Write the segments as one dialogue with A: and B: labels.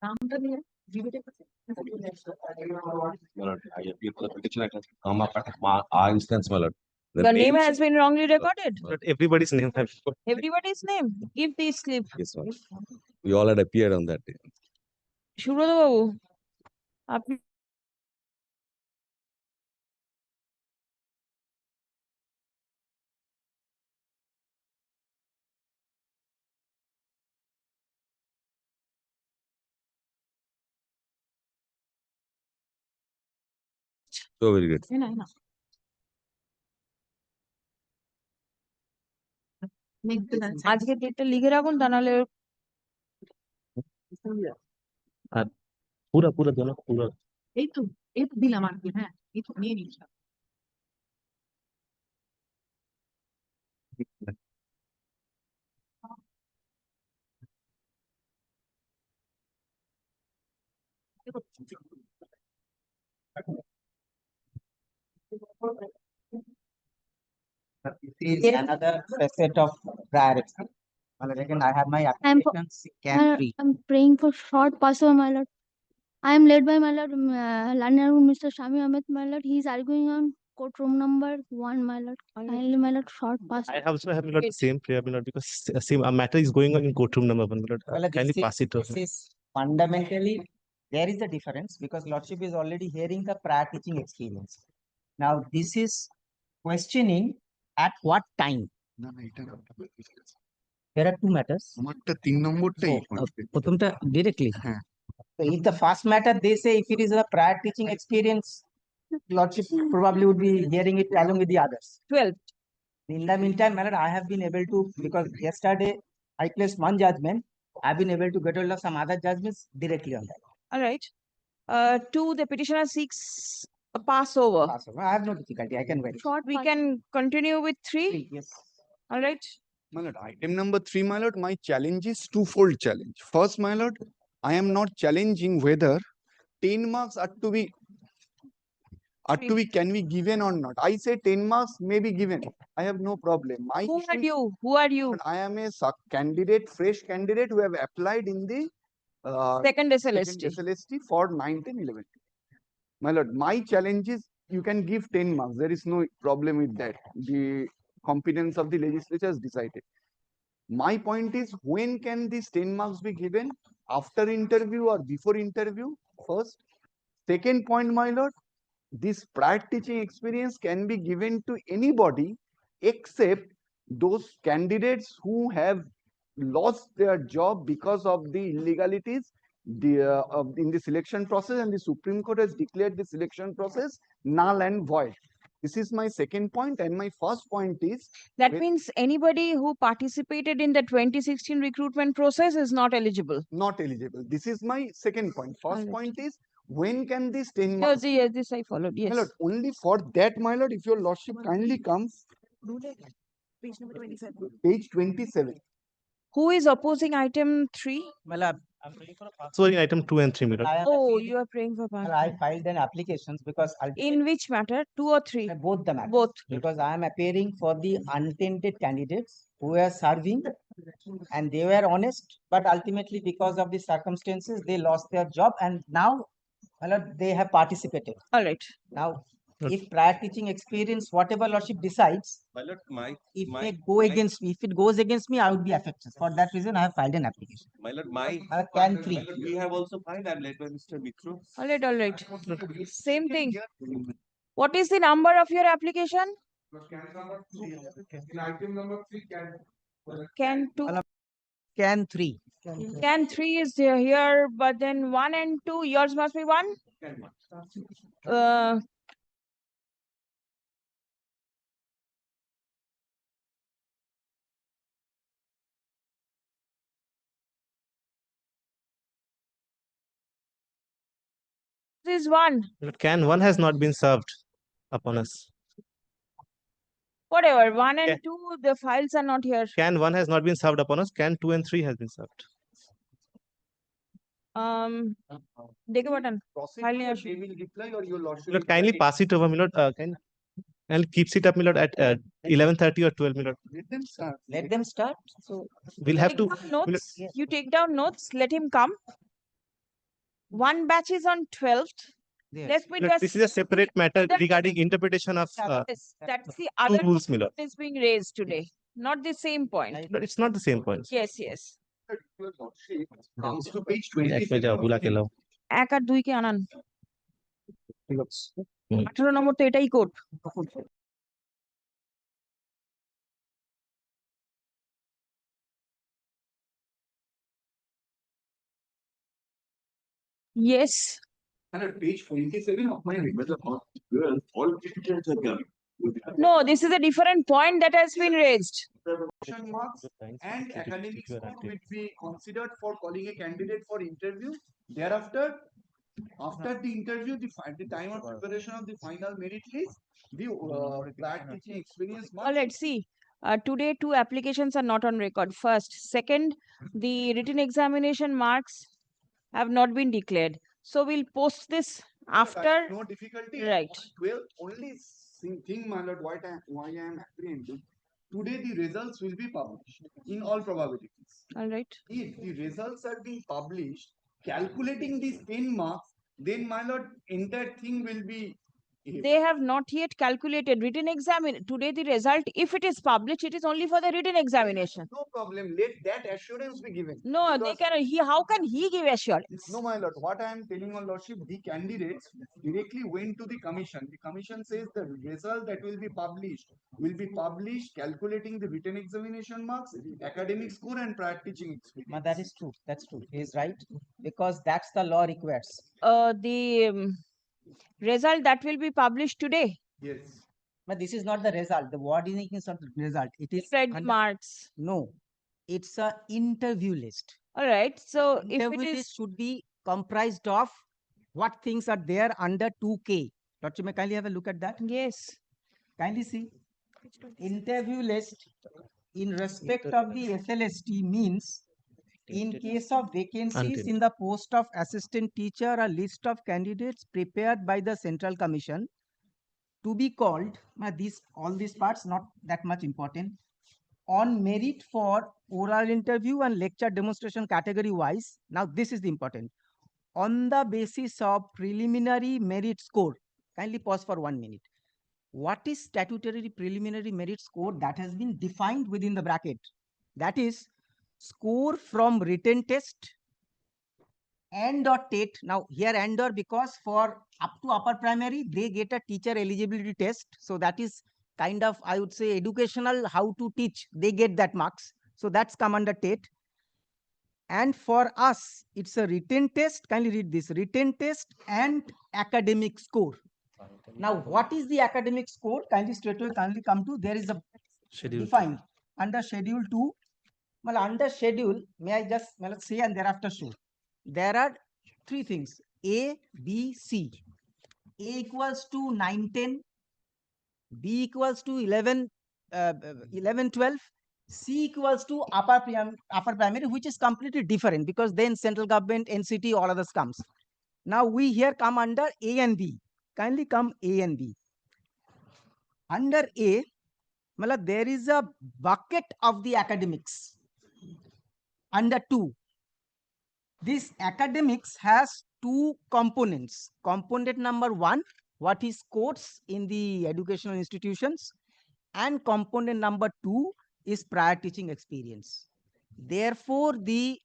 A: I appeal for the petition. I can come up at our instance, my lord.
B: Your name has been wrongly recorded.
A: But everybody's name has.
B: Everybody's name. Give the slip.
A: Yes, ma'am. We all had appeared on that day.
B: Subrata বাবু, আপনি
A: So very good.
B: আজকে ডেটটা লিখে রাখুন, তা নাহলে
A: पूरा पूरा दोनों पूरा
C: এই তো দিলাম আর কি। হ্যাঁ, এই তো নিয়ে নিচ্ছি।
D: This is another facet of prior experience. Again, I have my application
E: I'm praying for short Passover, my lord. I am led by my lord, Mr. Shami Ahmed, my lord. He is arguing on courtroom number 1, my lord. Kindly, my lord, short Passover.
F: I also have my lord, the same prayer, my lord, because same matter is going on in courtroom number 1, my lord. Kindly pass it over.
D: This is fundamentally, there is a difference because Lordship is already hearing the prior teaching experience. Now, this is questioning at what time. There are two matters. প্রথমটা directly. So if the first matter, they say if it is a prior teaching experience, Lordship probably would be hearing it along with the others.
B: 12th.
D: In the meantime, my lord, I have been able to, because yesterday I placed one judgment, I've been able to get hold of some other judgments directly on that.
B: All right. 2, the petitioner seeks a Passover.
D: Passover. I have no difficulty. I can wait.
E: Short
B: We can continue with 3.
D: Yes.
B: All right.
G: My lord, item number 3, my lord, my challenge is twofold challenge. First, my lord, I am not challenging whether 10 marks are to be can be given or not. I say 10 marks may be given. I have no problem.
B: Who are you? Who are you?
G: I am a candidate, fresh candidate who have applied in the
B: Second SLST.
G: SLST for 9, 10, 11. My lord, my challenge is you can give 10 marks. There is no problem with that. The competence of the legislature has decided. My point is, when can these 10 marks be given? After interview or before interview? First. Second point, my lord, this prior teaching experience can be given to anybody except those candidates who have lost their job because of the illegalities in the selection process, and the Supreme Court has declared the selection process null and void. This is my second point, and my first point is
B: That means anybody who participated in the 2016 recruitment process is not eligible.
G: not eligible. This is my second point. First
B: Alright.
G: point is, when can this 10
B: No,
G: marks?
B: yes, this I followed.
G: My
B: Yes.
G: lord, only for that, my lord, if your lordship kindly comes,
C: Page number 27.
G: page 27.
B: Who is opposing item 3?
D: My lord,
F: So in item 2 and 3, my lord.
D: I am
B: Oh,
D: appealing-
B: you are praying for
D: well,
B: Passover.
D: I filed an application because
B: In which matter? 2 or 3?
D: both the matters.
B: Both.
D: Because I am appearing for the untainted candidates who were serving and they were honest, but ultimately because of the circumstances, they lost their job, and now, my lord, they have participated.
B: All right.
D: Now, if prior teaching experience, whatever lordship decides,
A: My lord,
D: if they go against me, if it goes against me, I would be affected. For that reason, I have filed an application.
A: my lord,
D: Can 3.
A: we have also filed. I'm led by Mr. Mitro.
B: All right. All right. Same thing. What is the number of your application? Can 2?
D: Can 3.
B: Can 3 is here, but then 1 and 2, yours must be 1? This is 1.
F: But can 1 has not been served upon us.
B: Whatever. 1 and
F: Yeah.
B: 2, the files are not here.
F: Can 1 has not been served upon us. Can 2 and 3 has been served.
B: Dekhe button.
G: Proceed,
B: File
G: my
B: niye
G: lord,
B: asho?
G: they will reply or your lordship.
F: My lord,
G: will
F: kindly
G: reply.
F: pass it over, my lord. And keeps it up, my lord, at 11:30 or 12, my lord.
G: Let them start.
D: Let them start. So
F: We'll have
B: Take
F: to.
B: down notes. You take down notes. Let him come. One batch is on 12th.
D: There.
B: Let's be
F: Milord, this is a separate matter
B: That-
F: regarding interpretation of
B: Yes, that's the
F: two
B: other
F: rules,
B: point
F: Milord.
B: that is being raised today, not the same point.
D: Right.
F: But it's not the same point.
B: Yes, yes.
A: Comes to page
F: এক में যাও,
A: 27
F: बुला के लाओ।
B: 1 আর 2 কে আনান।
A: ঠিক আছে।
B: 18 নম্বর তো এটাই code. Yes.
A: And at page 27 of my request, all teachers are coming.
B: No, this is a different point that has been raised.
G: Marks and academic score will be considered for calling a candidate for interview. Thereafter, after the interview, at the time of preparation of the final merit list, the prior teaching experience
B: All
G: marks.
B: right, see, today 2 applications are not on record. First. Second, the written examination marks have not been declared. So we'll post this after.
G: No difficulty.
B: Right.
G: Well, only thing, my lord, why I am apprehending. Today the results will be published in all probabilities.
B: All right.
G: If the results are being published, calculating these 10 marks, then my lord, entire thing will be.
B: They have not yet calculated written examine. Today the result, if it is published, it is only for the written examination.
G: No problem. Let that assurance be given.
B: No, they
G: Because-
B: can. How can he give assurance?
G: No, my lord. What I am telling on lordship, the candidates directly went to the commission. The commission says the result that will be published calculating the written examination marks, academic score, and prior teaching experience.
D: Ma, that is true. That's true. He is right because that's the law requires.
B: The result that will be published today.
G: Yes.
D: But this is not the result. The wording is not the result. It is
B: Read the
D: under-
B: marks.
D: no. It's a interview list.
B: All right. So if
D: Interview
B: it
D: list
B: is
D: should be comprised of what things are there under 2K. Dr. May, kindly have a look at that.
B: yes,
D: Kindly see. Interview list in respect of the SLST means in case of vacancies
F: Until.
D: in the post of assistant teacher, a list of candidates prepared by the Central Commission to be called, all these parts not that much important, on merit for oral interview and lecture demonstration category wise. Now this is the important. On the basis of preliminary merit score. Kindly pause for 1 minute. What is statutory preliminary merit score? That has been defined within the bracket. That is score from written test and or TET. Now here and or because for up to upper primary, they get a teacher eligibility test. So that is kind of, I would say, educational, how to teach. They get that marks. So that's come under TET. And for us, it's a written test. Kindly read this: written test and academic score. Now, what is the academic score? Kindly straightaway kindly come to, there is a
F: Schedule.
D: defined under schedule 2. Well, under schedule, may I just say and thereafter show. There are 3 things: A, B, C. A equals to 9, 10. B equals to 11, 12. C equals to upper primary, which is completely different because then central government, NCT, all others comes. Now we here come under A and B. Kindly come A and B. Under A, there is a bucket of the academics. Under 2, this academics has 2 components. Component number 1, what is course in the educational institutions, and component number 2 is prior teaching experience. Therefore, the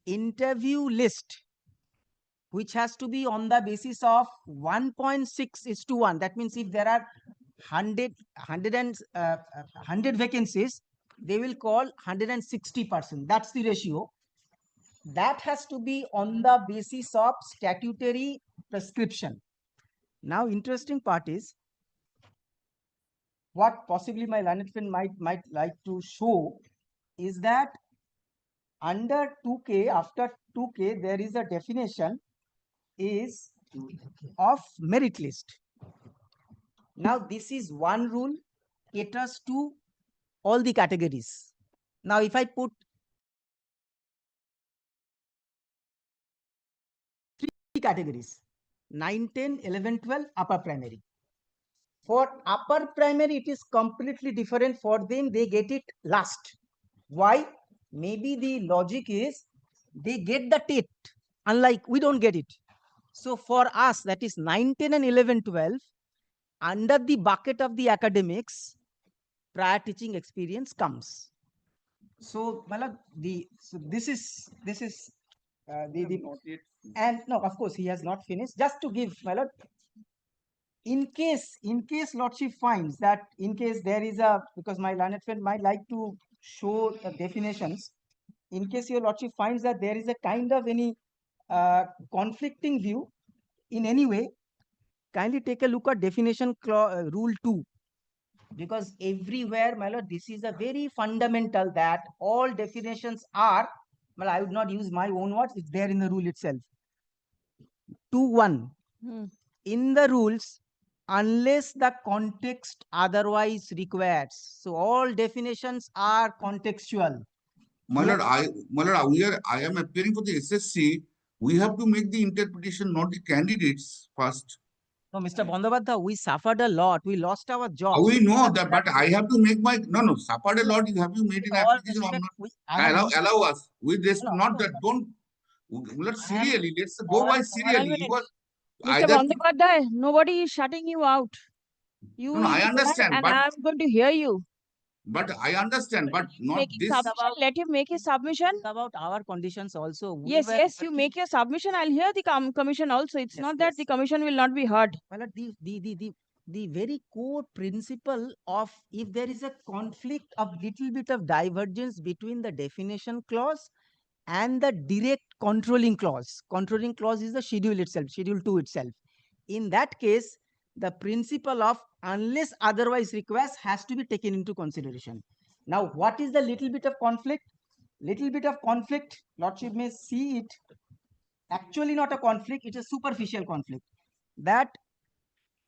D: interview list, which has to be on the basis of 1.6:1. That means if there are 100 vacancies, they will call 160%. That's the ratio. That has to be on the basis of statutory prescription. Now, interesting part is what possibly my learned friend might like to show is that under 2K, after 2K, there is a definition is of merit list. Now, this is one rule, caters to all the categories. Now, if I put 3 categories, 9, 10, 11, 12, upper primary. For upper primary, it is completely different. For them, they get it last. Why? Maybe the logic is they get the TET. Unlike, we don't get it. So for us, that is 9, 10 and 11, 12, under the bucket of the academics, prior teaching experience comes. So, Malak, so this is and no, of course, he has not finished. Just to give, Malak, in case Lordship finds that in case there is a, because my learned friend might like to show the definitions, in case your Lordship finds that there is a kind of any conflicting view in any way, kindly take a look at definition rule 2, because everywhere, my lord, this is a very fundamental that all definitions are, well, I would not use my own words, it's there in the rule itself. 2.1.
B: Hmm.
D: In the rules, unless the context otherwise requires. So all definitions are contextual.
A: My lord, I am appearing for the SSC. We have to make the interpretation, not the candidates first.
D: No, Mr. Bandyopadhyay, we suffered a lot. We lost our jobs.
A: We know that, but I have to make my suffered a lot. You have to made
D: With
A: in
D: all
A: application or
D: respect,
A: not. Allow us. We just
D: No,
A: not
D: no,
A: that.
D: no.
A: Let's
D: I am-
A: serially. Let's go by
B: One
A: serially.
B: minute.
A: You are
B: Mr.
A: either.
B: Bandyopadhyay, nobody is shutting you out. You
A: No, I
B: use that
A: understand,
B: and
A: but
B: I'm going to hear you.
A: I understand, but not
B: Making
A: this.
B: submission, let him make his submission.
D: Think about our conditions also. We
B: Yes,
D: were
B: yes, you
D: working-
B: make your submission. I'll hear the commission also. It's
D: Yes,
B: not that the
D: yes.
B: commission will not be heard.
D: Well, the very core principle of if there is a conflict of little bit of divergence between the definition clause and the direct controlling clause. Controlling clause is the schedule itself, schedule 2 itself. In that case, the principle of unless otherwise requires has to be taken into consideration. Now, what is the little bit of conflict? Little bit of conflict, Lordship may see it. Actually, not a conflict, it's a superficial conflict. That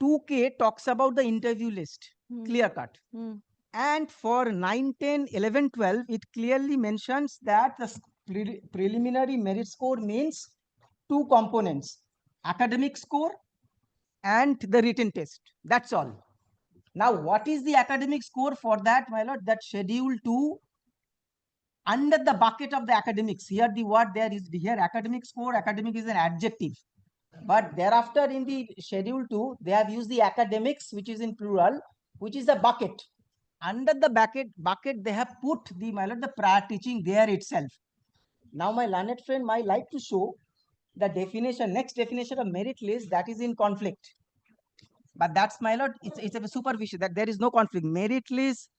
D: 2K talks about the interview list,
B: Hmm.
D: clear cut.
B: Hmm.
D: And for 9, 10, 11, 12, it clearly mentions that the preliminary merit score means two components, academic score and the written test. That's all. Now, what is the academic score for that, my lord? That schedule 2 under the bucket of the academics. Here the word there is here academic score. Academic is an adjective. But thereafter in the schedule 2, they have used the academics, which is in plural, which is a bucket. Under the bucket, they have put the, my lord, the prior teaching there itself. Now, my learned friend might like to show the definition, next definition of merit list that is in conflict. But that's, my lord, it's a superficial, that there is no conflict. Merit list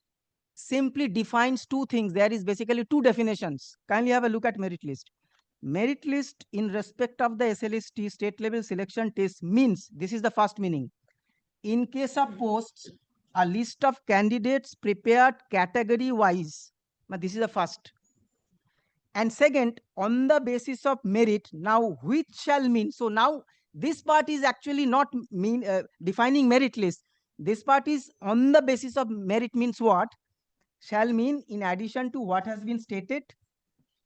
D: simply defines two things. There is basically two definitions. Kindly have a look at merit list. Merit list in respect of the SLST state level selection test means, this is the first meaning. In case of posts, a list of candidates prepared category wise. But this is the first. And second, on the basis of merit, now which shall mean. So now this part is actually not defining merit list. This part is on the basis of merit means what? Shall mean in addition to what has been stated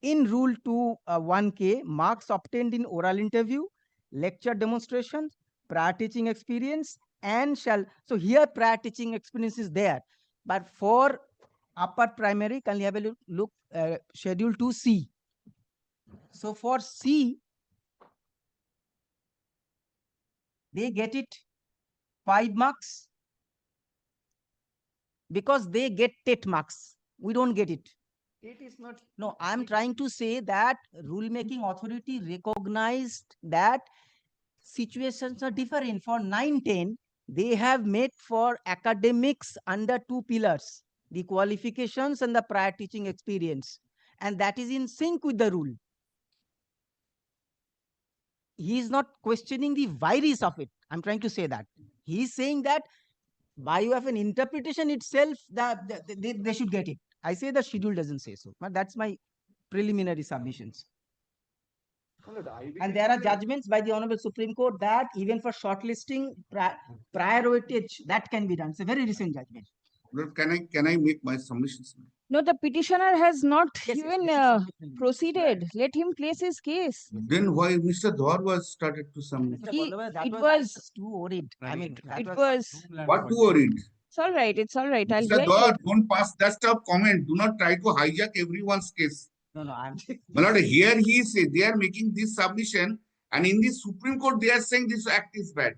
D: in rule 2 1K, marks obtained in oral interview, lecture demonstrations, prior teaching experience, and shall. So here prior teaching experience is there. But for upper primary, can you have a look schedule 2C. So for C, they get it 5 marks because they get 10 marks. We don't get it. It is not. No, I'm trying to say that rulemaking authority recognized that situations are different. For 9, 10, they have made for academics under two pillars, the qualifications and the prior teaching experience. And that is in sync with the rule. He is not questioning the virus of it. I'm trying to say that. He is saying that by way of an interpretation itself, that they should get it. I say the schedule doesn't say so, but that's my preliminary submissions. And there are judgments by the Honorable Supreme Court that even for shortlisting, prior weightage, that can be done. It's a very recent judgment.
A: Lord, can I make my submissions?
B: No, the petitioner has not
D: Yes, yes,
B: even
D: this is submission.
B: proceeded. Let him place his case.
A: Then why Mr. Dhar was started to submit?
D: Mr.
B: He-
D: Bandyopadhyay, that
B: it
D: I
B: was-
D: too worried. I mean, that
B: It was.
A: What to worried?
B: It's all right. It's all right. I'll
A: Mr.
B: hear
A: Dhar,
B: you.
A: don't pass that stuff comment. Do not try to hijack everyone's case.
D: No, I'm.
A: My lord, here he is, they are making this submission, and in the Supreme Court, they are saying this act is bad.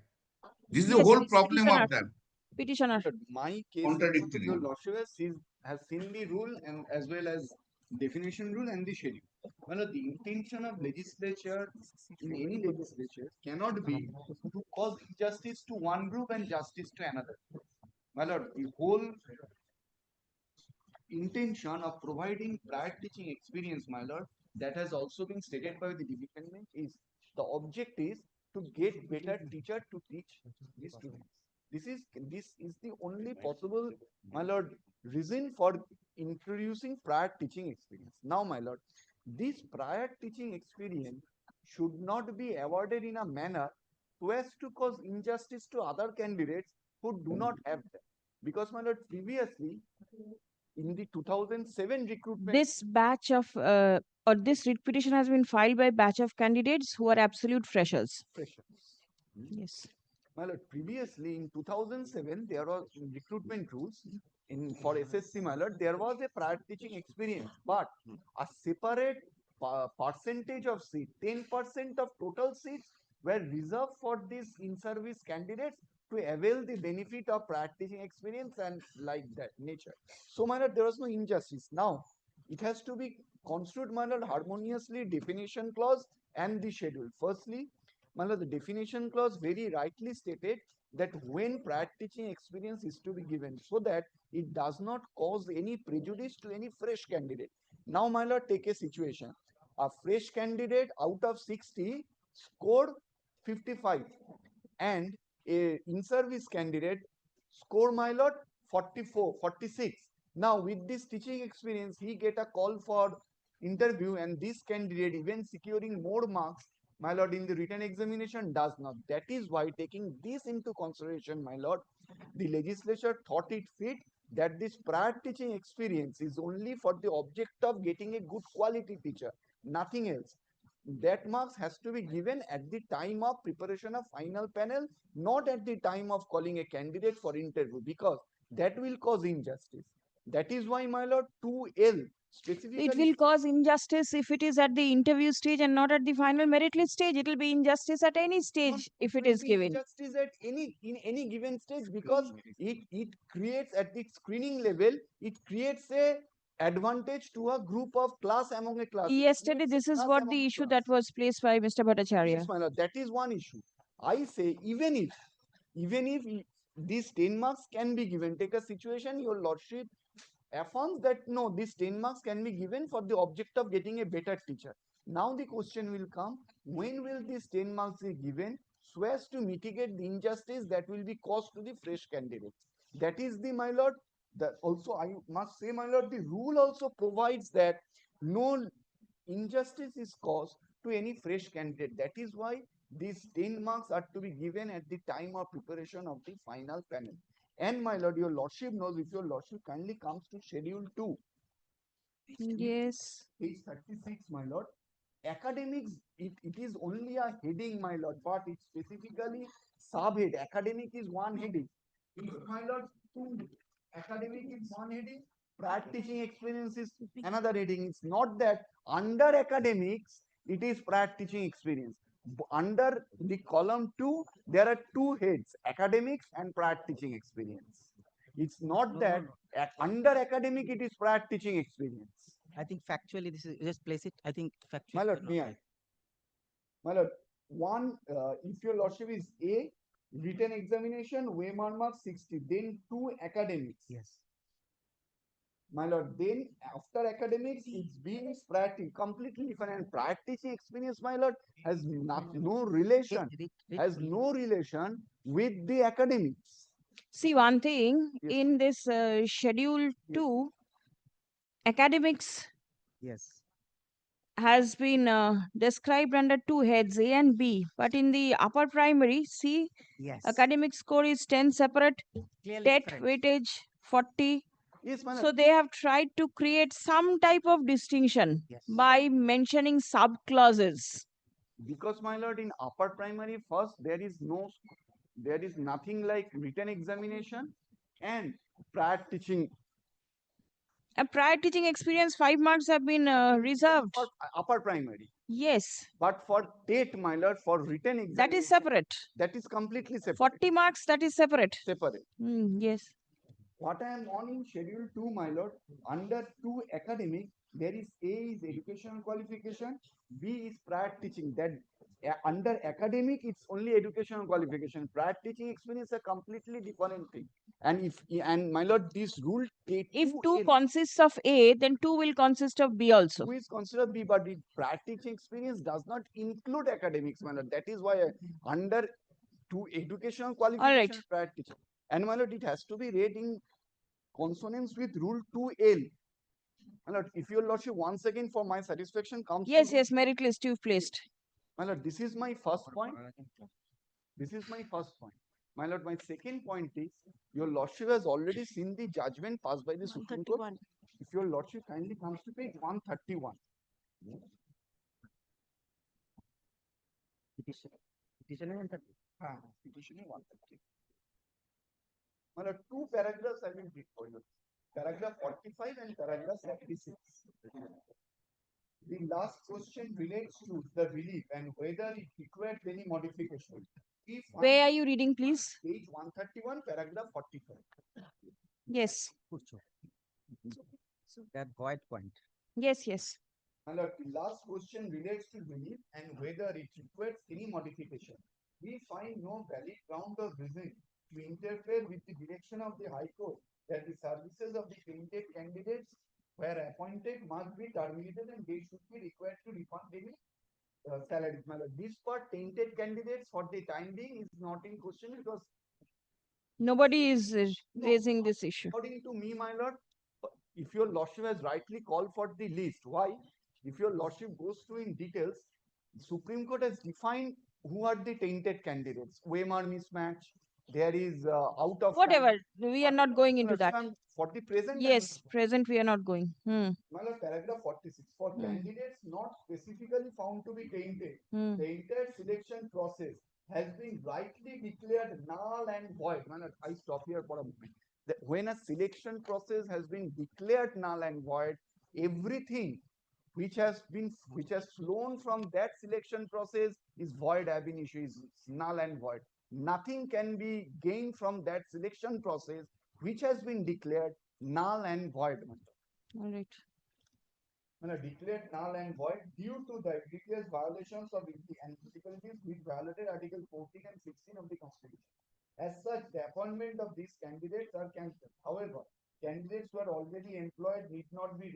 A: This is the
B: Yes,
A: whole
B: please,
A: problem
B: petitioner.
A: of them.
B: Petitioner.
G: But my case,
A: Contradictory.
G: your lordship has seen the rule and as well as definition rule and the schedule. Well, the intention of legislature in any legislature cannot be to cause injustice to one group and justice to another. My lord, the whole intention of providing prior teaching experience, my lord, that has also been stated by the defendant is the object is to get better teacher to teach the students. This is the only possible, my lord, reason for introducing prior teaching experience. Now, my lord, this prior teaching experience should not be awarded in a manner so as to cause injustice to other candidates who do not have them. Because, my lord, previously in the 2007 recruitment
B: This batch of or this writ petition has been filed by a batch of candidates who are absolute freshers.
G: freshers.
B: Yes.
G: My lord, previously in 2007, there was recruitment rules in for SSC, my lord, there was a prior teaching experience, but a separate percentage of seats, 10% of total seats were reserved for these in-service candidates to avail the benefit of prior teaching experience and like that nature. So, my lord, there was no injustice. Now, it has to be construed, my lord, harmoniously, definition clause and the schedule. Firstly, my lord, the definition clause very rightly stated that when prior teaching experience is to be given so that it does not cause any prejudice to any fresh candidate. Now, my lord, take a situation. A fresh candidate out of 60 scored 55 and a in-service candidate score, my lord, 44, 46. Now, with this teaching experience, he get a call for interview and this candidate even securing more marks, my lord, in the written examination does not. That is why taking this into consideration, my lord, the legislature thought it fit that this prior teaching experience is only for the object of getting a good quality teacher, nothing else. That marks has to be given at the time of preparation of final panel, not at the time of calling a candidate for interview, because that will cause injustice. That is why, my lord, 2L specifically.
B: It will cause injustice if it is at the interview stage and not at the final merit list stage. It will be injustice at any stage if it
G: will
B: is
G: be
B: given.
G: injustice at any given stage because it creates at the screening level, it creates a advantage to a group of class among a class.
B: Yesterday, this is
G: Class
B: what
G: among
B: the
G: a
B: issue
G: class.
B: that was placed by Mr. Bhattacharya.
G: Yes, my lord, that is one issue. I say even if these 10 marks can be given, take a situation, your lordship affirms that no, these 10 marks can be given for the object of getting a better teacher. Now the question will come, when will these 10 marks be given so as to mitigate the injustice that will be caused to the fresh candidates? That is the, my lord, that also I must say, my lord, the rule also provides that no injustice is caused to any fresh candidate. That is why these 10 marks are to be given at the time of preparation of the final panel. And my lord, your lordship knows, if your lordship kindly comes to schedule 2,
B: Yes.
G: page 36, my lord, academics, it is only a heading, my lord, but it specifically subhead. Academic is one heading. My lord, 2, academic is one heading, prior teaching experience is another heading. It's not that under academics, it is prior teaching experience. Under the column 2, there are 2 heads, academics and prior teaching experience. It's not that under academic, it is prior teaching experience.
D: I think factually, this is just place it. I think factually.
G: My lord,
D: you're not
G: may I?
D: right.
G: My lord, one, if your lordship is A, written examination, Weimar mark 60, then 2 academics.
D: Yes.
G: My lord, then after academics, it's being practice, completely different. And practicing experience, my lord, has no relation, has no relation with the academics.
B: See, one thing
G: Yes.
B: in this schedule 2, academics
D: Yes.
B: has been described under 2 heads, A and B. But in the upper primary, see,
D: Yes.
B: academic score is 10 separate,
D: Clearly
B: TET
D: different.
B: weightage 40.
G: Yes, my
B: So
G: lord.
B: they have tried to create some type of distinction
D: Yes.
B: by mentioning sub clauses.
G: Because, my lord, in upper primary, first, there is nothing like written examination and prior teaching
B: A prior teaching experience, 5 marks have been reserved.
G: For upper primary.
B: Yes,
G: But for TET, my lord, for written exam,
B: that is separate.
G: that is completely separate.
B: 40 marks, that is separate.
G: Separate.
B: Yes.
G: What I am on in schedule 2, my lord, under 2 academic, there is A is educational qualification, B is prior teaching. That under academic, it's only educational qualification. Prior teaching experience is a completely different thing. And my lord, this rule take
B: If 2 consists of A, then 2 will consist of B also.
G: 2 is considered B, but the prior teaching experience does not include academics, my lord. That is why under 2 educational qualification, prior teaching. And my lord, it has to be read in consonance with rule 2L. My lord, if your lordship once again for my satisfaction comes
B: Yes,
G: to
B: yes, merit list you've placed.
G: my lord, this is my first point. This is my first point. My lord, my second point is your lordship has already seen the judgment passed by the Supreme Court. If your lordship kindly comes to page 131. Petition. Petition 130. Petition 130. My lord, 2 paragraphs I will read for you. Paragraph 45 and paragraph 76. The last question relates to the relief and whether it requires any modification. If
B: Where are you reading, please?
G: page 131, paragraph 45.
B: Yes.
D: That void point.
B: Yes, yes.
G: And the last question relates to relief and whether it requires any modification. We find no valid ground or reason to interfere with the direction of the High Court that the services of the tainted candidates were appointed must be terminated and they should be required to refund any salaries. This part tainted candidates for the time being is not in question because
B: Nobody is raising this issue.
G: according to me, my lord, if your lordship has rightly called for the list, why? If your lordship goes through in details, Supreme Court has defined who are the tainted candidates. Weimar mismatch. There is out of
B: Whatever, we are not going into that.
G: For the present.
B: Yes, present we are not going.
G: My lord, paragraph 46. For candidates not specifically found to be tainted, the entire selection process has been rightly declared null and void. My lord, I stop here for a moment. When a selection process has been declared null and void, everything which has flown from that selection process is void ab initio, is null and void. Nothing can be gained from that selection process which has been declared null and void.
B: All right.
G: Declared null and void due to the egregious violations of the anticipalities which violated Article 14 and 16 of the Constitution. As such, the appointment of these candidates are cancelled. However, candidates who are already employed need not be.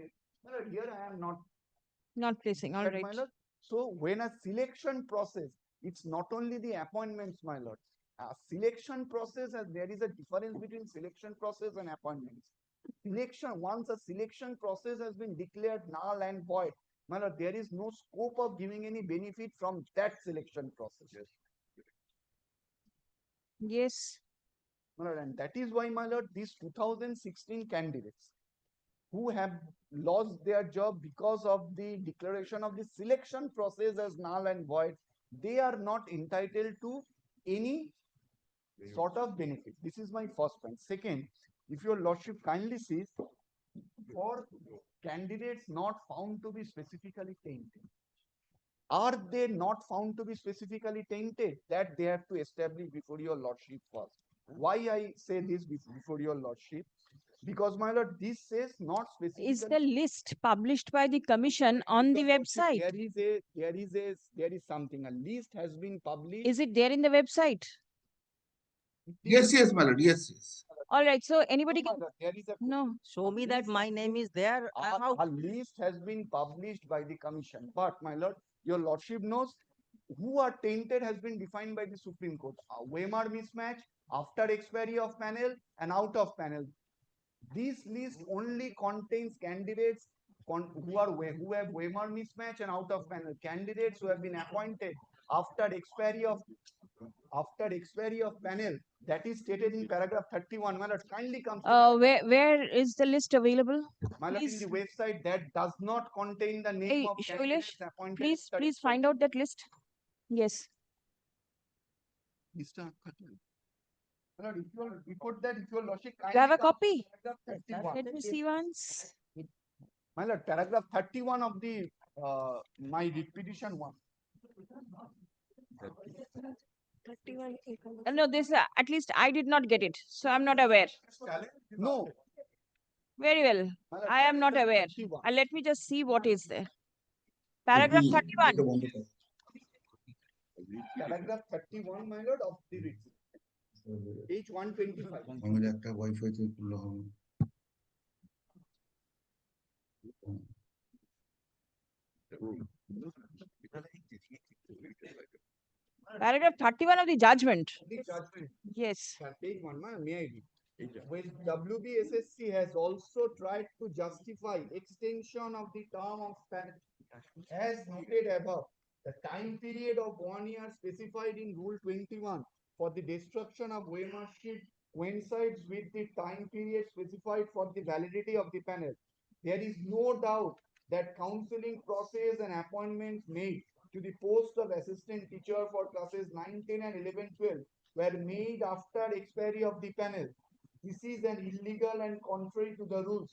G: Here I am not
B: placing. All right.
G: my lord. So when a selection process, it's not only the appointments, my lord. A selection process, there is a difference between selection process and appointments. Once a selection process has been declared null and void, my lord, there is no scope of giving any benefit from that selection process.
B: Yes.
G: My lord, and that is why, my lord, these 2016 candidates who have lost their job because of the declaration of the selection process as null and void, they are not entitled to any sort of benefit. This is my first point. Second, if your lordship kindly sees, for candidates not found to be specifically tainted, are they not found to be specifically tainted? That they have to establish before your lordship first. Why I say this before your lordship? Because, my lord, this says not specifically.
B: Is the list published by the commission on the website?
G: There is something. A list has been published.
B: Is it there in the website?
A: Yes, yes, my lord. Yes, yes.
B: All right. So anybody
G: No,
B: can.
G: my lord, there is a
B: No.
D: Show me that my name is there.
G: a list has been published by the commission. But, my lord, your lordship knows who are tainted has been defined by the Supreme Court. A Weimar mismatch, after expiry of panel and out of panel. This list only contains candidates who have Weimar mismatch and out of panel. Candidates who have been appointed after expiry of panel. That is stated in paragraph 31. My lord, kindly come.
B: Where is the list available?
G: My lord, in the website that does not contain the name
B: Hey,
G: of
B: Shailesh,
G: candidates appointed.
B: please find out that list. Yes.
G: Mr. My lord, if your lordship
B: You have a copy?
G: paragraph 31.
B: Let me see once.
G: My lord, paragraph 31 of the my repetition one.
B: No, this at least I did not get it, so I'm not aware.
G: No.
B: Very well,
G: my lord,
B: I am not
G: paragraph
B: aware.
G: 31.
B: Let me just see what is there. Paragraph 31.
G: Paragraph 31, my lord, of the writ. Page 125.
A: আমাদের একটা wifi থেকে করলে হবে
B: Paragraph 31 of the judgment.
G: The judgment.
B: Yes.
G: Page 1, may I read? When WBSSC has also tried to justify extension of the term of penalty, as noted above, the time period of 1 year specified in Rule 21 for the destruction of OMR sheet coincides with the time period specified for the validity of the panel. There is no doubt that counseling process and appointments made to the post of assistant teacher for classes 9, 10 and 11, 12 were made after expiry of the panel. This is an illegal and contrary to the rules.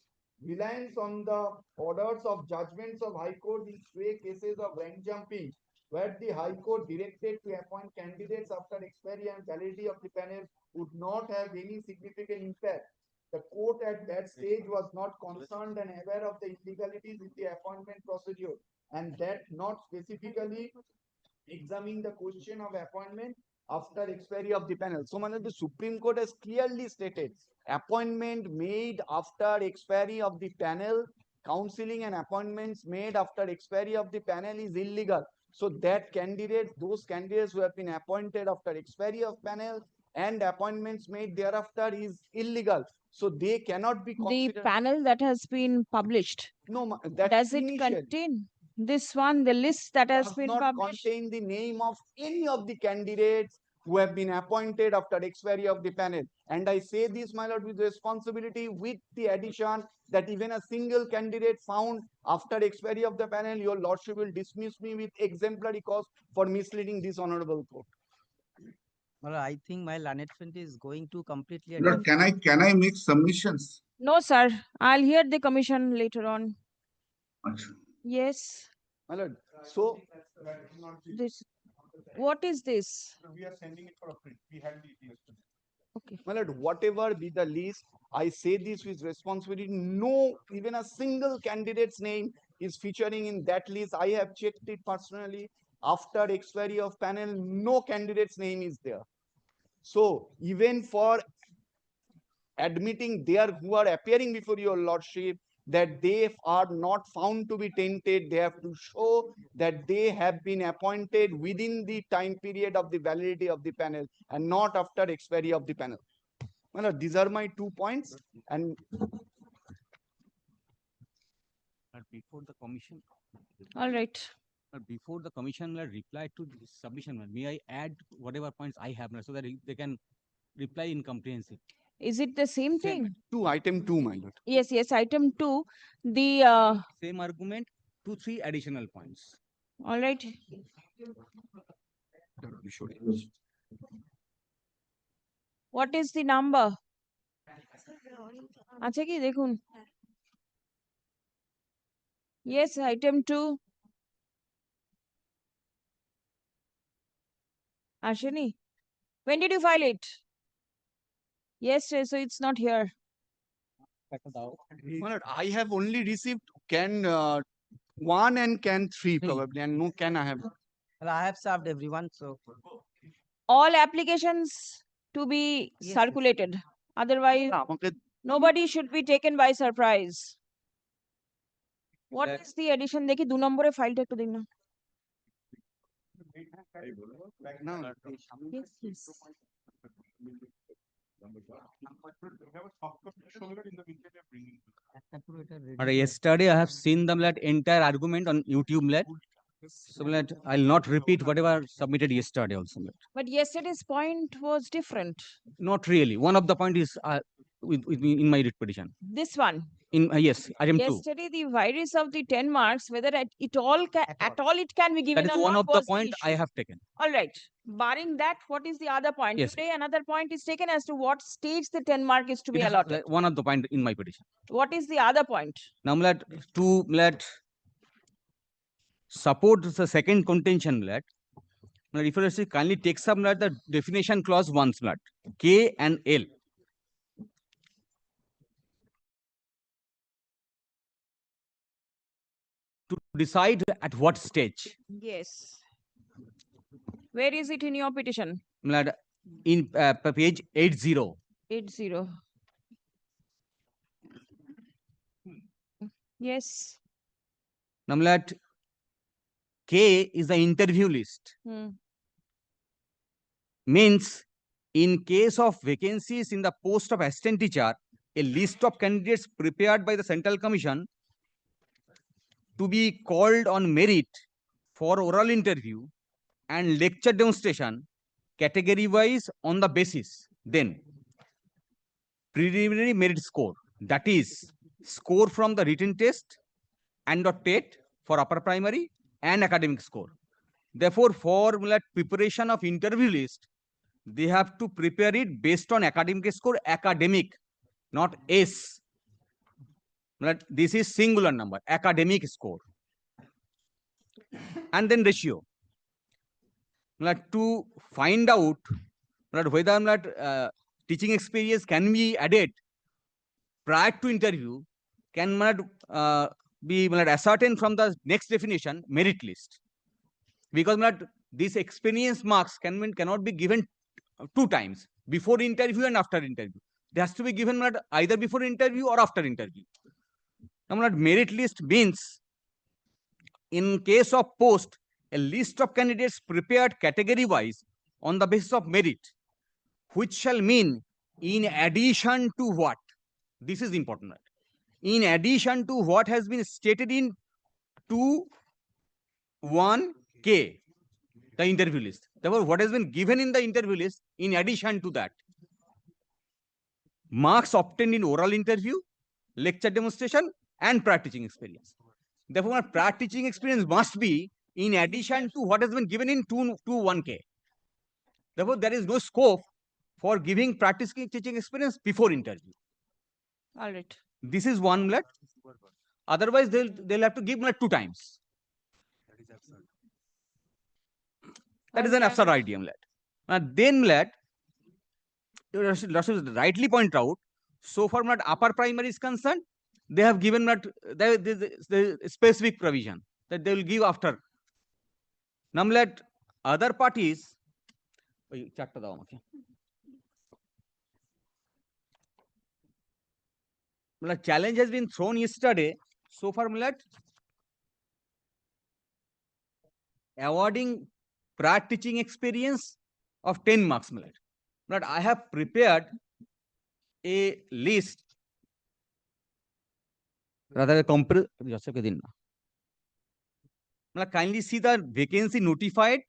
G: Reliance on the orders of judgments of High Court in stray cases of rank jumping, where the High Court directed to appoint candidates after expiry and validity of the panel would not have any significant impact. The court at that stage was not concerned and aware of the illegalities in the appointment procedure, and that not specifically examining the question of appointment after expiry of the panel. So, the Supreme Court has clearly stated appointment made after expiry of the panel, counseling and appointments made after expiry of the panel is illegal. So that those candidates who have been appointed after expiry of panel and appointments made thereafter is illegal. So they cannot be
B: The
G: considered.
B: panel that has been published,
G: No, that
B: does it
G: initial
B: contain this one, the list that has
G: does
B: been
G: not
B: published?
G: contain the name of any of the candidates who have been appointed after expiry of the panel. And I say this, my lord, with responsibility, with the addition that even a single candidate found after expiry of the panel, your lordship will dismiss me with exemplary cause for misleading this honorable court.
D: Well, I think my learned friend is going to completely.
A: Lord, can I make submissions?
B: No, sir. I'll hear the commission later on.
A: আচ্ছা
B: Yes.
G: My lord, so
B: This. What is this?
G: we are sending it for a print. We had it yesterday.
B: Okay.
G: My lord, whatever be the list, I say this with responsibility. No, even a single candidate's name is featuring in that list. I have checked it personally. After expiry of panel, no candidate's name is there. So even for admitting there who are appearing before your lordship that they are not found to be tainted, they have to show that they have been appointed within the time period of the validity of the panel and not after expiry of the panel. Well, these are my 2 points. And
H: before the commission,
B: All right.
H: before the commission will reply to this submission, may I add whatever points I have so that they can reply in comprehensive?
B: Is it the same thing?
G: item 2, my lord.
B: Yes, yes. Item 2. The
H: Same argument, 2, 3 additional points.
B: all right. What is the number? আচ্ছা কি দেখুন। Yes, item 2. আসেনি? When did you file it? Yesterday, so it's not here.
G: My lord, I have only received can 1 and can 3 probably, and no can I have.
D: Well, I have served everyone, so
B: All applications to be
D: Yes,
B: circulated. Otherwise, nobody should be taken by surprise. What is the addition? দেখি 2 নম্বরে ফাইলটা একটু দিন না।
G: No.
B: Yes, yes.
H: Yesterday I have seen them that entire argument on YouTube led. So that I'll not repeat whatever submitted yesterday also.
B: But yesterday's point was different.
H: Not really. One of the point is with me in my writ petition.
B: This one.
H: In yes, item 2.
B: Yesterday, the virus of the 10 marks, whether it all can, at all it can be given
H: That is
B: or
H: one
B: not
H: of the
B: was
H: point I
B: issue.
H: have taken.
B: All right. Barring that, what is the other point?
H: Yes.
B: Today, another point is taken as to what stage the 10 mark is to be
H: It is
B: allotted.
H: one of the point in my petition.
B: What is the other point?
H: Now, let support the second contention, if you see, kindly take some the definition clause once, K and L. To decide at what stage.
B: Yes. Where is it in your petition?
H: In page 80.
B: 80. Yes.
H: Now, K is the interview list. Means, in case of vacancies in the post of assistant teacher, a list of candidates prepared by the Central Commission to be called on merit for oral interview and lecture demonstration, category wise on the basis, then preliminary merit score, that is score from the written test and or TET for upper primary and academic score. Therefore, for preparation of interview list, they have to prepare it based on academic score, academic, not S. This is singular number, academic score. And then ratio. To find out whether teaching experience can be added prior to interview, can be ascertained from the next definition, merit list. Because this experience marks cannot be given 2 times, before interview and after interview. It has to be given either before interview or after interview. Now, merit list means, in case of post, a list of candidates prepared category wise on the basis of merit, which shall mean in addition to what? This is important. In addition to what has been stated in 2(1)K, the interview list. Therefore, what has been given in the interview list, in addition to that, marks obtained in oral interview, lecture demonstration, and prior teaching experience. Therefore, prior teaching experience must be in addition to what has been given in 2(1)K. Therefore, there is no scope for giving practicing teaching experience before interview.
B: All right.
H: This is one let. Otherwise, they'll have to give 2 times. That is an absurd idea. Then rightly point out, so far upper primary is concerned, they have given the specific provision that they will give after. Now let other parties. Challenge has been thrown yesterday. So far, awarding prior teaching experience of 10 marks. But I have prepared a list. Rather, kindly see the vacancy notified.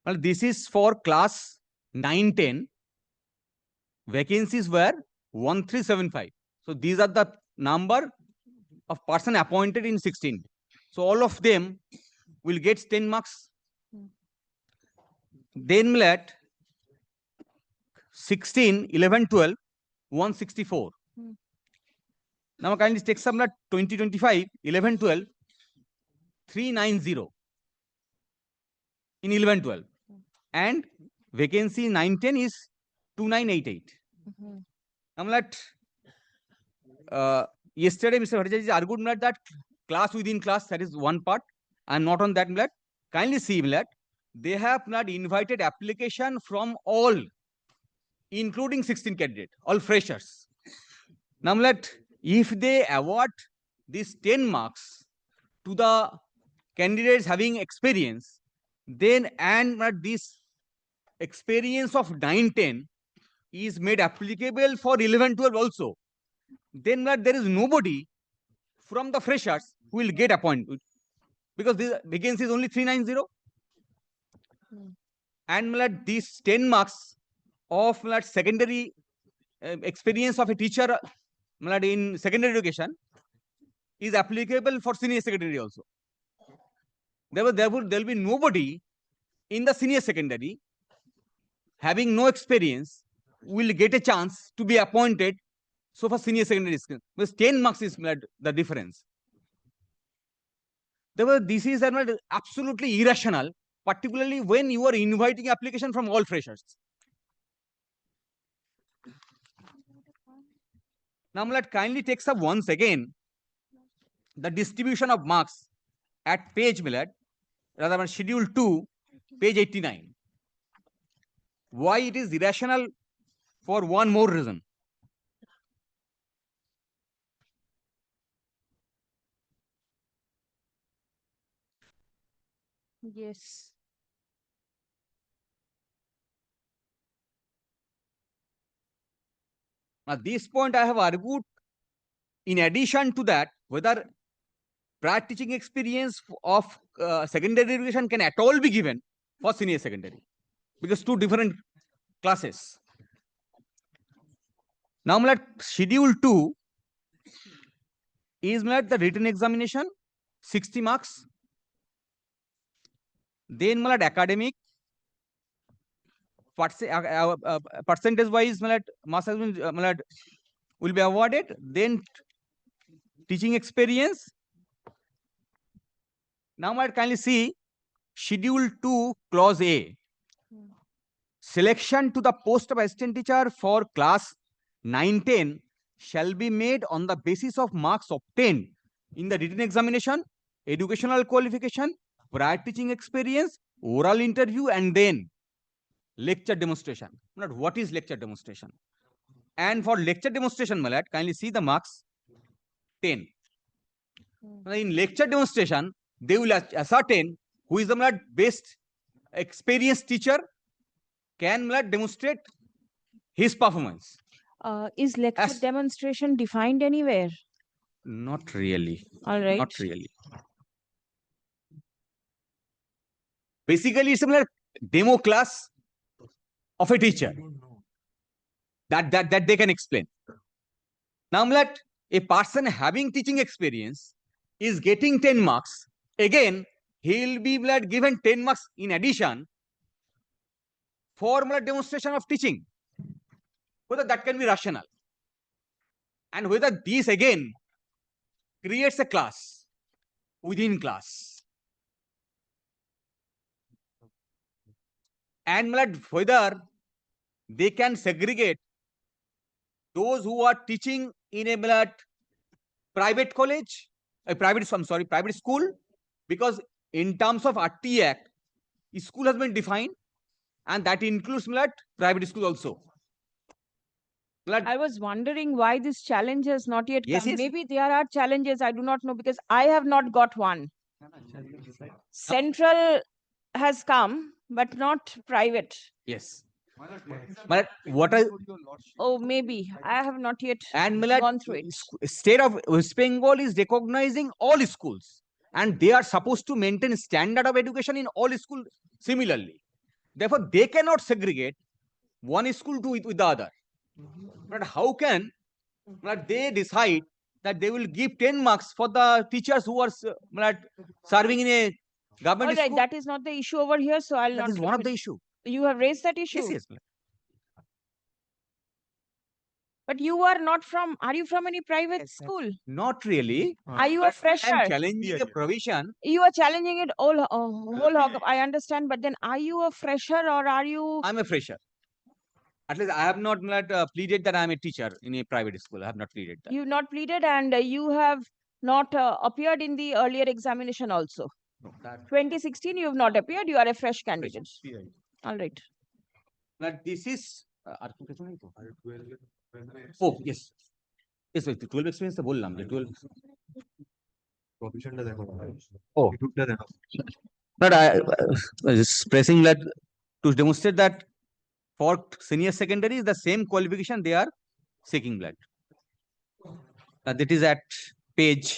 H: Well, this is for class 9-10. Vacancies were 1375. So these are the number of person appointed in 16. So all of them will get 10 marks. Then let 16, 11, 12, 164. Now kindly take some 2025, 11, 12, 390 in 11, 12. And vacancy 9-10 is 2988. Now yesterday Mr. Bhattacharya argued that class within class, that is one part, and not on that. Kindly see they have invited application from all, including 16 candidates, all freshers. Now if they award these 10 marks to the candidates having experience, then and this experience of 9-10 is made applicable for 11-12 also, then there is nobody from the freshers who will get appointed, because this vacancy is only 390. and my lord, these 10 marks of my lord, secondary experience of a teacher my lord, in secondary education is applicable for senior secondary also. Therefore, there will be nobody in the senior secondary having no experience will get a chance to be appointed. So for senior secondary school, because 10 marks is the difference. Therefore, this is absolutely irrational, particularly when you are inviting application from all freshers. Now, let kindly takes up once again the distribution of marks at page rather than schedule 2, page 89. Why it is irrational? For one more reason.
B: Yes.
H: At this point, I have argued, in addition to that, whether prior teaching experience of secondary education can at all be given for senior secondary, because two different classes. Now, let schedule 2 is the written examination, 60 marks. Then academic percentage wise marks has been will be awarded. Then teaching experience. Now kindly see schedule 2 clause A. Selection to the post of assistant teacher for class 9-10 shall be made on the basis of marks obtained in the written examination, educational qualification, prior teaching experience, oral interview, and then lecture demonstration. What is lecture demonstration? And for lecture demonstration, Malad, kindly see the marks 10. In lecture demonstration, they will ascertain who is the best experienced teacher can demonstrate his performance.
B: Is lecture
H: As-
B: demonstration defined anywhere?
H: Not really.
B: All right.
H: Not really. Basically, it's a demo class of a teacher that they can explain. Now, a person having teaching experience is getting 10 marks. Again, he will be given 10 marks in addition for demonstration of teaching. Whether that can be rational, and whether this again creates a class within class, and whether they can segregate those who are teaching in a private college, private school, because in terms of RT Act, school has been defined, and that includes private school also.
B: I was wondering why this challenge has not yet
H: Yes,
B: come.
H: yes.
B: Maybe there are challenges, I do not know, because I have not got one. Central has come, but not private.
H: Yes. But what I
B: Oh, maybe. I have not yet
H: and
B: gone through it.
H: state of West Bengal is recognizing all schools, and they are supposed to maintain standard of education in all schools similarly. Therefore, they cannot segregate one school with the other. But how can they decide that they will give 10 marks for the teachers who are serving in a government
B: All right,
H: school?
B: that is not the issue over here, so I'll
H: That
B: not.
H: is one of
B: repeat.
H: the issue.
B: You have raised that issue.
H: Yes, yes.
B: But you are not from. Are you from any private
H: Yes, sir.
B: school?
H: Not really.
B: Are you a
H: But I
B: fresher?
H: am challenging a provision.
B: You are challenging it all whole hog. I understand, but then are you a fresher or are you?
H: I'm a fresher. At least I have not pleaded that I am a teacher in a private school. I have not pleaded that.
B: You've not pleaded, and you have not appeared in the earlier examination also.
H: No, that
B: 2016, you have not appeared. You are a fresh candidate. All right.
H: that this is oh yes. Yes, wait, 12 experience তো বললাম যে 12 Oh. But I was pressing that to demonstrate that for senior secondary is the same qualification they are seeking blood. That is at page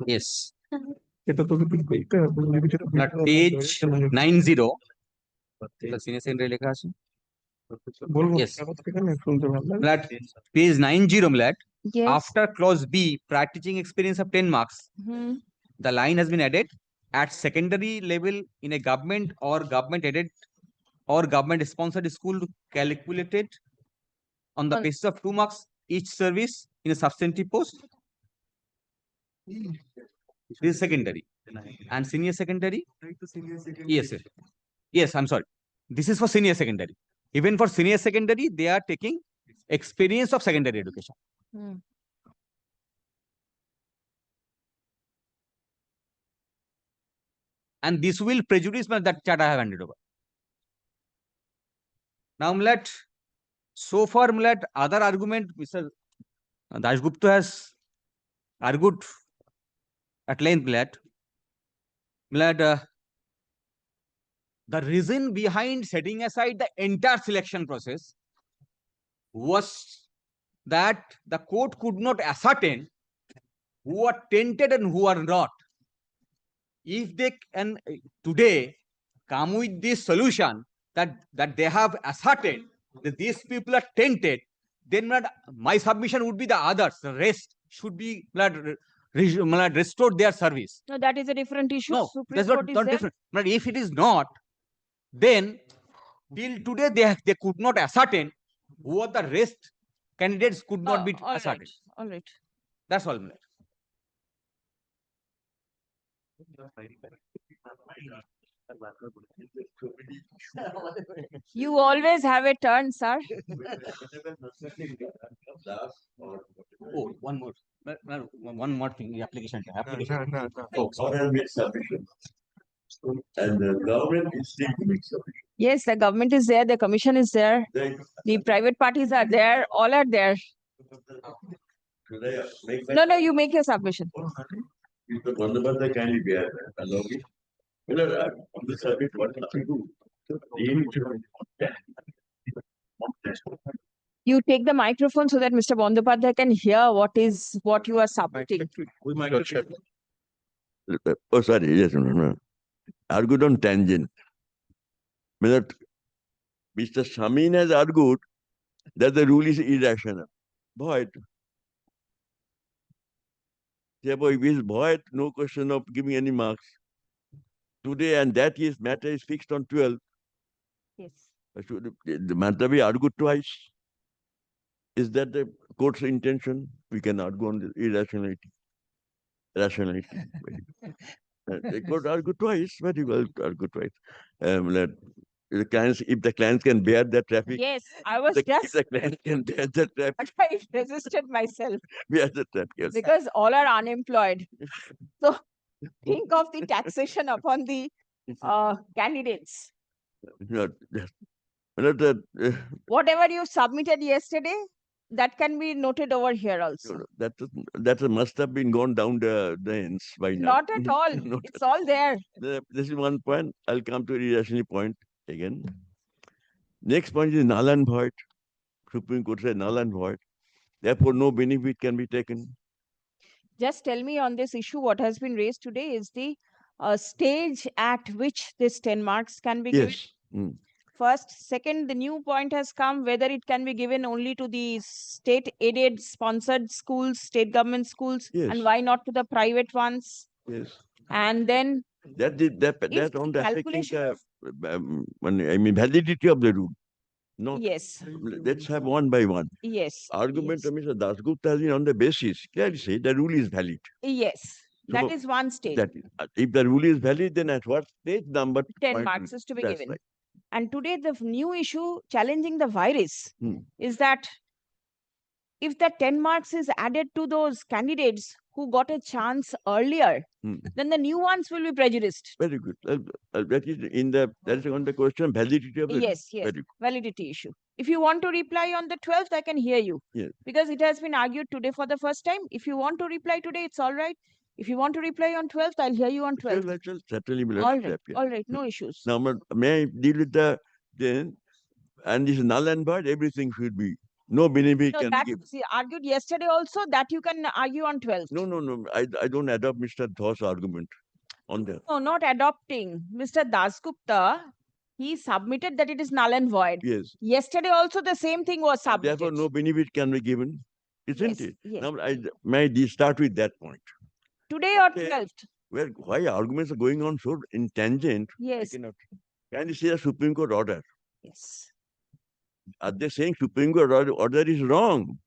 H: Yes. Not page 90, the senior secondary লেখা আছে। Yes. Flat page 90, Mlat.
B: Yes.
H: After clause B, prior teaching experience of 10 marks,
B: Hmm.
H: the line has been added at secondary level in a government or government aided or government sponsored school calculated on the
B: On-
H: basis of 2 marks each service in a substantive post. This is secondary. And senior secondary? Yes, sir. Yes, I'm sorry. This is for senior secondary. Even for senior secondary, they are taking experience of secondary education.
B: Hmm.
H: And this will prejudice that chart I have handed over. Now, Mlat, so far, Mlat, other argument, Mr. Dashgupta has argued at length, Mlat, the reason behind setting aside the entire selection process was that the court could not ascertain who are tainted and who are not. If they can today come with this solution that they have asserted that these people are tainted, then my submission would be the others. The rest should be restored their service.
B: No, that is a different issue.
H: No,
B: Supreme
H: that's
B: Court is
H: not
B: there.
H: different. But if it is not, then till today they could not ascertain who are the rest candidates could not be
B: All
H: ascertained.
B: right. All right.
H: That's all. Mlat.
B: You always have a turn, sir.
H: Oh, one more. One more thing. The application.
I: And the government is still doing something.
B: Yes, the government is there, the commission is there, the private parties are there, all are there.
I: Should I make my?
B: No, you make your submission.
I: If the Bandabandha can be allow me. Well, on the subject, what have to do?
B: You take the microphone so that Mr. Bandopadhyay can hear what you are submitting.
I: Oh, sorry. Yes, no. Argued on tangent. That Mr. Shamin has argued that the rule is irrational. Void. Therefore, if it is void, no question of giving any marks. Today, and that is matter is fixed on 12.
B: Yes.
I: Should the matter be argued twice? Is that the court's intention? We can argue on the irrationality. Rationality. The court argue twice, very well argue twice. Let the clients, if the clients can bear the traffic,
B: Yes, I was
I: if
B: just,
I: the clients can bear the traffic,
B: I resisted myself
I: bear the traffic. Yes.
B: because all are unemployed. So think of the taxation upon the candidates.
I: Not, not that,
B: Whatever you submitted yesterday, that can be noted over here also.
I: that must have been gone down the drains by now.
B: Not at all.
I: Not
B: It's all there.
I: This is one point. I'll come to irrational point again. Next point is null and void. Supreme Court said null and void. Therefore, no benefit can be taken.
B: Just tell me on this issue, what has been raised today is the stage at which this 10 marks can be given.
I: Yes. Mm.
B: First. Second, the new point has come whether it can be given only to the state aided sponsored schools, state government schools,
I: Yes.
B: and why not to the private ones?
I: Yes.
B: And then
I: That on the affecting
B: calculation
I: validity of the rule. No.
B: yes,
I: Let's have one by one.
B: yes,
I: Argument
B: yes,
I: of Mr. Dasgupta has been on the basis. Clearly say the rule is valid.
B: yes. That
I: So,
B: is one stage.
I: That is, if the rule is valid, then at what stage number
B: 10
I: point
B: marks is to be
I: that's
B: given.
I: right.
B: And today the new issue challenging the virus
I: Hmm.
B: is that if the 10 marks is added to those candidates who got a chance earlier,
I: Hmm.
B: then the new ones will be prejudiced.
I: Very good. That is on the question validity of the
B: Yes, yes,
I: Very good.
B: validity issue. If you want to reply on the 12th, I can hear you.
I: Yes.
B: Because it has been argued today for the first time. If you want to reply today, it's all right. If you want to reply on 12th, I'll hear you on 12th.
I: Certainly will
B: All
I: accept,
B: right,
I: yeah.
B: all right, no issues.
I: Now, may I deal with the then and this null and void, everything should be no benefit
B: No,
I: can
B: that
I: be given.
B: was argued yesterday also, that you can argue on 12th.
I: No. I don't adopt Mr. Dhos argument on that.
B: No, not adopting. Mr. Dasgupta, he submitted that it is null and void.
I: Yes.
B: Yesterday also the same thing was submitted.
I: Therefore, no benefit can be given, isn't
B: Yes,
I: it?
B: yes.
I: Now, may I start with that point.
B: Today or
I: Okay.
B: 12th?
I: Why arguments are going on so in tangent?
B: Yes.
I: I cannot. Can you see a Supreme Court order?
B: Yes.
I: Are they saying Supreme Court order is wrong?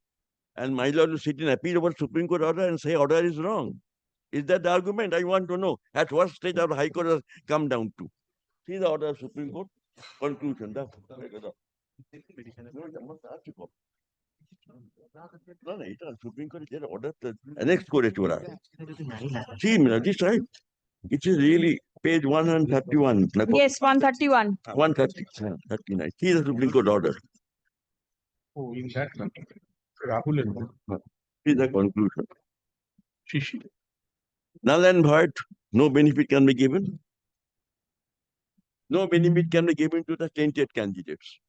I: And my lord will sit in appeal over Supreme Court order and say order is wrong. Is that the argument? I want to know. At what stage our High Court has come down to? See the order of Supreme Court? Conclusion. Supreme Court is order. Next court See, this side. It is really page 131.
B: Yes, 131.
I: 130. 39. See the Supreme Court order.
F: Oh, in that Rahul and
I: See the conclusion.
F: Shishi.
I: Null and void, no benefit can be given. No benefit can be given to the tainted candidates.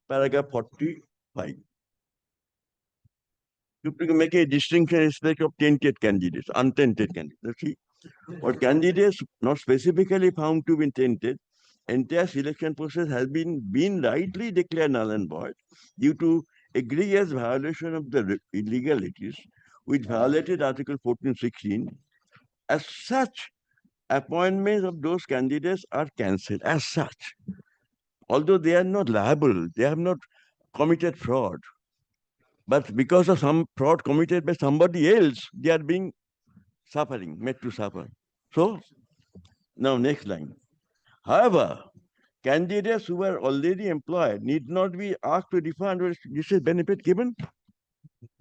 I: Paragraph 45. You make a distinction in respect of tainted candidates, untainted candidates. See, for candidates not specifically found to be tainted, entire selection process has been rightly declared null and void due to egregious violation of the illegalities which violated Article 1416. As such, appointments of those candidates are cancelled as such. Although they are not liable, they have not committed fraud. But because of some fraud committed by somebody else, they are being made to suffer. So, now next line. However, candidates who were already employed need not be asked to refund or this is benefit given.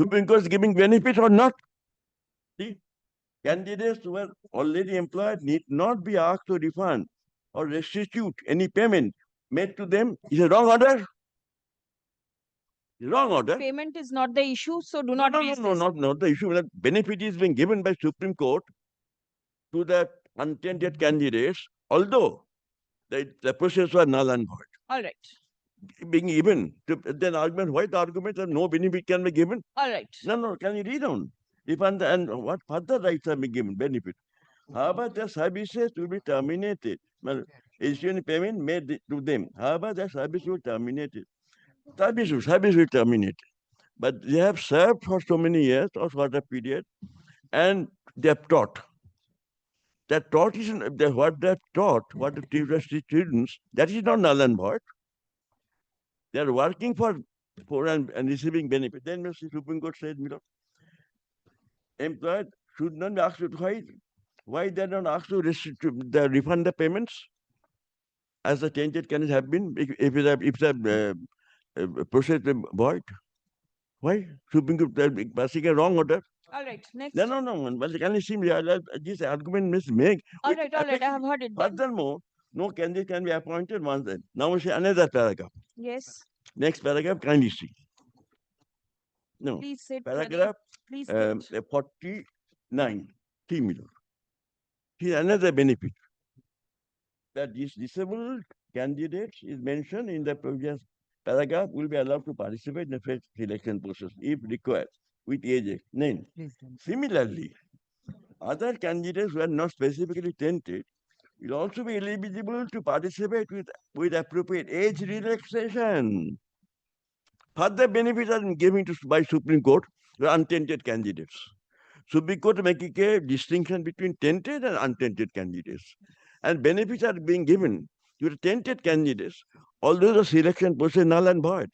I: Supreme Court is giving benefit or not? See, candidates who were already employed need not be asked to refund or restitute any payment made to them. Is a wrong order? Wrong order.
B: Payment is not the issue, so do not raise this.
I: Not the issue. That benefit is being given by Supreme Court to the untainted candidates, although the process was null and void.
B: All right.
I: Being given, then argument, why the argument that no benefit can be given?
B: All right.
I: No, can you read on? Refund and what further rights are being given, benefit? However, the services will be terminated. Well, issue payment made to them. However, the service will be terminated. Service will terminate. But they have served for so many years or for a period, and they have taught. That taught is what they have taught, what the students, that is not null and void. They are working for and receiving benefit. Then the Supreme Court said, employed should not be asked to why they are not asked to refund the payments as the tainted candidates have been if the process void. Why? Supreme Court passing a wrong order.
B: All right. Next.
I: No. But can you see this argument must make?
B: All right. I have heard it. Then.
I: Furthermore, no candidate can be appointed once then. Now we see another paragraph.
B: Yes.
I: Next paragraph, kindly see. No.
B: Please say
I: Paragraph
B: please
I: 49. 3 million. Here's another benefit. That these disabled candidates is mentioned in the previous paragraph will be allowed to participate in the first selection process if required with age. Name. Similarly, other candidates who are not specifically tainted will also be eligible to participate with appropriate age relaxation. Further benefits are given by Supreme Court to untainted candidates. Supreme Court making a distinction between tainted and untainted candidates. And benefits are being given to the tainted candidates, although the selection process is null and void.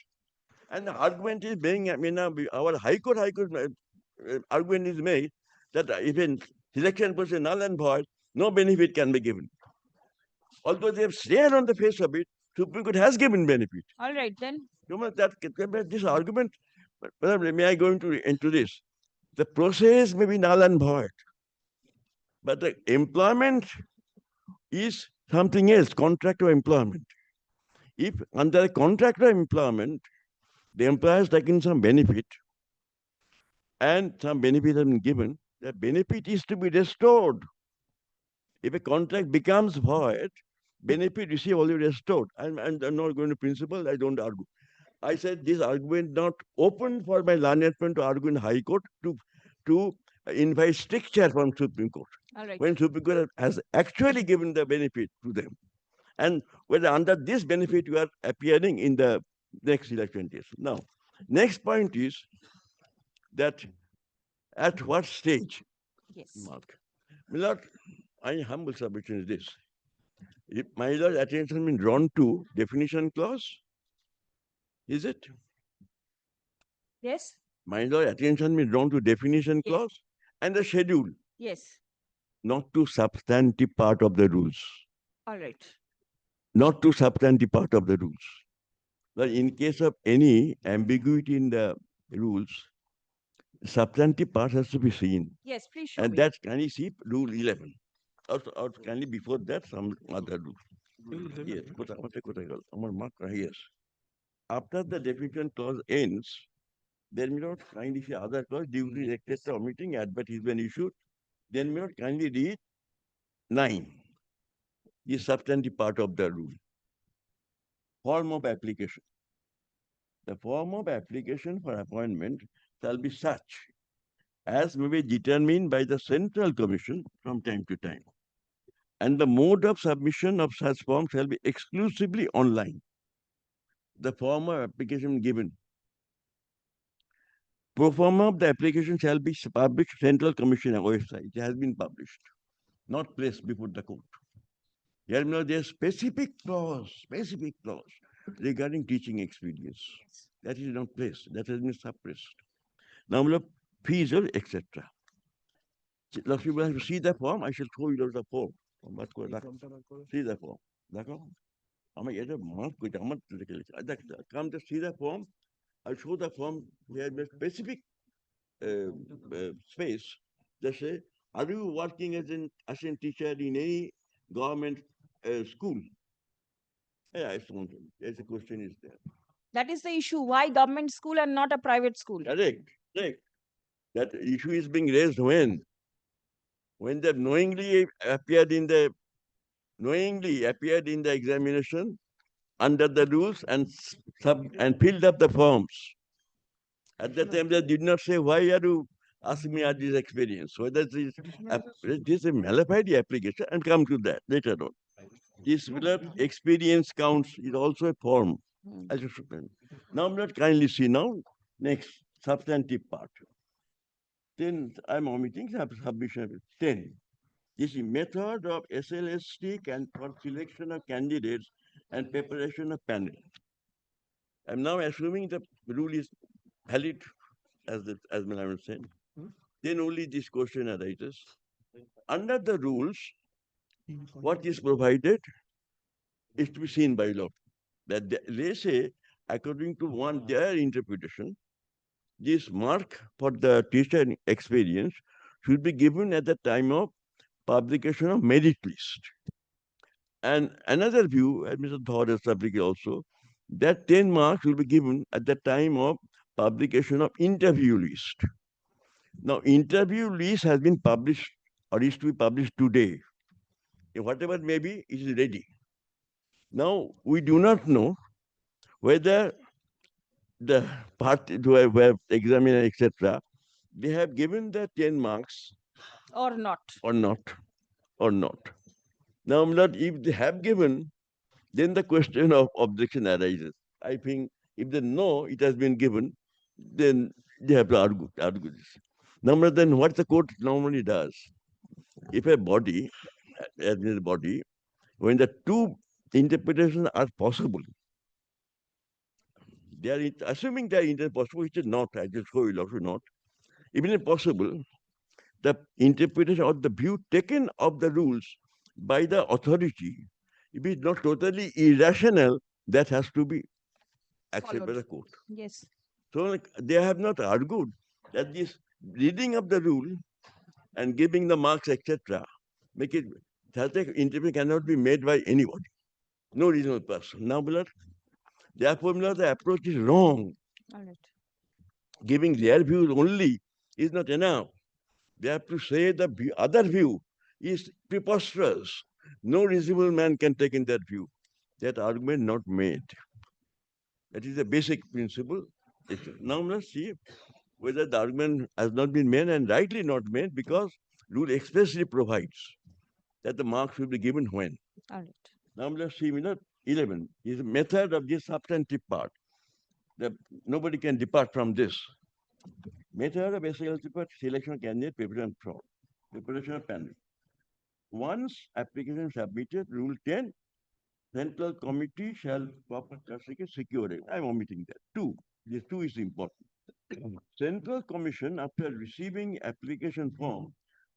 I: And the argument is being, our High Court argument is made that if a selection process is null and void, no benefit can be given. Although they have said on the face of it, Supreme Court has given benefit.
B: All right, then.
I: This argument, may I go into this? The process may be null and void, but the employment is something else, contract of employment. If under a contract of employment, the employer has taken some benefit and some benefit has been given, the benefit is to be restored. If a contract becomes void, benefit received already restored. I'm not going to principle, I don't argue. I said this argument not open for my learned friend to argue in High Court to invite stricture from Supreme Court.
B: All right.
I: When Supreme Court has actually given the benefit to them. And whether under this benefit you are appearing in the next election days. Now, next point is that at what stage,
B: Yes.
I: Mark? My lord, my humble submission is this. If my lord attention has been drawn to definition clause, is it?
B: Yes.
I: My lord attention has been drawn to definition
B: Yes.
I: clause and the schedule,
B: Yes.
I: not to substantive part of the rules.
B: All right.
I: Not to substantive part of the rules. But in case of any ambiguity in the rules, substantive part has to be seen.
B: Yes, please show
I: And
B: me.
I: that's can you see rule 11? Or can you before that some other rule? Yes, yes. After the definition clause ends, then may not kindly see other clause, duty, etc. omitting advertisement issued. Then may not kindly read 9. The substantive part of the rule. Form of application. The form of application for appointment shall be such as may be determined by the Central Commission from time to time. And the mode of submission of such form shall be exclusively online. The form of application given. Pro forma of the application shall be published Central Commission website. It has been published, not placed before the court. Here now there is specific clause regarding teaching experience. That is not placed. That has been suppressed. Now, fees, etc. Lakshmi will have to see the form. I shall show you the form. See the form. Come to see the form. I'll show the form. We have a specific space. They say, are you working as an assistant teacher in any government school? Yeah, it's one. There's a question is there.
B: That is the issue. Why government school and not a private school?
I: Correct. That issue is being raised when? When they knowingly appeared in the examination under the rules and filled up the forms. At that time, they did not say, why are you asking me this experience? Whether this is a malified application and come to that later on. This experience counts is also a form. Now, I'm not kindly see now. Next, substantive part. Then I'm omitting submission. 10. This is method of SLST and for selection of candidates and preparation of panel. I'm now assuming the rule is valid as I was saying. Then only this question arises. Under the rules, what is provided is to be seen by law. That they say, according to their interpretation, this mark for the teacher experience should be given at the time of publication of merit list. And another view, as Mr. Thor has submitted also, that 10 marks will be given at the time of publication of interview list. Now, interview list has been published or is to be published today. Whatever may be, it is ready. Now, we do not know whether the party who have examined, etc., they have given the 10 marks
B: Or not.
I: or not. Now, if they have given, then the question of objection arises. I think if they know it has been given, then they have to argue this. Number then what the court normally does, if a body, when the two interpretations are possible, they are assuming they are possible, which is not, I just show you also not. Even if possible, the interpretation or the view taken of the rules by the authority, if it is not totally irrational, that has to be accepted by the court.
B: Yes.
I: So they have not argued that this reading of the rule and giving the marks, etc., make it that interpretation cannot be made by anybody, no reasonable person. Now, therefore, the approach is wrong.
B: All right.
I: Giving their views only is not enough. They have to say the other view is preposterous. No reasonable man can take in that view. That argument not made. That is the basic principle. Now let's see whether the argument has not been made and rightly not made because rule expressly provides that the marks will be given when.
B: All right.
I: Now let's see, 11 is the method of this substantive part. Nobody can depart from this. Method of SLC part, selection of candidate, preparation fraud, preparation of panel. Once application submitted, Rule 10, Central Committee shall proper secure it. I'm omitting that. 2. This 2 is important. Central Commission, after receiving application form,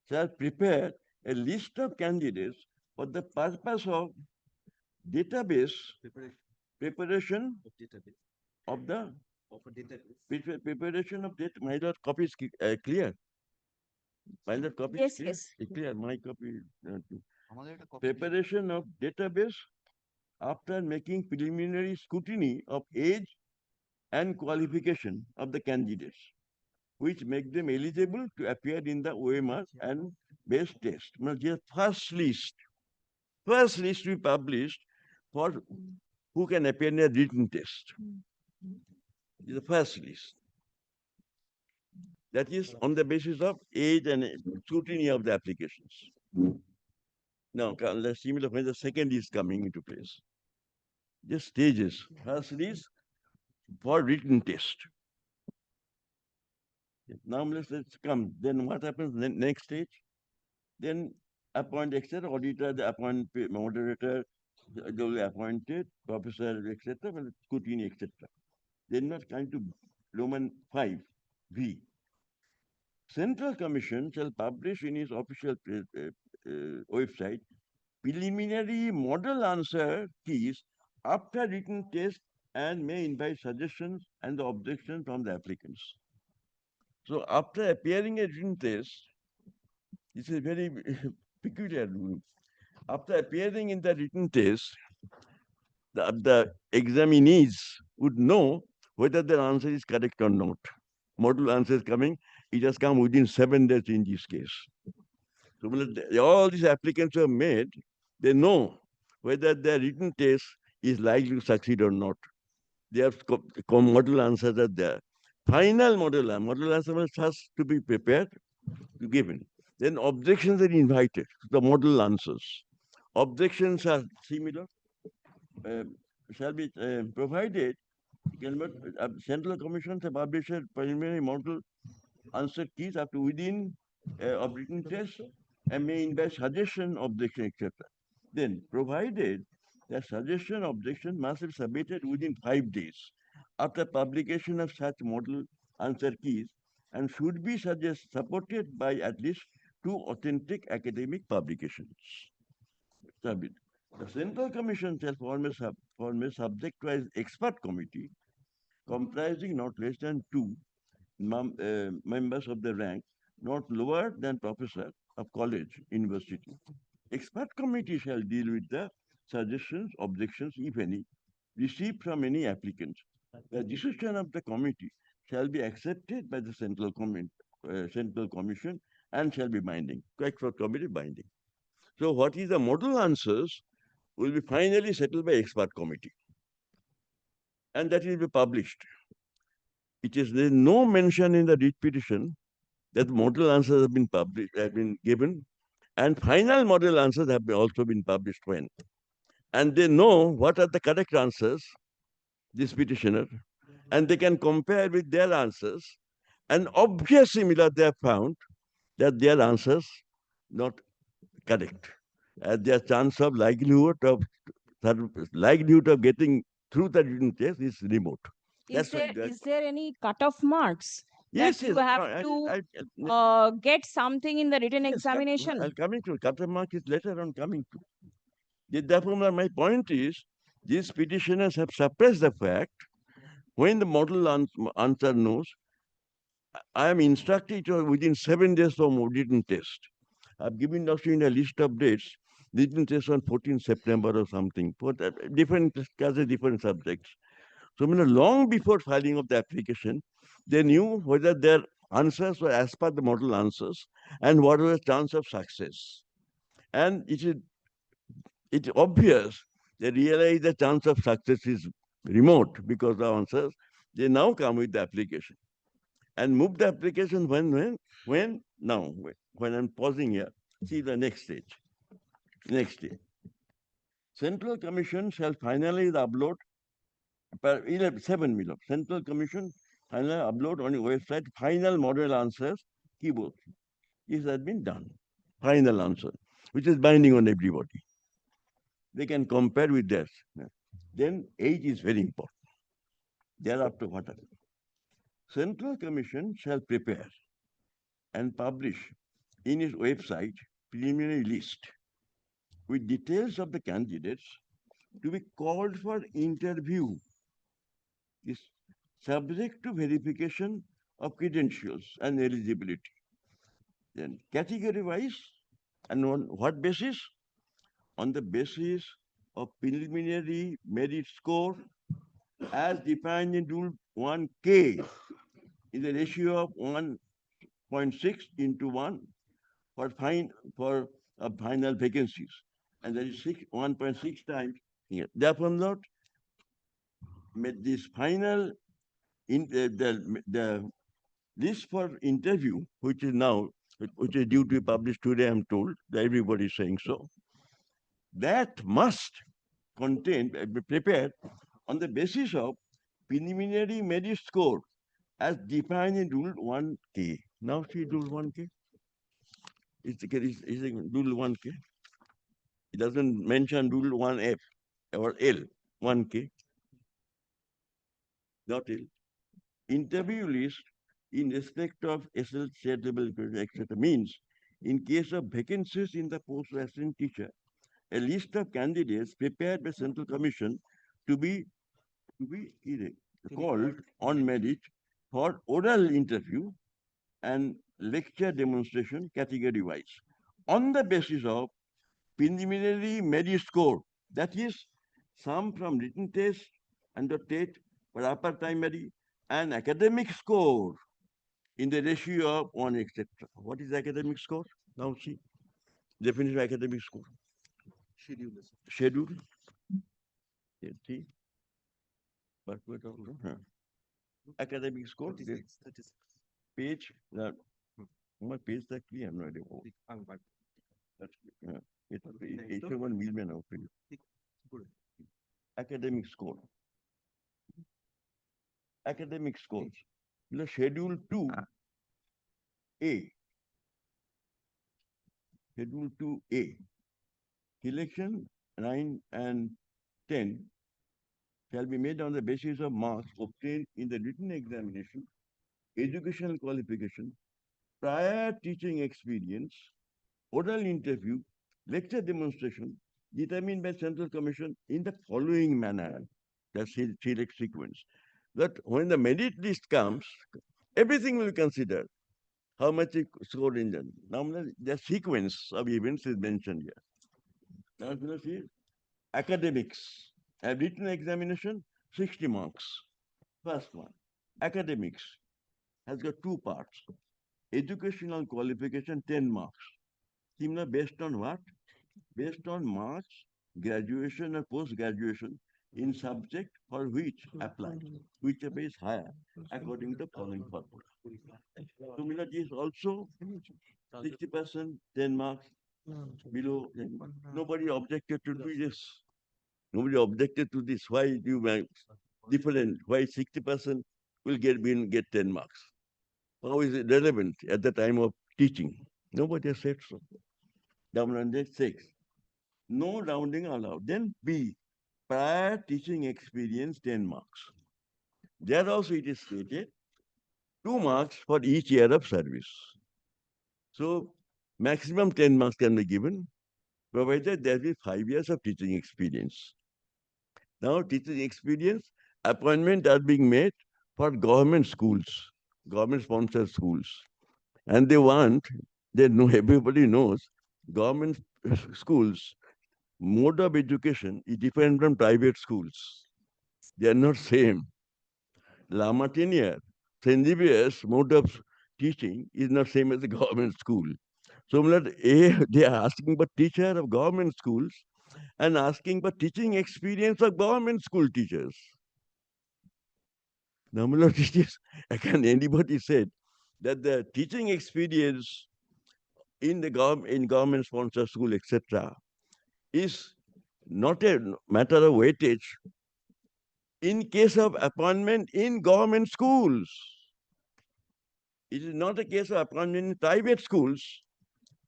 I: shall prepare a list of candidates for the purpose of database preparation of the preparation of data. My lord, copy is clear. My lord, copy
B: Yes,
I: is clear.
B: yes.
I: It's clear. My copy. Preparation of database after making preliminary scrutiny of age and qualification of the candidates, which make them eligible to appear in the OMR and base test. Now, the first list we published for who can appear in a written test. The first list. That is on the basis of age and scrutiny of the applications. Now, let's see when the second is coming into place. Just stages. First is for written test. Now let's come. Then what happens next stage? Then appoint etc. Auditor, the appoint moderator, they will be appointed, professor, etc. Scrutiny, etc. Then not come to Roman 5, V. Central Commission shall publish in its official website preliminary model answer keys after written test and may invite suggestions and the objections from the applicants. So after appearing a written test, this is very peculiar rule. After appearing in the written test, the examinees would know whether their answer is correct or not. Model answer is coming, it has come within 7 days in this case. So all these applicants have made, they know whether their written test is likely to succeed or not. Their model answers are there. Final model answer has to be prepared, to given. Then objections are invited, the model answers. Objections are similar, shall be provided. Central Commission to publish a preliminary model answer keys up to within of written test and may invite suggestion, objection, etc. Then, provided that suggestion, objection must be submitted within 5 days after publication of such model answer keys and should be supported by at least 2 authentic academic publications. The Central Commission shall form a subject-wise expert committee comprising not less than 2 members of the rank, not lower than professor of college, university. Expert committee shall deal with the suggestions, objections, if any, received from any applicant. The decision of the committee shall be accepted by the Central Commission and shall be binding, expert committee binding. So what is the model answers will be finally settled by expert committee. And that will be published. There is no mention in the writ petition that model answers have been published, have been given, and final model answers have also been published when. And they know what are the correct answers, this petitioner, and they can compare with their answers, and obvious similar they have found that their answers not correct. Their chance of likelihood of getting through the written test is remote.
B: Is there any cutoff marks
I: Yes,
B: that you have to get something in the written examination?
I: I'll coming to cutoff mark is later on coming to. Therefore, my point is, these petitioners have suppressed the fact when the model answer knows, I am instructed within 7 days from written test. I've given also in a list of dates, written test on 14 September or something, for different classes, different subjects. So long before filing of the application, they knew whether their answers were as per the model answers and what was the chance of success. And it's obvious they realize the chance of success is remote because of answers, they now come with the application. And move the application now, when I'm pausing here. See the next stage. Next stage. Central Commission shall finally upload 7 million. Central Commission finally upload on your website final model answers keyboard. This has been done. Final answer, which is binding on everybody. They can compare with this. Then age is very important. Thereafter, what happens? Central Commission shall prepare and publish in its website preliminary list with details of the candidates to be called for interview is subject to verification of credentials and eligibility. Then category-wise, and on what basis? On the basis of preliminary merit score as defined in Rule 1K in the ratio of 1.6 into 1 for final vacancies, and that is 1.6 times here. Therefore, not this final the list for interview, which is due to be published today, I'm told, that everybody is saying so. That must be prepared on the basis of preliminary merit score as defined in Rule 1K. Now see Rule 1K. It's Rule 1K. It doesn't mention Rule 1F or L, 1K. Not L. Interview list in respect of SL state level, etc. means in case of vacancies in the post of assistant teacher, a list of candidates prepared by Central Commission to be called on merit for oral interview and lecture demonstration category-wise on the basis of preliminary merit score, that is, some from written test and the TET for upper primary and academic score in the ratio of 1, etc. What is academic score? Now see, definition of academic score. Schedule. Yes, see. What we're talking about? Academic score. 36. Page. What page that clear? I'm not able. That's it's one million of academic score. Academic scores. Schedule 2A. Schedule 2A. Selection 9 and 10 shall be made on the basis of marks obtained in the written examination, educational qualification, prior teaching experience, oral interview, lecture demonstration, determined by Central Commission in the following manner. That's select sequence. That when the merit list comes, everything will be considered. How much it scored in them. Now the sequence of events is mentioned here. Now you see academics. A written examination, 60 marks. First one. Academics has got 2 parts. Educational qualification, 10 marks. Similar based on what? Based on marks, graduation or post-graduation in subject for which applied, whichever is higher, according to the following formula. Similar is also 60%, 10 marks, below. Nobody objected to do this. Nobody objected to this. Why you different? Why 60% will get 10 marks? How is it relevant at the time of teaching? Nobody has said so. Down 6. No rounding allowed. Then B, prior teaching experience, 10 marks. There also it is stated 2 marks for each year of service. So maximum 10 marks can be given, provided there is 5 years of teaching experience. Now teaching experience, appointment are being made for government schools, government-sponsored schools. And everybody knows, government schools, mode of education is different from private schools. They are not same. La Martiniere, St. Xavier's mode of teaching is not same as the government school. So they are asking for teacher of government schools and asking for teaching experience of government school teachers. Now, my lord, it is, can anybody said that the teaching experience in the government sponsored school, etc., is not a matter of weightage in case of appointment in government schools. It is not a case of appointment in private schools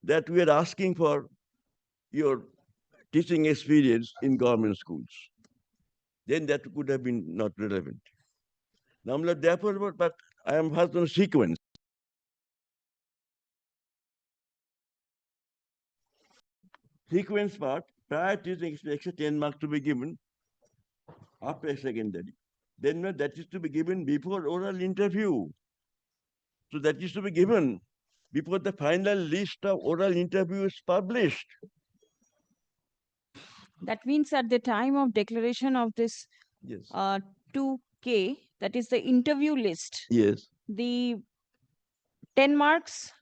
I: that we are asking for your teaching experience in government schools. Then that could have been not relevant. Now, therefore, but I am first on sequence. Sequence part, prior teaching experience, 10 marks to be given after secondary. Then that is to be given before oral interview. So that is to be given before the final list of oral interview is published.
B: That means at the time of declaration of this
I: Yes.
B: 2K, that is the interview list,
I: Yes.
B: the 10 marks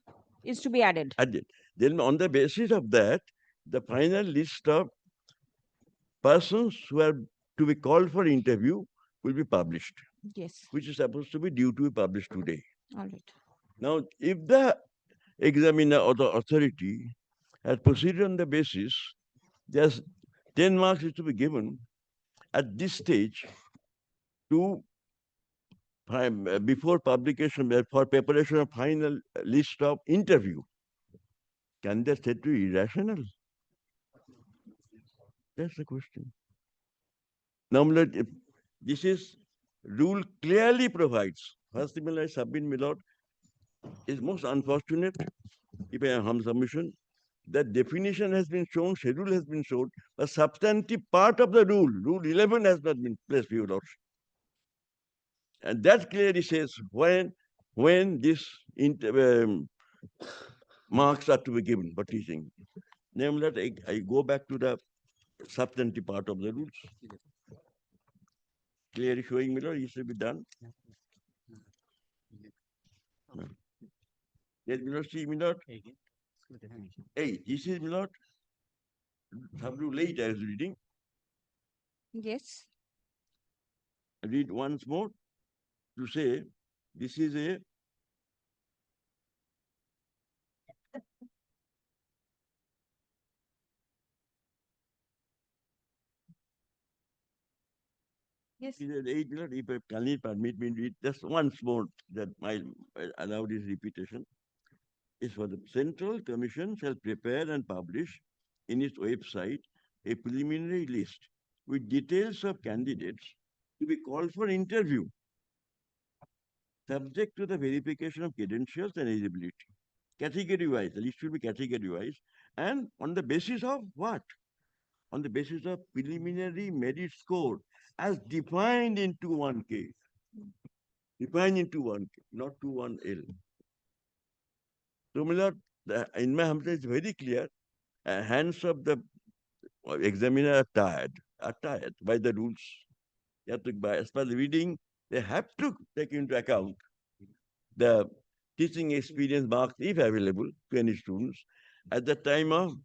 B: is to be added.
I: Added. Then on the basis of that, the final list of persons who are to be called for interview will be published,
B: Yes.
I: which is supposed to be due to be published today.
B: All right.
I: Now, if the examiner or the authority has proceeded on the basis, there's 10 marks is to be given at this stage to before publication for preparation of final list of interview. Can that said to be irrational? That's the question. Now, if this is rule clearly provides. First thing I submit, my lord, is most unfortunate, if I am submission, that definition has been shown, schedule has been shown, but substantive part of the rule, rule 11 has not been placed for your lordship. And that clearly says when this marks are to be given for teaching. Namely, I go back to the substantive part of the rules. Clearly showing me, Lord, it should be done. Yes, my lord, see, my lord. Hey, this is, my lord. Have you late I was reading?
B: Yes.
I: Read once more to say this is a
B: Yes.
I: if I can permit me to read just once more that I allow this repetition. Is for the Central Commission shall prepare and publish in its website a preliminary list with details of candidates to be called for interview, subject to the verification of credentials and eligibility. Category-wise, the list should be category-wise, and on the basis of what? On the basis of preliminary merit score as defined in 21K. Defined in 21K, not 21L. So, my lord, in my hamlet is very clear. Hands of the examiner are tired by the rules. You have to, as per the reading, they have to take into account the teaching experience marks, if available, to any students at the time of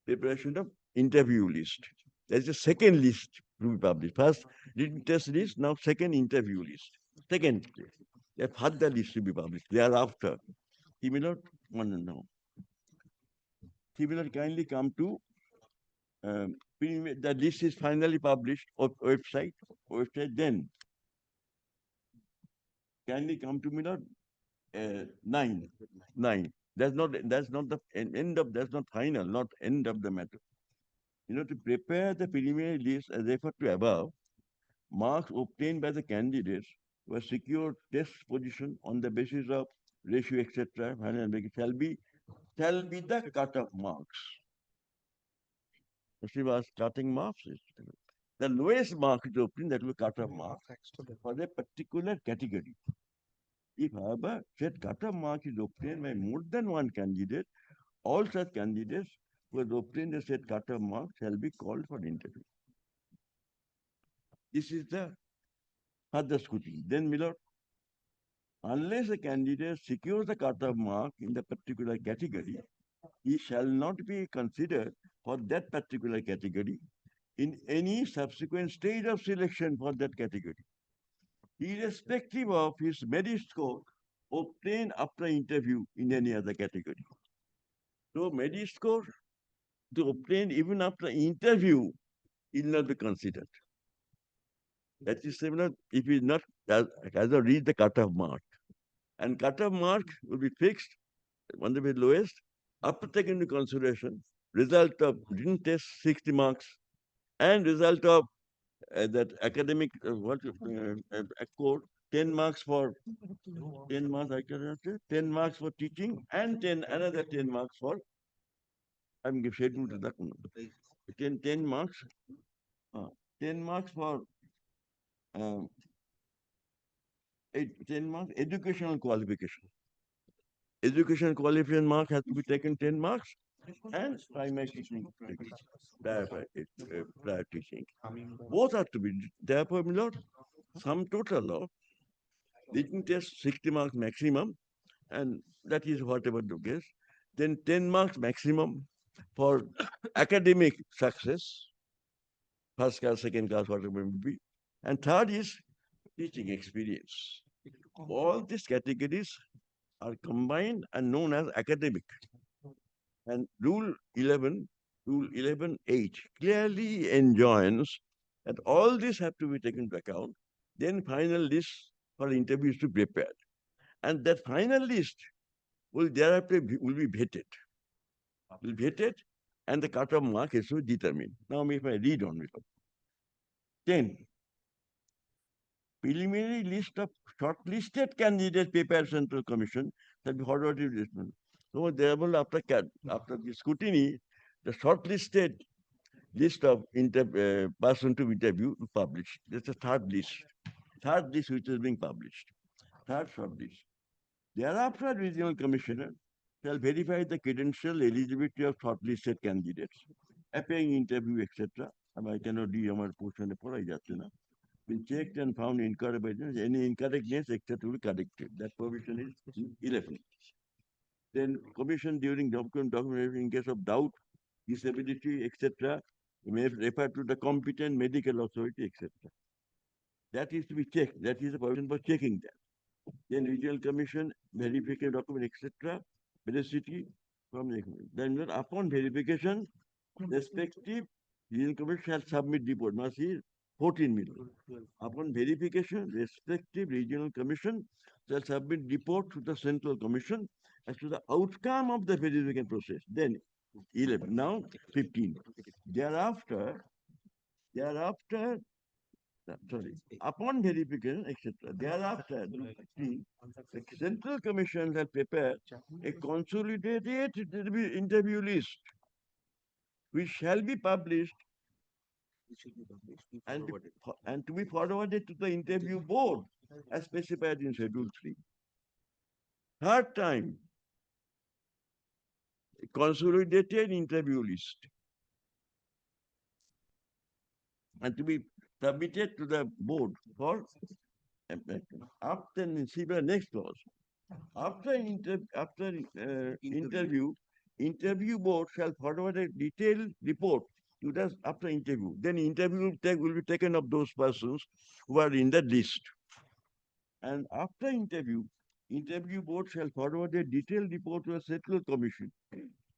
I: preparation of interview list. There's a second list to be published. First written test list, now second interview list. Second, a further list to be published thereafter. He may not want to know. He will not kindly come to the list is finally published on website, then kindly come to me not 9. That's not the end of, that's not final, not end of the matter. To prepare the preliminary list as referred to above, marks obtained by the candidates were secured test position on the basis of ratio, etc. shall be the cut-off marks. She was cutting marks. The lowest mark is obtained, that will cut-off mark for a particular category. If, however, said cut-off mark is obtained by more than one candidate, all such candidates who have obtained a said cut-off mark shall be called for interview. This is the further scrutiny. Then, my lord, unless a candidate secures the cut-off mark in the particular category, he shall not be considered for that particular category in any subsequent stage of selection for that category. irrespective of his merit score obtained after interview in any other category. So merit score to obtain even after interview will not be considered. That is similar if he not has not reached the cutoff mark. And cutoff mark will be fixed on the very lowest after taking into consideration result of written test 60 marks and result of that academic code 10 marks for 10 marks I can say 10 marks for teaching and 10 another 10 marks for I'm scheduled to that 10 marks 10 marks for um, 10 marks educational qualification. Educational qualification mark has to be taken 10 marks and primary teaching prior teaching. Both are to be therefore, my lord, sum total of written test 60 marks maximum, and that is whatever the case. Then 10 marks maximum for academic success, first class, second class, whatever it may be. And third is teaching experience. All these categories are combined and known as academic. And Rule 11.8 clearly enjoins that all these have to be taken into account. Then final list for interviews to be prepared. And that final list will thereafter will be vetted. Will be vetted and the cutoff mark is to be determined. Now if I read on it. 10. Preliminary list of shortlisted candidates prepared Central Commission shall be forwarded to this. So therefore, after the scrutiny, the shortlisted list of person to interview published. That's the third list. Third list which is being published. Third short list. Thereafter, regional commissioner shall verify the credential eligibility of shortlisted candidates, appearing interview, etc. I cannot do আমার পোর্শনে পড়াই যাচ্ছে না. Been checked and found incorrect, any incorrectness, etc. will be corrected. That provision is 11. Then commission during documentation in case of doubt, disability, etc. may refer to the competent medical authority, etc. That is to be checked. That is the provision for checking that. Then regional commission, verification document, etc. Veracity from the then upon verification, respective regional commission shall submit report. Must be 14 million. Upon verification, respective regional commission shall submit report to the central commission as to the outcome of the verification process. Then 11. Now 15. Thereafter, sorry, upon verification, etc. Thereafter, the Central Commission has prepared a consolidated interview list, which shall be published and to be forwarded to the interview board as specified in Schedule 3. Third time, a consolidated interview list and to be submitted to the board for after see the next clause. After interview, interview board shall forward a detailed report to the after interview. Then interview will be taken of those persons who are in the list. And after interview, interview board shall forward a detailed report to a central commission,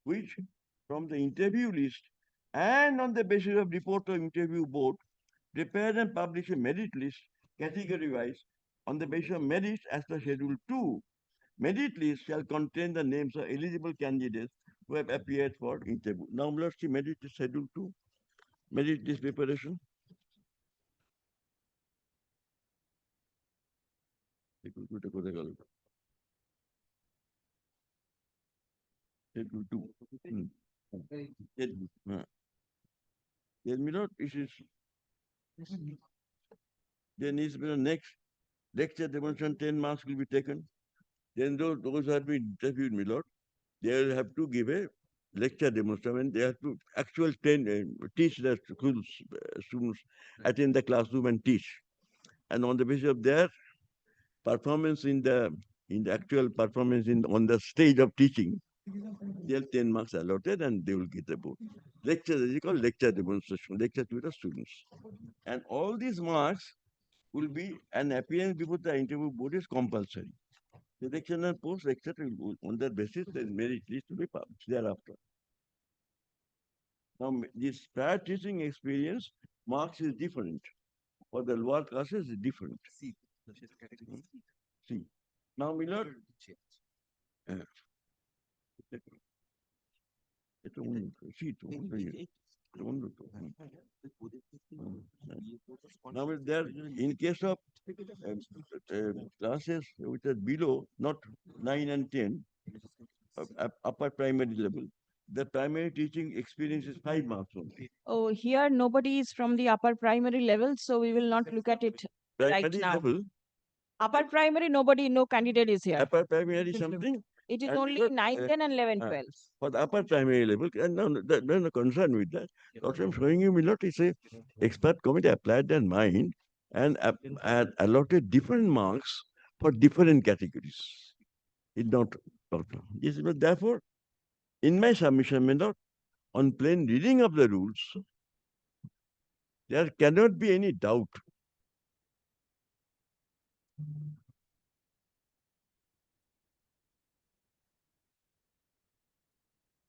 I: which from the interview list and on the basis of report of interview board, prepare and publish a merit list category-wise on the basis of merit as per Schedule 2. Merit list shall contain the names of eligible candidates who have appeared for interview. Now let's see merit list Schedule 2. Merit list preparation. Schedule 2. Then is next lecture demonstration 10 marks will be taken. Then those who have been interviewed, my lord, they will have to give a lecture demonstration. They have to actual teach the students, attend the classroom and teach. And on the basis of their performance in the actual performance on the stage of teaching, they have 10 marks allotted and they will get the board. Lecture is called lecture demonstration, lecture to the students. And all these marks will be an appearance before the interview board is compulsory. Selection and post, etc. On that basis, the merit list to be published thereafter. Now, this prior teaching experience marks is different. For the lower classes is different. See. Now, Miller. এটা উন্নত, শীত, উন্নত. Now, there, in case of classes which are below, not 9 and 10, upper primary level, the primary teaching experience is 5 marks only.
B: Oh, here nobody is from the upper primary level, so we will not look at it right
I: Primary
B: now.
I: level,
B: Upper primary, nobody, no candidate is here.
I: upper primary something.
B: It is
I: and
B: only
I: because,
B: 9, 10 and 11,
I: uh,
B: 12.
I: For the upper primary level, and no concern with that. What I'm showing you, Milot, is a expert committee applied their mind and allotted different marks for different categories. It's not problem. Yes, but therefore, in my submission, Milot, on plain reading of the rules, there cannot be any doubt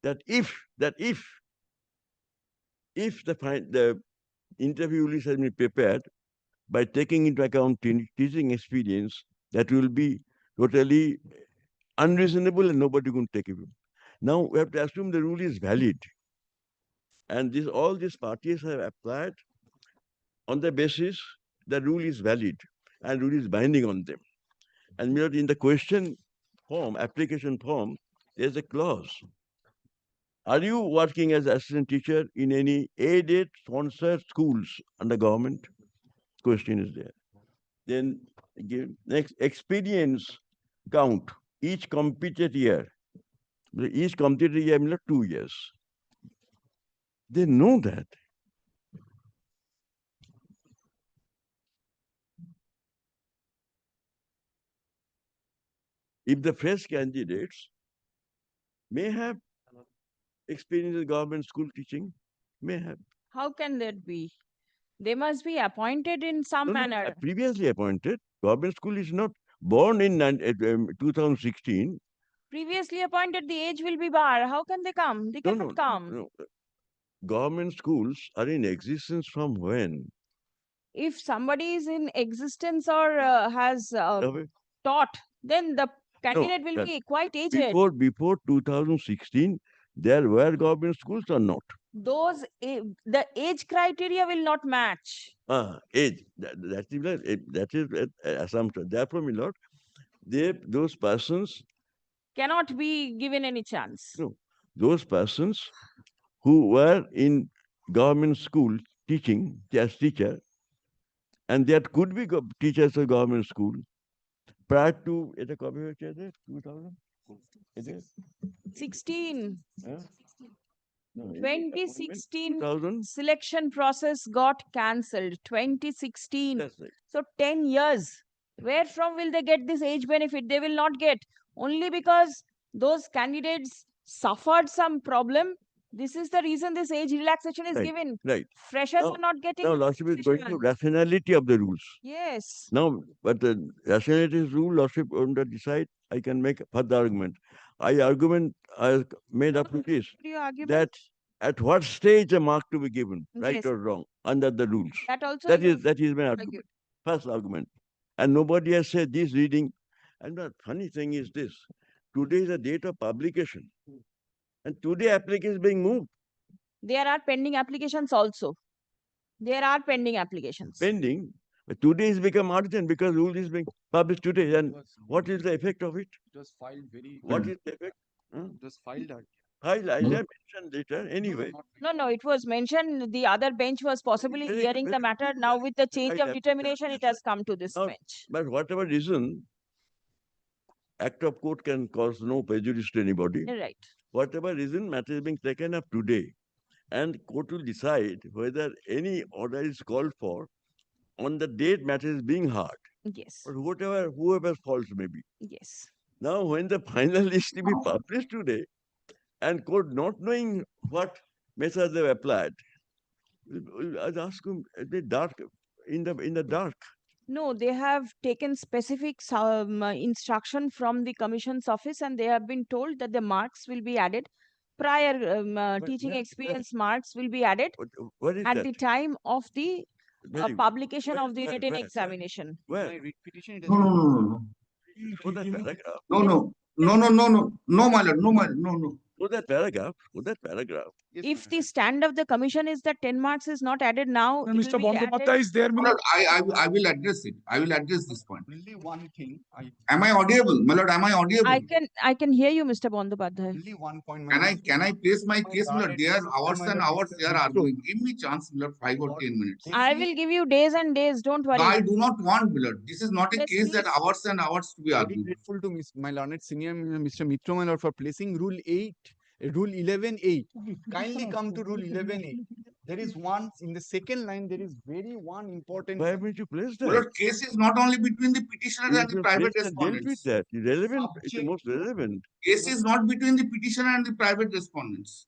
I: that if the interview list has been prepared by taking into account teaching experience, that will be totally unreasonable and nobody will take it. Now we have to assume the rule is valid, and all these parties have applied on the basis the rule is valid and rule is binding on them. And in the question form, application form, there's a clause. Are you working as assistant teacher in any aided sponsored schools under government? Question is there. Then next, experience count each completed year. Each completed year means 2 years. They know that. If the fresh candidates may have experience in government school teaching, may have.
B: How can that be? They must be appointed in some manner.
I: Previously appointed. Government school is not born in 2016.
B: Previously appointed, the age will be bar. How can they come? They cannot come.
I: No. Government schools are in existence from when?
B: If somebody is in existence or has taught, then the candidate will be quite aged.
I: Before 2016, there were government schools or not?
B: Those the age criteria will not match.
I: Age. That is assumption. Therefore, my lord, those persons
B: Cannot be given any chance.
I: No, those persons who were in government school teaching as teacher, and that could be teachers of government school prior to 2000.
B: 16.
I: Huh? No,
B: 2016
I: 2000.
B: selection process got cancelled. 2016.
I: That's right.
B: So 10 years. Where from will they get this age benefit? They will not get. Only because those candidates suffered some problem. This is the reason this age relaxation is given.
I: Right.
B: Freshers are not getting.
I: Now, Lordship is going to rationality of the rules.
B: Yes.
I: Now, but the rationality rule, Lordship on the decide, I can make further argument. I made up with this, that at what stage a mark to be given, right or wrong, under the rules. That is my argument. First argument. And nobody has said this reading. And the funny thing is this, today is the date of publication. And today application is being moved.
B: There are pending applications also. There are pending applications.
I: Pending. But today is become urgent because rule is being published today. And what is the effect of it?
J: It was filed very.
I: What is the effect?
J: It was filed.
I: Filed, I mentioned later. Anyway.
B: No, it was mentioned the other bench was possibly hearing the matter. Now with the change of determination, it has come to this bench.
I: But whatever reason, act of court can cause no prejudice to anybody.
B: Right.
I: Whatever reason, matter is being taken up today. And court will decide whether any order is called for on the date matter is being heard.
B: Yes.
I: But whoever faults may be.
B: Yes.
I: Now, when the final list will be published today, and court not knowing what methods they have applied, I'll ask them, they dark in the dark.
B: No, they have taken specific instruction from the commission's office and they have been told that the marks will be added. Prior teaching experience marks will be added
I: What is
B: at
I: that?
B: the time of the
I: Very-
B: publication
I: where-
B: of the
I: where-
B: written
I: where-
B: examination.
I: Where?
J: My read petition, it has
A: No, no,
J: been-
A: no, no,
I: Go that paragraph.
A: no, no, no, no, no, no, no, my lord, no, my lord, no, no.
I: Go that paragraph. Go that paragraph.
J: Yes,
B: If
J: my
B: the
J: lord.
B: stand of the commission is that 10 marks is not added now, it will
K: Mr.
B: be added.
K: Bandopadhyay is there.
A: My lord, I will address it. I will address this point.
J: Only one thing,
A: Am I audible? My lord, am I audible?
B: I can hear you, Mr. Bandopadhyay.
J: only one point, my
A: Can
J: lord.
A: can I place my
J: My
A: case, my lord?
J: guarded
A: They are
J: sister,
A: hours
J: my
A: and
J: lord,
A: hours
J: Mr.
A: they are
J: Vishnu.
A: arguing. Give me chance, my lord, 5 or 10 minutes.
B: I will give you days and days, don't worry.
A: I do not want, my lord. This is not a
B: Yes,
A: case that
B: please.
A: hours and hours to be
J: Very
A: argued.
J: grateful to my learned senior Mr. Mitra, my lord, for placing rule 8, rule 11.8. Kindly come to rule 11.8. There is one, in the second line, there is one important.
I: Why haven't you placed
A: My
I: that?
A: lord, case is not only between the petitioner
I: You
A: and the
I: should
A: private
I: place and dealt with
A: respondents.
I: that. It's relevant. It's the
J: Subject
I: most
J: to-
I: relevant.
A: Case is not between the petitioner and the private respondents.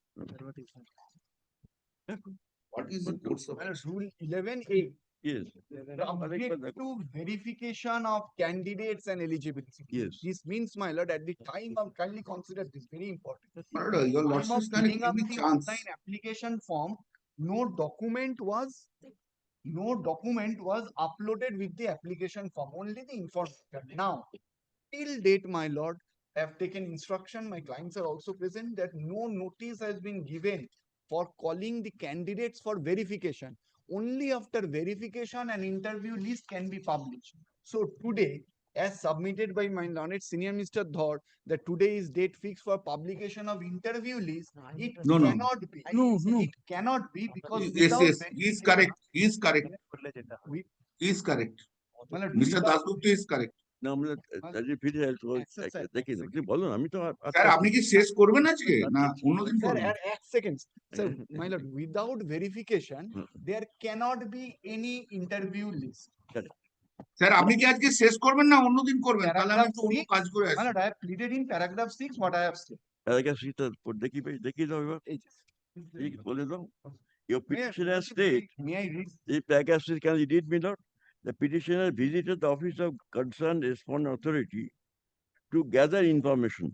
A: What is the course of
J: My lord, rule 11.8.
I: Yes.
J: Subject to verification of candidates and eligibility.
I: Yes.
J: This means, my lord, at the time of, kindly consider this, very important.
A: My lord, your
J: Time
A: lordship
J: of
A: can
J: filling
A: give
J: up
A: me
J: the
A: chance.
J: online application form, no document was uploaded with the application form, only the information. Now, till date, my lord, I have taken instruction, my clients are also present, that no notice has been given for calling the candidates for verification. Only after verification an interview list can be published. So today, as submitted by my learned senior Mr. Dhar, that today is date fixed for publication of interview list, it
A: No, no.
J: cannot be.
K: No, no.
J: It cannot be because
A: Yes,
J: without
A: yes, he is correct. He is correct.
J: We-
A: He is correct.
J: my lord,
A: Mr.
J: without-
A: Dasgupta is correct.
I: না আমরা যদি ফিরে
J: Sir, sir,
I: দেখি
J: এক
I: আপনি বলুন আমি তো
A: স্যার আপনি কি শেষ করবেন আজকে না অন্যদিন
J: Sir,
A: করবেন?
J: এক seconds. Sir, my lord, without verification, there cannot be any interview list.
A: Sir আপনি কি আজকে শেষ করবেন না অন্যদিন করবেন? তাহলে আমি
J: Paragraph
A: একটু অন্য
J: 6,
A: কাজ করে
J: my
A: আসি।
J: lord, I have pleaded in paragraph 6 what I have said.
I: Paragraph সিটা দেখি দাও এবার ঠিক বলে দাও your petitioner state
J: May I read?
I: the paragraph 6 can you read me not the petitioner visited the office of concerned respondent authority to gather information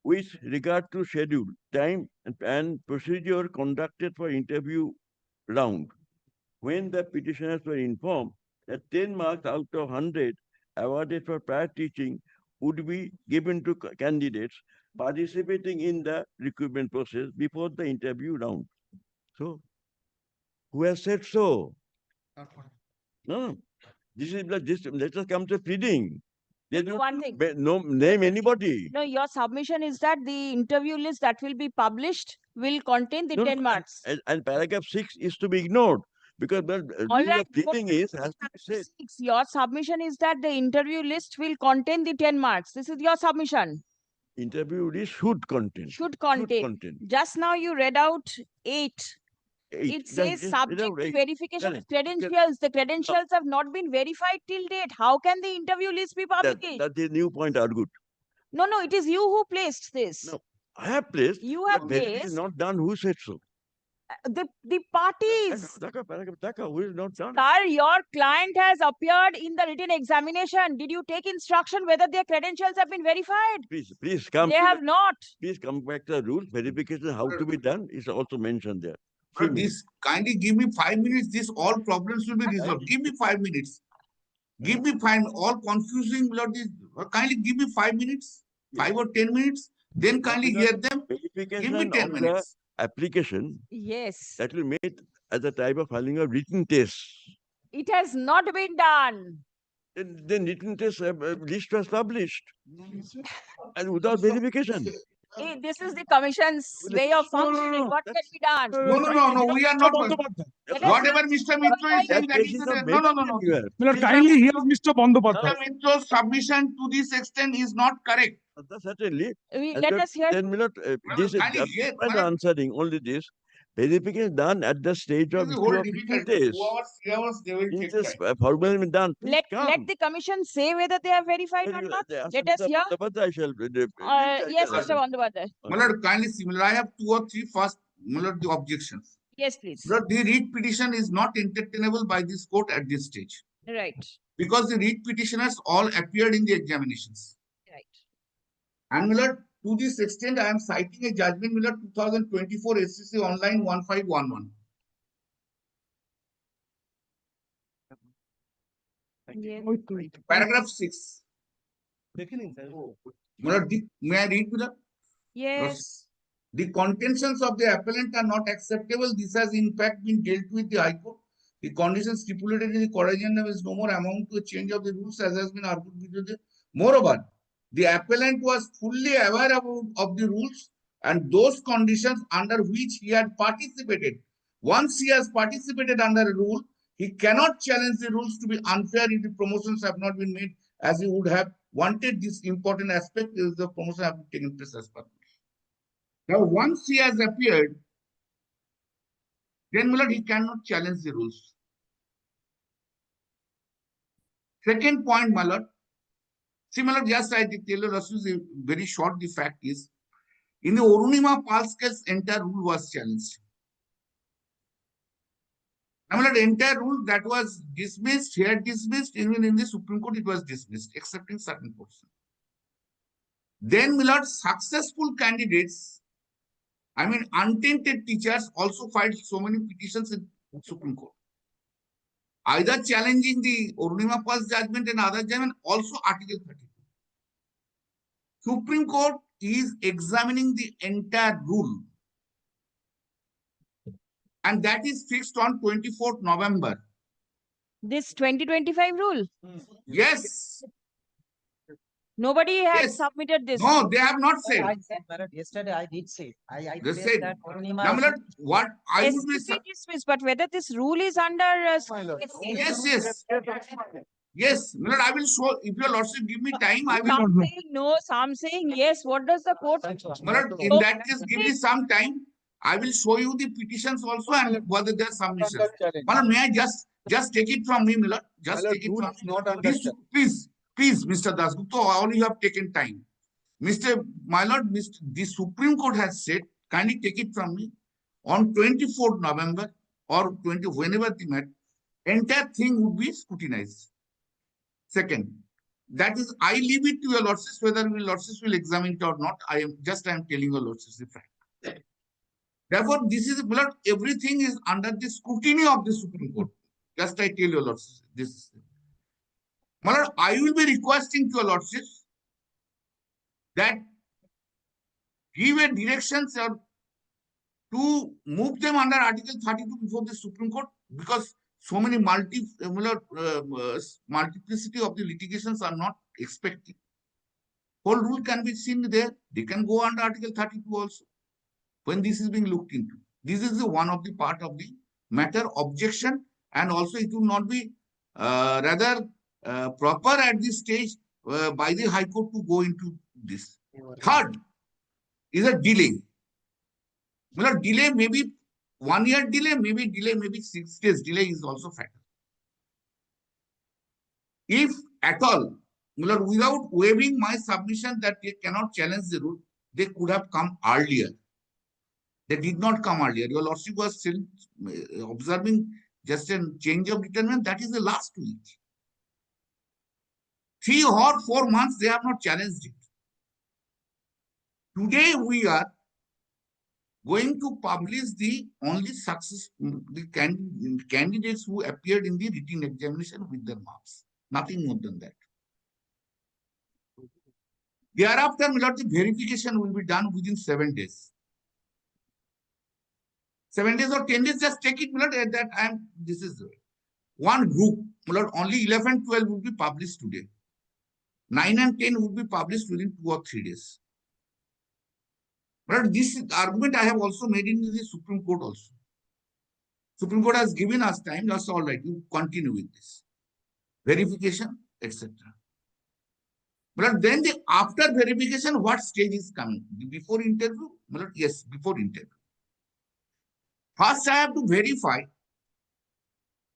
I: with regard to schedule, time, and procedure conducted for interview round. When the petitioners were informed that 10 marks out of 100 awarded for prior teaching would be given to candidates participating in the recruitment process before the interview round. So, who has said so? No, this is this. Let us come to pleading. They don't
B: One thing.
I: no name anybody.
B: No, your submission is that the interview list that will be published will contain the
I: No,
B: 10 marks.
I: And paragraph 6 is to be ignored because the
B: All
I: rule
B: right,
I: of pleading is has to be said.
B: Your submission is that the interview list will contain the 10 marks. This is your submission.
I: Interview list should contain.
B: Should contain. Just now you read out 8. It says subject to verification of credentials. The credentials have not been verified till date. How can the interview list be published?
I: That is new point are good.
B: No, it is you who placed this.
I: No, I have placed.
B: You have
I: but verification
B: placed.
I: is not done. Who said so?
B: The parties.
I: Who is not done?
B: Sir, your client has appeared in the written examination. Did you take instruction whether their credentials have been verified?
I: Please come.
B: They have not.
I: Please come back to the rules. Verification how to be done is also mentioned there.
A: But this kindly give me 5 minutes. This all problems will be resolved. Give me 5 minutes. Give me 5. All confusing. Lord, this kindly give me 5 minutes, 5 or 10 minutes. Then kindly hear them. Give me 10 minutes.
I: Application
B: Yes.
I: that will made as a type of filing a written test.
B: It has not been done.
I: Then written test list was published and without verification.
B: This is the commission's way of functioning. What can be done?
A: No. We are not.
B: Let us
A: Whatever Mr. Mitra is saying, that is no.
K: Milord, kindly hear Mr. Bandopadhyay.
A: Mr. Mitra's submission to this extent is not correct.
I: Certainly.
B: Let us hear.
I: 10 minutes. This is
A: kindly hear,
I: by answering only this. Verification done at the stage of
A: This is
I: issue
A: whole
I: of written
A: difficult.
I: test.
A: 2 hours, 3 hours, they will
I: It
A: take
I: is
A: time.
I: formally done. Please
B: Let
I: come.
B: the commission say whether they are verified or not. Let us hear.
I: I shall.
B: Yes, Mr. Bandyopadhyay.
A: My lord, kindly similar. I have 2 or 3 first, my lord, the objections.
B: Yes, please.
A: But the writ petition is not entertainable by this court at this stage
B: Right.
A: because the writ petitioners all appeared in the examinations.
B: Right.
A: And Miller, to this extent, I am citing a judgment, Miller, 2024 SCC Online 1511.
B: Yes.
A: Paragraph 6. Miller, may I read, Miller?
B: Yes.
A: The contentions of the appellant are not acceptable. This has in fact been dealt with the High Court. The conditions stipulated in the corrigendum is no more amount to a change of the rules as has been argued before the. Moreover, the appellant was fully aware of the rules and those conditions under which he had participated. Once he has participated under a rule, he cannot challenge the rules to be unfair if the promotions have not been made as he would have wanted. This important aspect is the promotion have taken place as per. Now, once he has appeared, then Miller, he cannot challenge the rules. Second point, Miller. Similar, just I did tell you, a very short. The fact is, in the Orunima Pal's case, entire rule was challenged. Now, the entire rule that was dismissed, here dismissed, even in the Supreme Court, it was dismissed, excepting certain portion. Then, Miller, successful candidates, I mean, untainted teachers also filed so many petitions in Supreme Court. Either challenging the Orunima Pal's judgment and other judgment, also Article 32. Supreme Court is examining the entire rule. And that is fixed on 24th November.
B: This 2025 rule.
A: Yes.
B: Nobody had
A: Yes.
B: submitted this.
A: No, they have not said.
D: I said, Bharat, yesterday I did say. I
A: They
D: said
A: said.
D: that Purnima
A: Now, Miller, what I would be.
B: SCC dismissed, but whether this rule is under
A: Yes, yes. Yes, Miller, I will show. If your lordship give me time, I will.
B: Some saying no, some saying yes. What does the court?
A: Miller, in that case, give me some time. I will show you the petitions also and whether there are submissions. Miller, may I just take it from me, Miller? Just take it from me. Please, Mr. Dasgupta, all you have taken time. My lord, the Supreme Court has said, kindly take it from me, on 24th November or whenever they met, entire thing would be scrutinized. Second, that is, I leave it to your lordships whether your lordships will examine it or not. I am telling your lordships the fact. Therefore, this is, everything is under the scrutiny of the Supreme Court. Just I tell your lordships this. My lord, I will be requesting to your lordships that give a direction, sir, to move them under Article 32 before the Supreme Court, because so many multiplicity of the litigations are not expected. Whole rule can be seen there. They can go under Article 32 also when this is being looked into. This is the one of the part of the matter objection, and also it will not be rather proper at this stage by the High Court to go into this. Third is a delay. Delay may be 1 year delay, maybe 6 days delay is also factor. If at all, without waiving my submission that they cannot challenge the rule, they could have come earlier. They did not come earlier. Your lordship was still observing just a change of determinant. That is the last week. 3 or 4 months, they have not challenged it. Today, we are going to publish the only candidates who appeared in the written examination with their marks. Nothing more than that. Thereafter, the verification will be done within 7 days. 7 days or 10 days, just take it, at that time. This is one group. Only 11, 12 will be published today. 9 and 10 will be published within 2 or 3 days. But this argument I have also made in the Supreme Court also. Supreme Court has given us time, that's all right, you continue with this. Verification, etc. But then after verification, what stage is coming? Before interview? Yes, before interview. First, I have to verify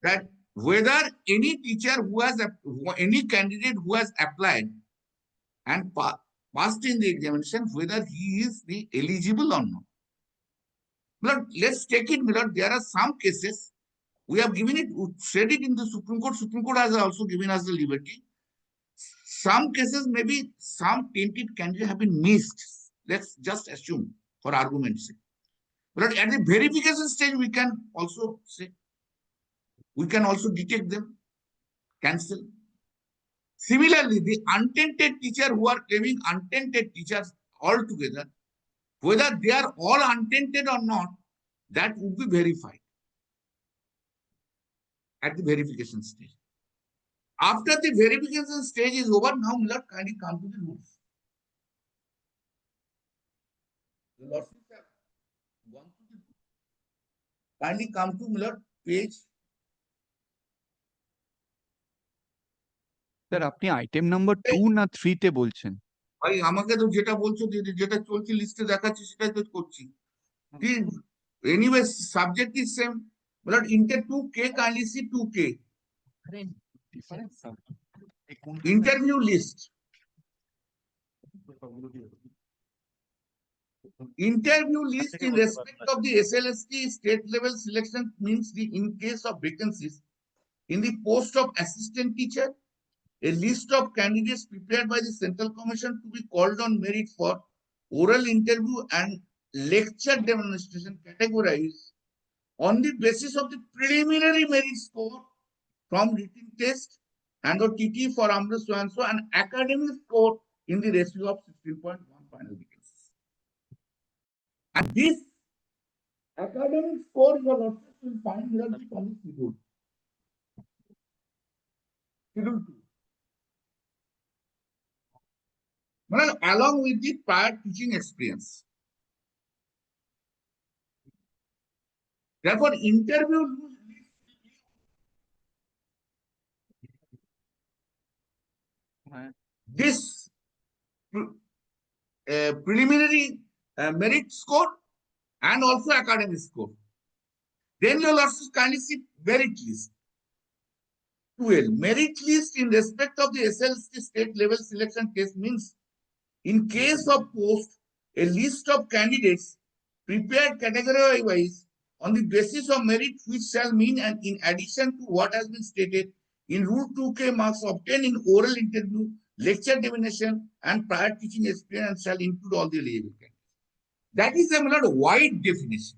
A: that whether any teacher who has, any candidate who has applied and passed in the examination, whether he is the eligible or not. But let's take it, Milord. There are some cases we have given it, said it in the Supreme Court. Supreme Court has also given us the liberty. Some cases, maybe some tainted candidates have been missed. Let's just assume for argument's sake. But at the verification stage, we can also say, we can also detect them, cancel. Similarly, the untainted teacher who are claiming untainted teachers altogether, whether they are all untainted or not, that would be verified at the verification stage. After the verification stage is over, now Milord kindly come to the rules. The lawsuits have gone to the kindly come to Milord page.
J: Sir আপনি item number 2 না 3 তে বলছেন?
A: ভাই আমাকে তো যেটা বলছো যেটা চলছে লিস্টে দেখাচ্ছে সেটাই তো করছি। Anyway, subject is same. Milord inter 2K, kindly see 2K. Interview list. Interview list in respect of the SLST state level selection means the in case of vacancies in the post of assistant teacher, a list of candidates prepared by the Central Commission to be called on merit for oral interview and lecture demonstration categorized on the basis of the preliminary merit score from written test and or TT for Amra so and so and academic score in the ratio of 16.1 final vacancies. And this academic score you will find here the policy schedule. Schedule 2. Along with the prior teaching experience. Therefore, interview this preliminary merit score and also academic score. Then you'll also kindly see merit list. 2L. Merit list in respect of the SLST state level selection test means in case of post, a list of candidates prepared category wise on the basis of merit which shall mean and in addition to what has been stated in Rule 2K marks obtained in oral interview, lecture divination and prior teaching experience shall include all the eligible candidates. That is a wide definition.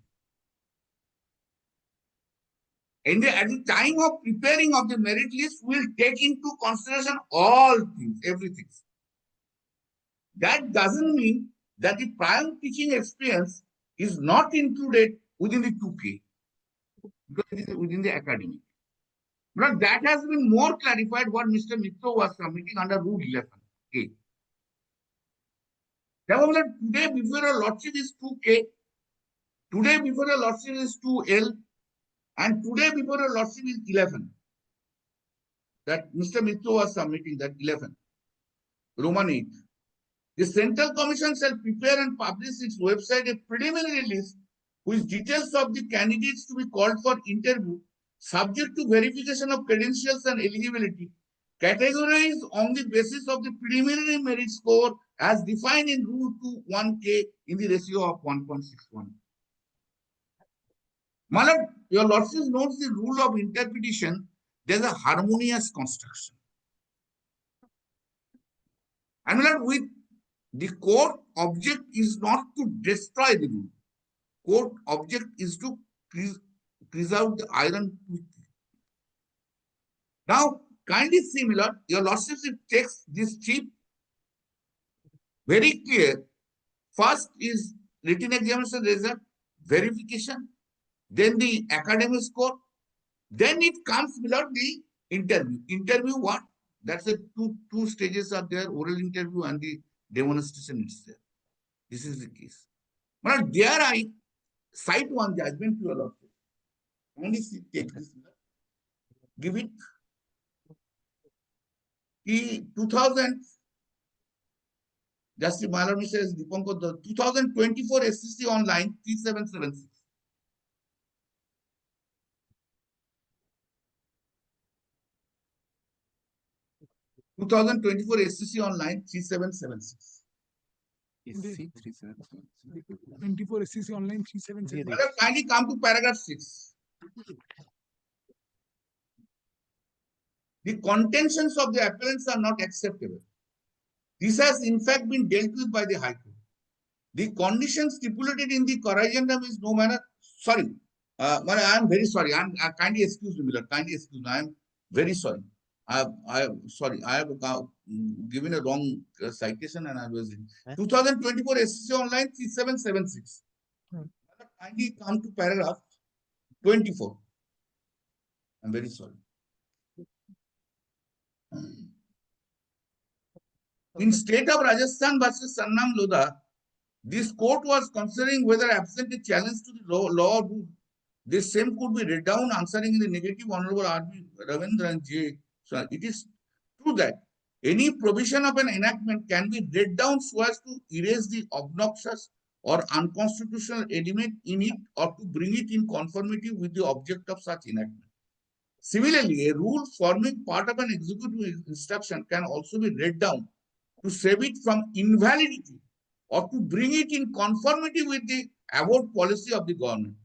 A: And at the time of preparing of the merit list, we'll take into consideration all things, everything. That doesn't mean that the prior teaching experience is not included within the 2K, because it is within the academic. But that has been more clarified what Mr. Mitro was submitting under Rule 11K. Therefore, today before a lordship is 2K, today before a lordship is 2L, and today before a lordship is 11. That Mr. Mitro was submitting that 11, Roman 8. The Central Commission shall prepare and publish its website a preliminary list with details of the candidates to be called for interview, subject to verification of credentials and eligibility, categorized on the basis of the preliminary merit score as defined in Rule 2(1)K in the ratio of 1.61. Malad, your lordship notes the rule of interpretation. There's a harmonious construction. And Malad, with the court object is not to destroy the rule. Court object is to preserve the iron truth. Now, kindly similar, your lordship takes this tip very clear. First is written examination result, verification, then the academic score, then it comes without the interview. Interview what? That's the two stages are there, oral interview and the demonstration is there. This is the case. But there I cite one judgment to your lordship. Only take this. Give it. The 2000, Justice Malami says, Dipanko, the 2024 SCC online 3776. (2024) SCC online 3776.
K: 24 SCC online 377.
A: Madam, kindly come to paragraph 6. The contentions of the appellants are not acceptable. This has in fact been dealt with by the High Court. The condition stipulated in the corrigendum is no manner. Sorry, I am very sorry. Kindly excuse me, Miller. Kindly excuse me. I am very sorry. I sorry. I have given a wrong citation and I was in 2024 SCC online 3776. Kindly come to paragraph 24. I'm very sorry. In state of Rajasthan versus Sannam Lodha, this court was considering whether absent a challenge to the law or rule, this same could be read down answering in the negative. Honorable R.B. Ravindran J. So it is true that any provision of an enactment can be read down so as to erase the obnoxious or unconstitutional element in it or to bring it in conformity with the object of such enactment. Similarly, a rule forming part of an executive instruction can also be read down to save it from invalidity or to bring it in conformity with the avowed policy of the government.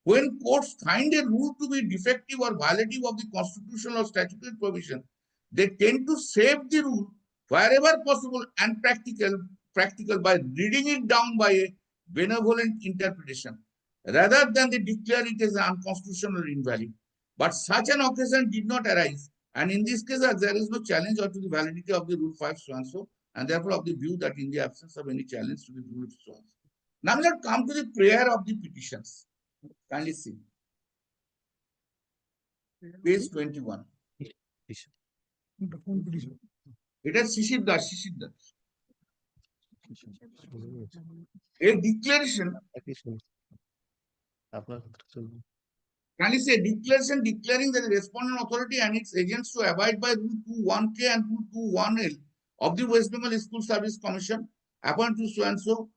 A: When courts find a rule to be defective or violative of the constitutional or statutory provision, they tend to save the rule wherever possible and practical by reading it down by a benevolent interpretation, rather than they declare it as unconstitutional or invalid. But such an occasion did not arise, and in this case, as there is no challenge or to the validity of the Rule 5 so and so, and therefore of the view that in the absence of any challenge to the Rule so and so. Now let's come to the prayer of the petitions. Kindly see. Page 21. It is Shishir Das. A declaration. Kindly say declaration declaring that the respondent authority and its agents to abide by Rule 21K and Rule 21L of the West Bengal School Service Commission, appointed to so and so,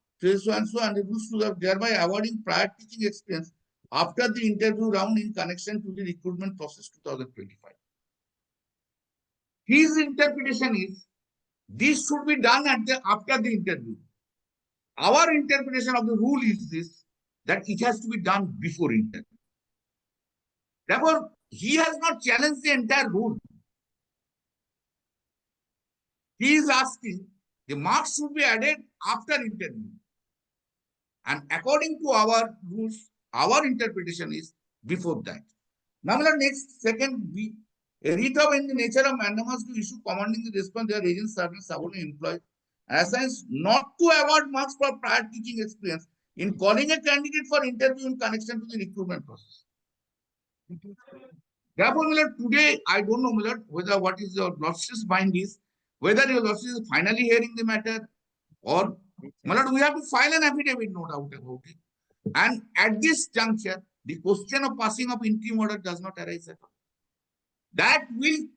A: and the rules to the thereby awarding prior teaching experience after the interview round in connection to the recruitment process 2025. His interpretation is this should be done after the interview. Our interpretation of the rule is this, that it has to be done before interview. Therefore, he has not challenged the entire rule. He is asking the marks should be added after interview. And according to our rules, our interpretation is before that. Now, next, second, a writ of in the nature of mandamus to issue commanding the response their agent, servant, subordinate employee, assigns not to award marks for prior teaching experience in calling a candidate for interview in connection to the recruitment process. Therefore, Millard, today, I don't know, Millard, whether what is your lordship's mind is, whether your lordship is finally hearing the matter or, Millard, we have to file an affidavit, no doubt about it. And at this juncture, the question of passing of interim order does not arise at all. That will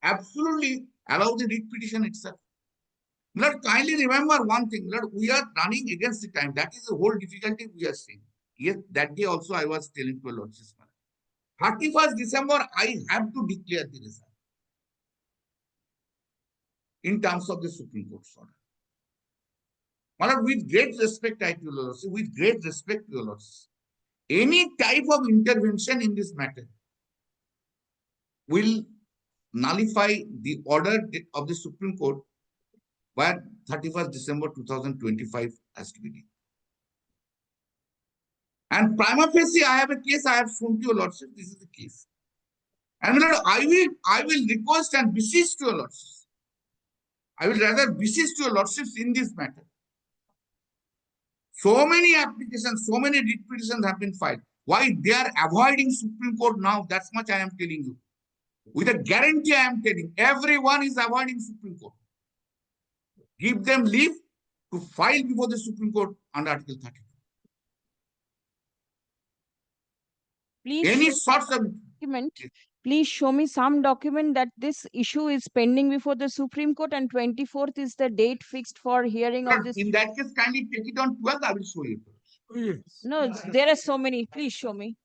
A: absolutely allow the writ petition itself. Millard, kindly remember one thing, Millard, we are running against the time. That is the whole difficulty we are seeing. Yes, that day also I was telling to your lordship. 31st December, I have to declare the result in terms of the Supreme Court's order. But with great respect, I tell you, Lordship, with great respect to your Lordship, any type of intervention in this matter will nullify the order of the Supreme Court by 31st December 2025 has to be done. And prima facie, I have a case I have shown to your Lordship. This is the case. And Lord, I will request and beseech to your Lordships. I will rather beseech to your Lordships in this matter. So many applications, so many writ petitions have been filed. Why they are avoiding Supreme Court now? That's much I am telling you. With a guarantee I am telling, everyone is avoiding Supreme Court. Give them leave to file before the Supreme Court under Article 32.
B: Please
A: Any
B: show
A: sorts of
B: document. Please show me some document that this issue is pending before the Supreme Court and 24th is the date fixed for hearing of this.
A: In that case, kindly take it on 12th. I will show you.
B: No, there are so many. Please show me.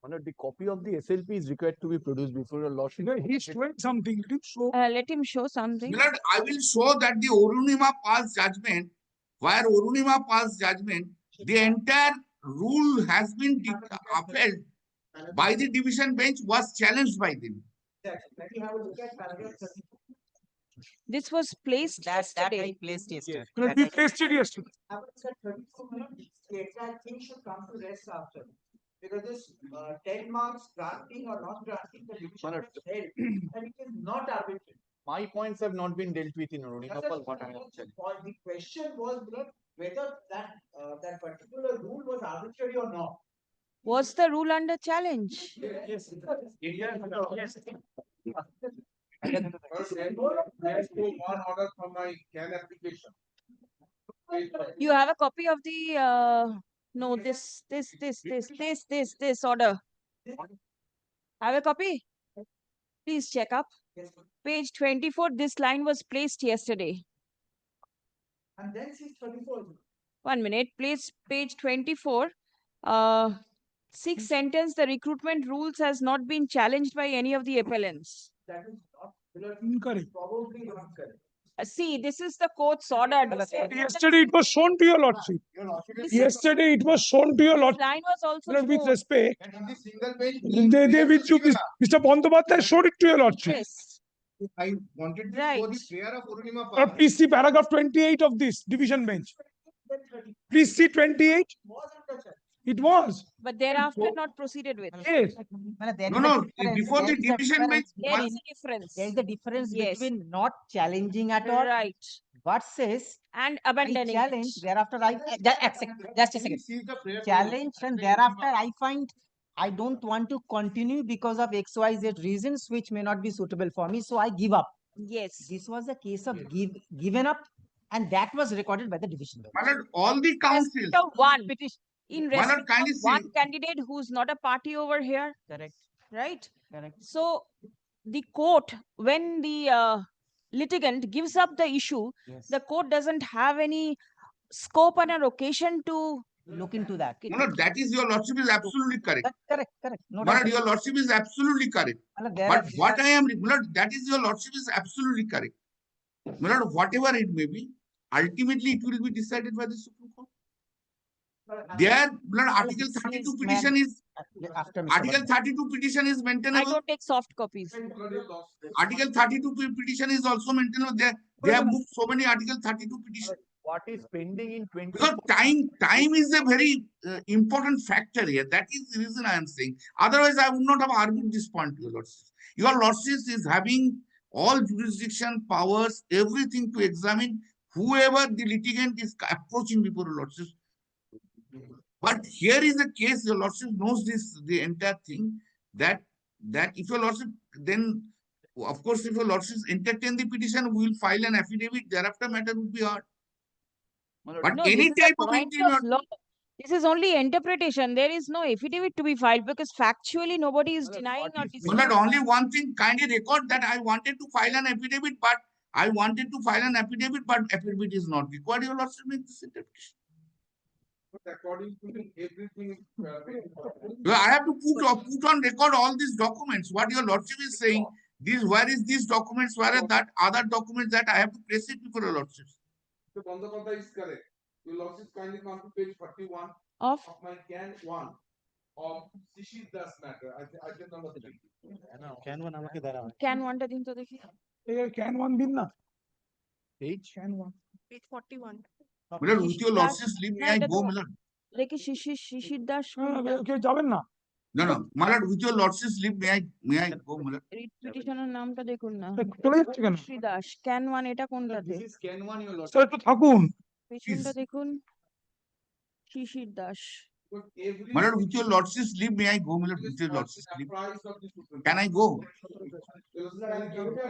G: The copy of the SLP is required to be produced before a lordship.
K: He's showing something. Let him show.
B: Let him show something.
A: Milord, I will show that the Orunima passed judgment, where Orunima passed judgment, the entire rule has been upheld by the division bench, was challenged by them.
B: This was placed
D: That I
B: yesterday.
D: placed yesterday.
K: Milord, we placed it yesterday.
L: I would say 34 minutes, the exact thing should come to rest after. Because this 10 marks granting or not granting the division
G: Milord.
L: is held, and it is not arbitrary.
G: My points have not been dealt with in Orunima.
L: That's the question was whether that particular rule was arbitrary or not.
B: Was the rule under challenge?
L: Yes.
J: One order from my CAN application.
B: You have a copy of the no, this order. Have a copy? Please check up. Page 24, this line was placed yesterday.
L: And then she's 34.
B: 1 minute, please. Page 24. Sixth sentence, the recruitment rules has not been challenged by any of the appellants.
L: That is not
K: Incorrect.
L: probably not correct.
B: See, this is the court's order.
K: Yesterday it was shown to your lordship. Yesterday it was shown to your
B: This
K: lordship.
B: line was also
K: Milord, with
B: shown.
K: respect,
J: And in this single page.
K: they with you, Mr. Bandyopadhyay showed it to your lordship.
B: Yes.
J: I wanted to
B: Right.
J: show the prayer of Orunima
K: Now,
J: Pass.
K: please see paragraph 28 of this division bench. Please see 28.
L: Was under check.
K: It was.
B: But thereafter not proceeded with.
K: Yes.
A: No, before the division bench,
B: There is a difference.
D: There is a difference
B: Yes.
D: between not challenging at all.
B: Right.
D: What says
B: And
D: I
B: abandoning
D: challenge,
B: it.
D: thereafter just a second.
J: This is the prayer.
D: Challenge and thereafter I find I don't want to continue because of XYZ reasons which may not be suitable for me. So I give up.
B: Yes.
D: This was a case of given up, and that was recorded by the division bench.
A: Milord, all the councils,
B: Respect of one. In
A: Milord,
B: respect
A: kindly
B: of
A: see,
B: one candidate who's not a party over here.
D: Correct.
B: Right?
D: Correct.
B: So the court, when the litigant gives up the issue,
D: Yes.
B: the court doesn't have any scope and an occasion to
D: Look into that.
A: Milord, that is your lordship is absolutely correct.
D: Correct. No
A: Milord,
D: doubt.
A: your lordship is absolutely correct.
D: Milord, there
A: But
D: are-
A: what I am, Milord, that is your lordship is absolutely correct. Milord, whatever it may be, ultimately it will be decided by the Supreme Court. There, Milord, Article 32 petition is
D: after Mr.
A: Article
D: Bandyopadhyay.
A: 32 petition is
B: I
A: maintainable.
B: don't take soft copies.
A: Article 32 petition is also maintainable. They have moved so many Article 32 petition.
G: What is pending in 20?
A: Because time is a very important factor here. That is the reason I am saying. Otherwise, I would not have argued this point to your lordship. Your lordship is having all jurisdiction powers, everything to examine whoever the litigant is approaching before your lordship. But here is a case, your lordship knows the entire thing, that if your lordship, then of course, if your lordship entertain the petition, we will file an affidavit, thereafter matter would be heard. But
B: No,
A: any
B: this is a
A: type of
B: point
A: interior,
B: of law. This is only interpretation. There is no affidavit to be filed because factually nobody is denying or
A: so
B: disputing.
A: that only one thing, kindly record that I wanted to file an affidavit, but affidavit is not required. Your lordship make this interpretation.
J: According to me, everything is.
A: I have to put on record all these documents. What your lordship is saying, where is these documents, where are that other documents that I have to place it before your lordship.
J: The Bandyopadhyay is correct. Your lordship kindly come to page 41
B: Of
J: of my CAN 1 of Shishir Das matter. Item number 3.
B: can one দিন তো দেখি
K: Can one bin na?
G: Page?
K: Can one.
C: Page 41.
A: Milord, with your lordship's leave, may I
B: এটা
A: go,
B: তো-
A: Milord?
B: দেখি শিশির দাস
K: কেউ যাবেন না?
A: No, my lord, with your lordship's leave, may I go, Milord?
B: Writ পিটিশনের নামটা দেখুন না
K: চলে যাচ্ছে কেন?
B: শ্রী দাস ক্যান ওয়ান এটা কোনটাতে
J: This is CAN 1, your lordship.
K: Sir একটু থাকুন।
B: পেছনটা দেখুন শিশির Das
J: But every.
A: My lord, with your lordship's leave, may I go, Milord? With your lordship's leave,
J: Price of the Supreme
A: can I go?
J: Court.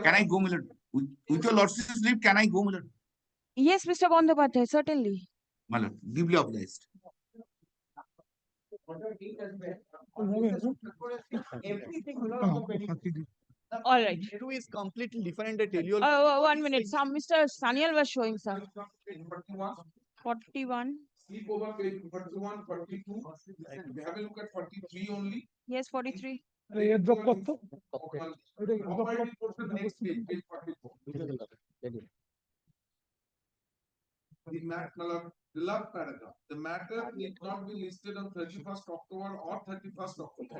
A: Can I go, Milord? With your lordship's leave, can I go, Milord?
B: yes Mr. Bandyopadhyay certainly
A: My lord, duly obliged.
L: Everything
B: all right
G: Issue is completely different. I tell you.
B: 1 minute some Mr. Sanyal was showing some 41
M: Keep over page 41, 42. Have a look at 43 only.
B: Yes, 43.
K: airdrop করতো
M: Operating course is the next page, page 44. The last paragraph. The matter need not be listed on 31st October or 31st October.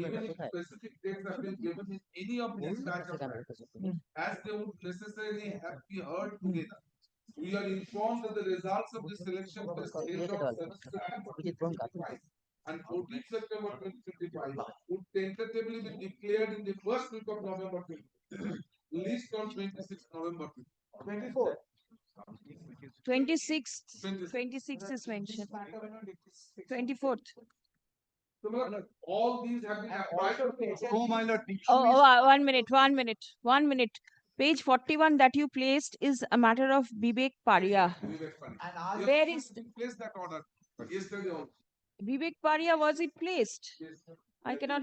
M: Even if specific dates have been given in any of these batch of matters, as they would necessarily have to be heard together. We are informed that the results of the selection test held on 7th September 2025 and 14th September 2025 would tentatively be declared in the first week of November 2025. List on 26th November 2024.
B: 26th. 26th is mentioned. 24th.
M: So, all these have been applied.
J: No, my lord, the issue
B: Oh,
J: is-
B: oh, 1 minute. Page 41 that you placed is a matter of Vivek Paria. Where is
M: Place that order yesterday also.
B: Vivek Paria? Was it placed? I cannot.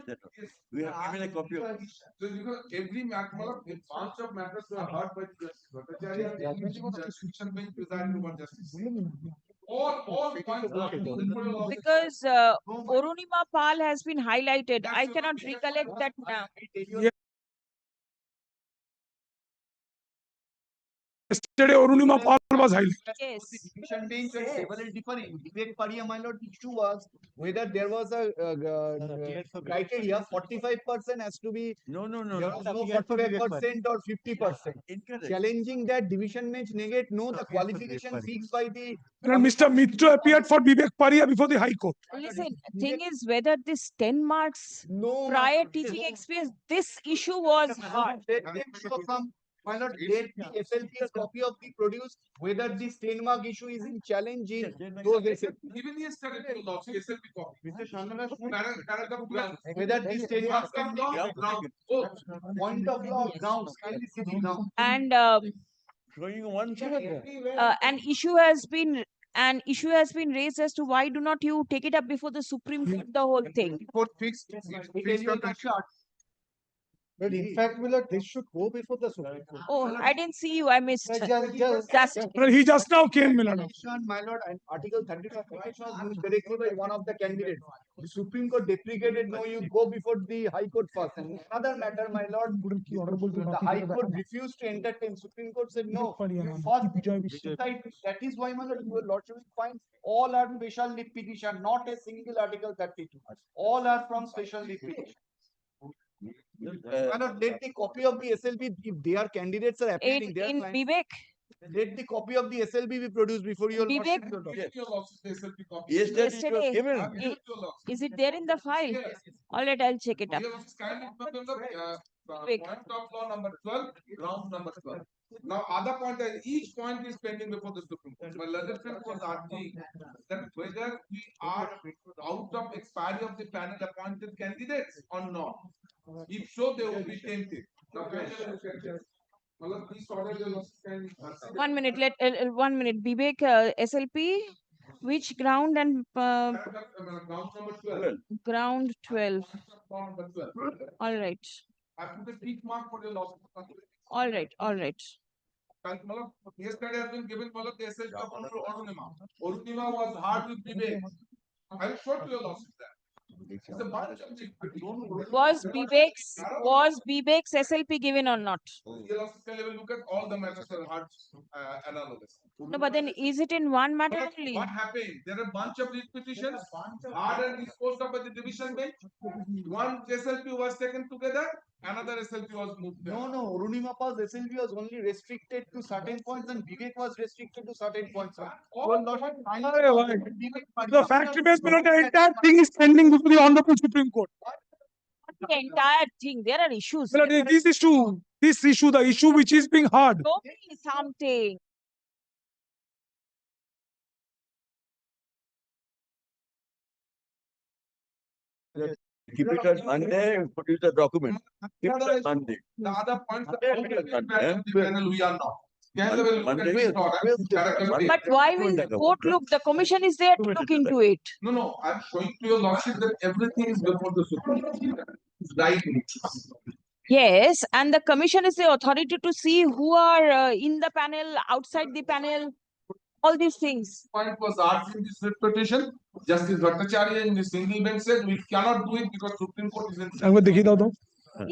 I: We have given a copy of it.
M: So because every matter, a bunch of matters were heard by the Justice Bhattacharya, the jurisdiction bench presided over justice. All points are equal.
B: Because Orunima Pal has been highlighted. I cannot recollect that now.
K: yesterday Arunima Pal was highlighted.
B: Yes.
J: Division bench and several different. Vivek Paria, my lord, the issue was whether there was a criteria 45% has to be.
I: No.
J: There was no 45% or 50%.
I: Incorrect.
J: Challenging that division bench negate, no, the qualification fixed by the.
K: And Mr. Mitra appeared for Vivek Paria before the High Court.
B: Listen, thing is whether this 10 marks
J: No.
B: prior teaching experience, this issue was hard.
J: Let them show some, my lord, let the SLP's copy of the produce, whether this 10-mark issue is in challenge in those SLP.
M: Even yesterday, the law, SLP copy. Paragraph 12.
J: Whether this 10-marks can be point of law grounds, can be sitting down.
B: And
I: Showing one
B: an issue has been raised as to why do not you take it up before the Supreme Court, the whole thing.
J: Court fixed, fixed on that chart. But in fact, Willard, this should go before the Supreme Court.
B: Oh, I didn't see you. I missed. Just
K: Well, he just now came, Milan.
J: My lord, and Article 35 application was used directly by one of the candidates. The Supreme Court deprecated, no, you go before the High Court first. And another matter, my lord, the High Court refused to entertain. Supreme Court said, no, you first decide. That is why, my lord, your lordship will find all are special leave petition, not a single Article 32. All are from special leave petition. My lord, let the copy of the SLB, if their candidates are appealing, they are
B: in
J: fine.
B: Vivek,
J: Let the copy of the SLB be produced before your
B: Vivek,
J: lordship.
M: Your losses, the SLP copy.
B: yesterday, is it there in the file?
M: Yes.
B: All right, I'll check it up.
M: Your losses kindly remember
B: Quick.
M: point of law number 12, ground number 12. Now, other point is each point is pending before the Supreme Court. My legislature was asking that whether we are out of expiry of the panel appointed candidates or not. If so, they will be tempted. Now, kindly look at this. Well, please order your losses kindly.
B: 1 minute, 1 minute. Vivek, SLP, which ground and
M: Ground number 12.
B: ground 12.
M: Ground number 12.
B: All right.
M: I put a tick mark for your losses.
B: All right. All right.
M: Yesterday has been given the SH to Orunima. Orunima was hard with Vivek. I will show to your losses there. It's a bunch of things.
B: Was Vivek's SLP given or not?
M: Your losses can level look at all the matters that are hard analogous.
B: No, but then is it in one matter only?
M: What happened? There are a bunch of writ petitions, hard and disposed of by the division bench. One SLP was taken together, another SLP was moved.
J: No, Arunima Pal's SLB was only restricted to certain points and Vivek was restricted to certain points.
K: The fact remains, Milan, the entire thing is pending before the Honorable Supreme Court.
B: The entire thing. There are issues.
K: Milan, this issue, the issue which is being heard.
B: Show me something.
I: Keep it on Monday and produce the document. Keep it on Monday.
M: The other points
I: Monday,
M: are the panel we are not. Can level look at this order.
B: But why will the court look? The commission is there to look into it.
M: No, I'm showing to your lordship that everything is before the Supreme Court. Right.
B: Yes, and the commission is the authority to see who are in the panel, outside the panel. all these things.
M: Point was asked in this writ petition. Justice Bhattacharya in the single bench said we cannot do it because Supreme Court is in.
K: একবার দেখিয়ে দাও তো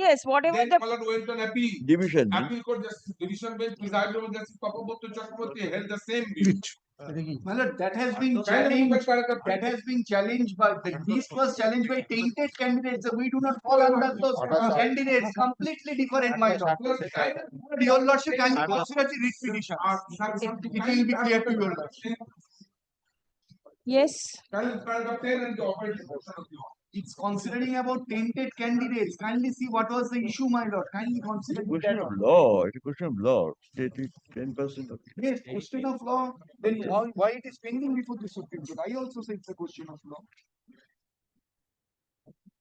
B: Yes, whatever
M: Then
B: the
M: Malad went on appeal.
I: Division.
M: Appeal Court Justice Division Bench presided over Justice Papabuddha Chakraborty held the same view.
K: দিচ্ছ
J: My lord, that has been challenged. That has been challenged by the list was challenged by tainted candidates. We do not fall under those candidates. Completely different, my lord. Your lordship can consider the writ petition. It will be clear to your lordship.
B: yes.
M: Paragraph 10 and the operating portion of the law.
J: It's considering about tainted candidates. Kindly see what was the issue, my lord. Kindly
I: It's
J: consider
I: a question
J: that.
I: of law. It's a question of law. Stated 10% of.
J: Yes, question of law. Then why it is pending before the Supreme Court? I also say it's a question of law.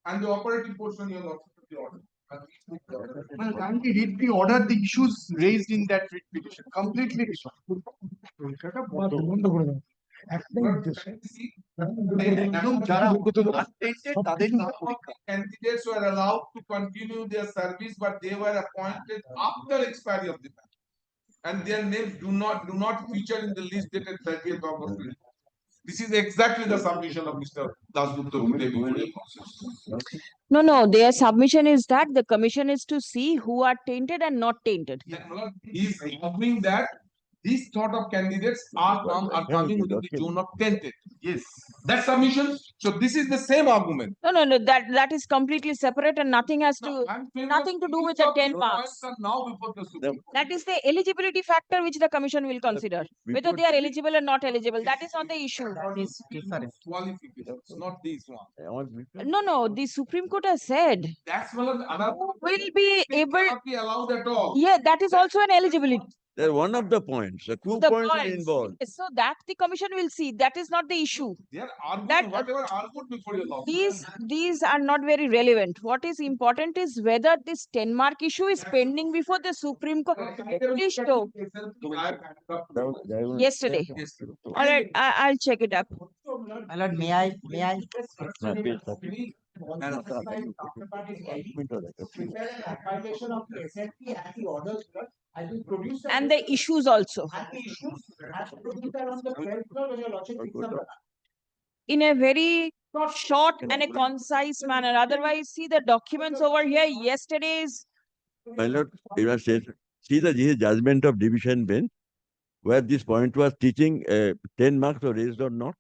M: And the operating portion your lordship of the order.
J: Well, kindly read the order, the issues raised in that writ petition. Completely different.
K: বন্ধ করে দাও একদম উদ্দেশ্য
J: একদম যারা untainted তাদের না
M: Candidates were allowed to continue their service, but they were appointed after expiry of the term. And their names do not feature in the list dated 30th August. This is exactly the submission of Mr. Dasgupta today before the process.
B: No, their submission is that the commission is to see who are tainted and not tainted.
M: He is arguing that these sort of candidates are coming within the zone of tainted.
J: Yes.
M: That submission. So this is the same argument.
B: No, that is completely separate and nothing has to, nothing to do with the 10 marks.
M: Are now before the Supreme Court.
B: That is the eligibility factor which the commission will consider. Whether they are eligible or not eligible, that is not the issue.
D: Is different.
M: Qualifications, not these one.
B: No, the Supreme Court has said
M: That's one another.
B: will be able,
M: Cannot be allowed at all.
B: yeah, that is also an eligibility.
I: They're one of the points. The 2
B: The
I: points are
B: points.
I: involved.
B: Yes, so that the commission will see. That is not the issue.
M: They are arguing
B: That-
M: whatever argued before your law.
B: These are not very relevant. What is important is whether this 10-mark issue is pending before the Supreme Court. Please show. Yesterday. All right, I'll check it up.
D: My lord, may I?
B: And the issues also. In a very short and a concise manner. Otherwise, see the documents over here, yesterday's.
I: My lord, you have said, see this is judgment of division bench, where this point was teaching 10 marks or raised or not.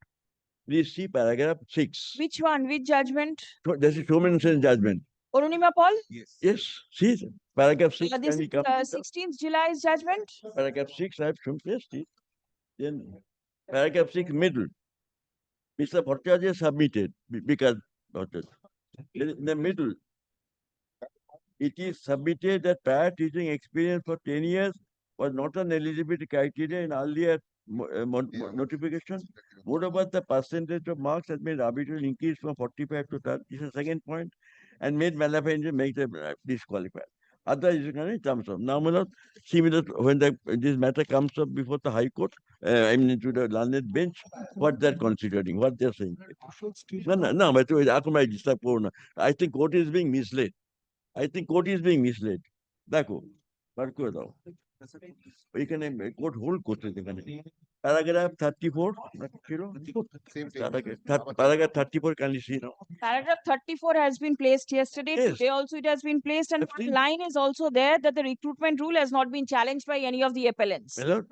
I: Please see paragraph 6.
B: Which one? Which judgment?
I: So, this is human sense judgment.
B: Orunima Paul?
I: Yes, see paragraph 6.
B: This
I: can
B: is
I: you come?
B: 16th July's judgment.
I: Paragraph 6, I have shown it. Then paragraph 6 middle. Mr. Bhattacharya submitted because in the middle, it is submitted that prior teaching experience for 10 years was not an eligibility criteria in earlier notification. Moreover, the percentage of marks has been arbitrarily increased from 45 to 30. This is the second point, and made malafide make them disqualified. Other is terms of now, similar when this matter comes up before the High Court, I mean to the learned bench, what they're considering, what they're saying. No, but I think court is being misled. Dako, we can quote whole court. Paragraph 34. Paragraph 34, can you see now?
B: Paragraph 34 has been placed yesterday.
I: Yes.
B: Today also it has been placed, and
I: Absolutely.
B: one line is also there that the recruitment rule has not been challenged by any of the appellants.
I: My lord,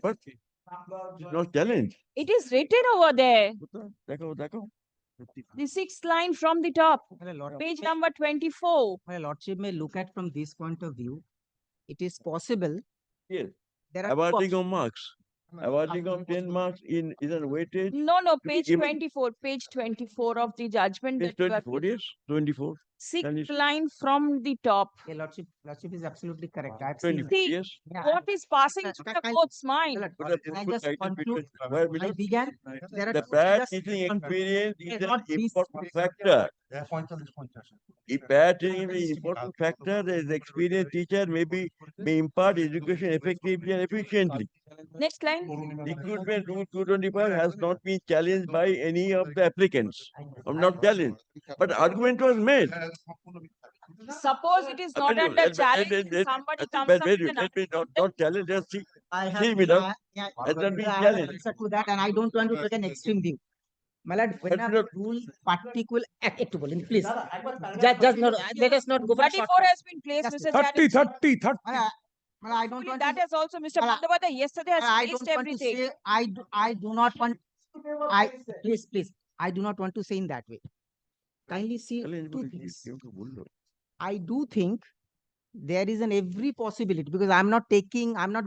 I: but it's not challenged.
B: It is written over there.
I: Dako.
B: The sixth line from the top, page number 24.
D: My lordship may look at from this point of view. It is possible.
I: Yes.
D: There are
I: Awarding of marks. Awarding of 10 marks in is a weightage.
B: No, page
I: given-
B: 24, page 24 of the judgment.
I: It's
B: that you have
I: 24, yes, 24.
B: Sixth line from the top.
D: Yeah, lordship is absolutely correct. I've seen
I: 24,
D: that.
B: See,
I: yes.
B: what is passing through the court's mind?
I: But the
D: Can I
I: put
D: just
I: item
D: conclude?
I: between- where
D: I
I: below-
D: began. There are
I: The
D: two-
I: prior
D: just
I: teaching
D: conclude.
I: experience is
D: Not
I: an
D: this-
I: important factor. If prior teaching is an important factor, the experienced teacher may impart education effectively and efficiently.
B: Next line.
I: Recruitment rule 225 has not been challenged by any of the applicants. Not challenged, but argument was made.
B: Suppose it is not under challenge, somebody comes up with an
I: Let me not challenge, just see
D: I have,
I: See, Milord,
D: yeah,
I: has not been
D: I have
I: challenged.
D: answer to that, and I don't want to take an extreme view. My lord, when a rule particular, একটু বলেন, please. Just not, let us not go for
B: 34
D: shortcut.
B: has been placed,
D: Just
B: Mr.
K: 30,
B: Chatterjee.
K: 30, 30.
D: I don't want
B: That
D: to.
B: has also, Mr.
D: Mala-
B: Bandyopadhyay yesterday has
D: I
B: placed
D: don't want to
B: everything.
D: say. I do not want. Please. I do not want to say in that way. Kindly see two things. I do think there is an every possibility, because I'm not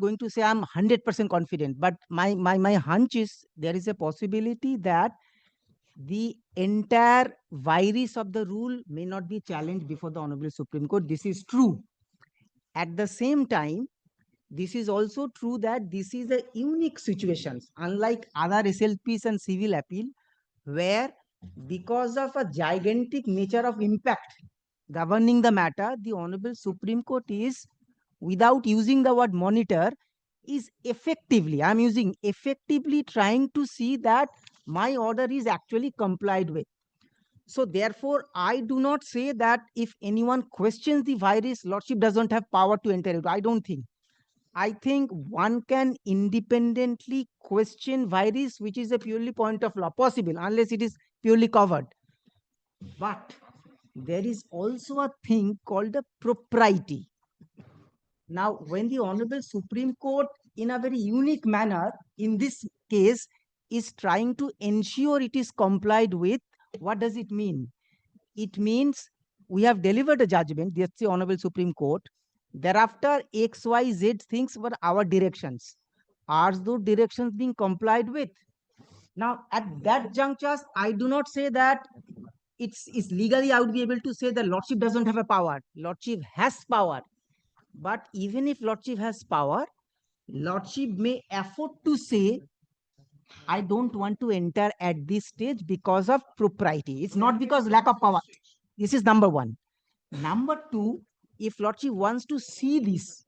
D: going to say I'm 100% confident, but my hunch is there is a possibility that the entire virus of the rule may not be challenged before the Honorable Supreme Court. This is true. At the same time, this is also true that this is a unique situation, unlike other SLPs and civil appeal, where because of a gigantic nature of impact governing the matter, the Honorable Supreme Court is, without using the word monitor, is effectively, I'm using effectively, trying to see that my order is actually complied with. So therefore, I do not say that if anyone questions the virus, Lordship doesn't have power to enter it. I don't think. I think one can independently question virus, which is a purely point of law, possible, unless it is purely covered. But there is also a thing called a propriety. Now, when the Honorable Supreme Court, in a very unique manner, in this case, is trying to ensure it is complied with, what does it mean? It means we have delivered a judgment, that's the Honorable Supreme Court. Thereafter, X, Y, Z things were our directions. Are those directions being complied with? Now, at that juncture, I do not say that it's legally, I would be able to say that Lordship doesn't have a power. Lordship has power. But even if Lordship has power, Lordship may afford to say, I don't want to enter at this stage because of propriety. It's not because lack of power. This is number one. Number two, if Lordship wants to see this,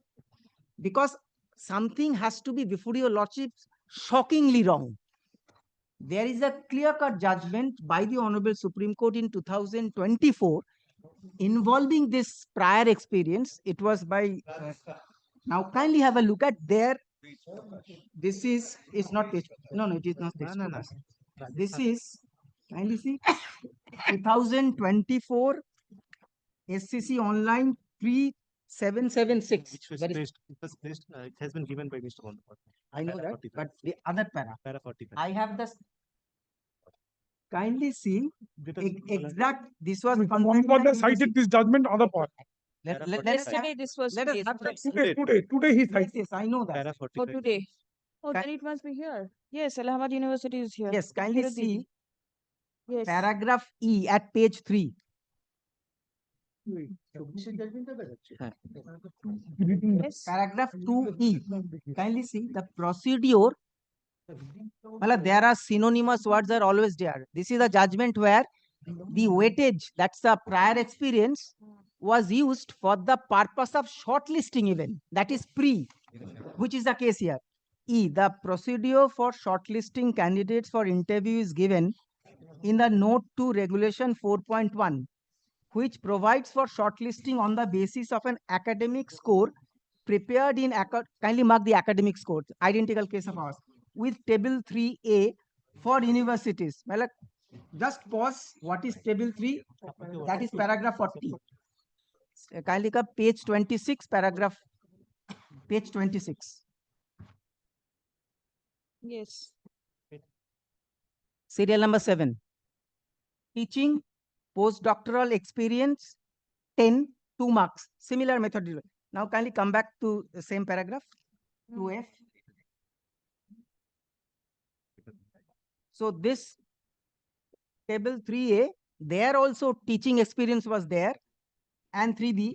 D: because something has to be before your Lordship shockingly wrong. There is a clear-cut judgment by the Honorable Supreme Court in 2024 involving this prior experience. It was by, now kindly have a look at there. This is, it's not page, no, it is not page.
F: No.
D: This is, kindly see, 2024 SCC online 3776.
F: Which was
D: That is-
F: placed, it has been given by Mr. Bandyopadhyay.
D: I know
F: Para
D: that,
F: 45.
D: but the other para.
F: Para 45.
D: I have this. Kindly see
F: Let us-
D: exact. This was
K: Bandyopadhyay cited this judgment other part.
B: Yesterday this was
D: let us
B: placed.
D: have that.
K: Today he
D: Yes,
K: cited.
D: yes, I know that.
F: Para
B: For
F: 45.
B: today. Oh,
D: Ca-
B: then it must be here. Yes, Allahabad University is here.
D: Yes, kindly
B: Hiruddin.
D: see
B: Yes.
D: paragraph E at page 3.
B: Yes.
D: Paragraph 2E. Kindly see the procedure. Well, there are synonymous words are always there. This is a judgment where the weightage, that's the prior experience, was used for the purpose of shortlisting even. That is pre, which is the case here. E, the procedure for shortlisting candidates for interview is given in the note to regulation 4.1, which provides for shortlisting on the basis of an academic score prepared in, kindly mark the academic score, identical case of ours, with table 3A for universities. Well, just pause. What is table 3? That is paragraph 40. Kindly come page 26, paragraph, page 26.
B: Yes.
D: Serial number 7. Teaching, postdoctoral experience, 10, 2 marks. Similar method. Now kindly come back to the same paragraph, 2F. So this table 3A, there also teaching experience was there, and 3B.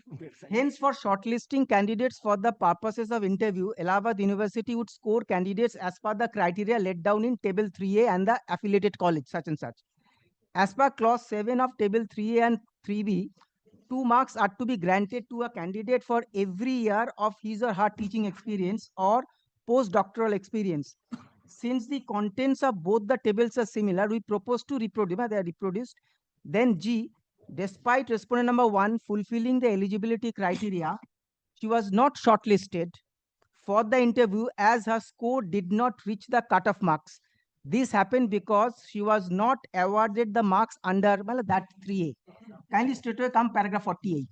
D: Hence, for shortlisting candidates for the purposes of interview, Allahabad University would score candidates as per the criteria laid down in table 3A and the affiliated college, such and such. As per clause 7 of table 3A and 3B, 2 marks are to be granted to a candidate for every year of his or her teaching experience or postdoctoral experience. Since the contents of both the tables are similar, we propose to reproduce, they are reproduced. Then G, despite respondent number 1 fulfilling the eligibility criteria, she was not shortlisted for the interview as her score did not reach the cutoff marks. This happened because she was not awarded the marks under that 3A. Kindly straight away come paragraph 48.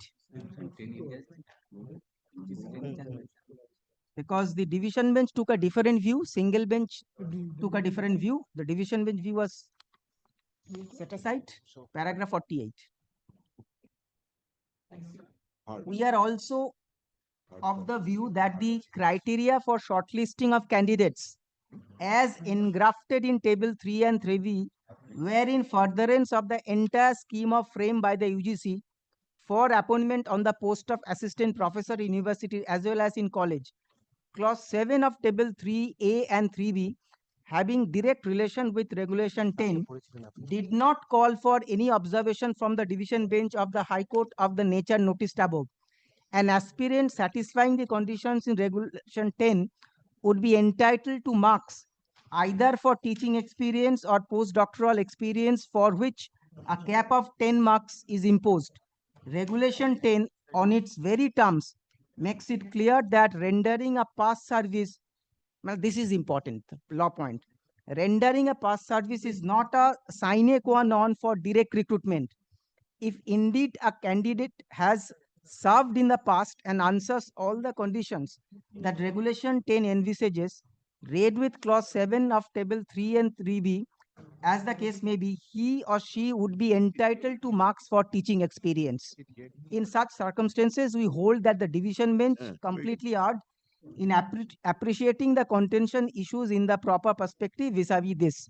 D: Because the division bench took a different view, single bench took a different view. The division bench view was set aside. Paragraph 48. We are also of the view that the criteria for shortlisting of candidates as engrafted in table 3 and 3B were in furtherance of the entire scheme of frame by the UGC for appointment on the post of assistant professor in university as well as in college. Clause 7 of table 3A and 3B, having direct relation with regulation 10, did not call for any observation from the division bench of the High Court of the nature noticed above. An aspirant satisfying the conditions in regulation 10 would be entitled to marks either for teaching experience or postdoctoral experience for which a cap of 10 marks is imposed. Regulation 10 on its very terms makes it clear that rendering a past service, well, this is important, law point. Rendering a past service is not a sine qua non for direct recruitment. If indeed a candidate has served in the past and answers all the conditions that regulation 10 envisages, read with clause 7 of table 3 and 3B, as the case may be, he or she would be entitled to marks for teaching experience. In such circumstances, we hold that the division bench completely erred in appreciating the contention issues in the proper perspective vis-a-vis this.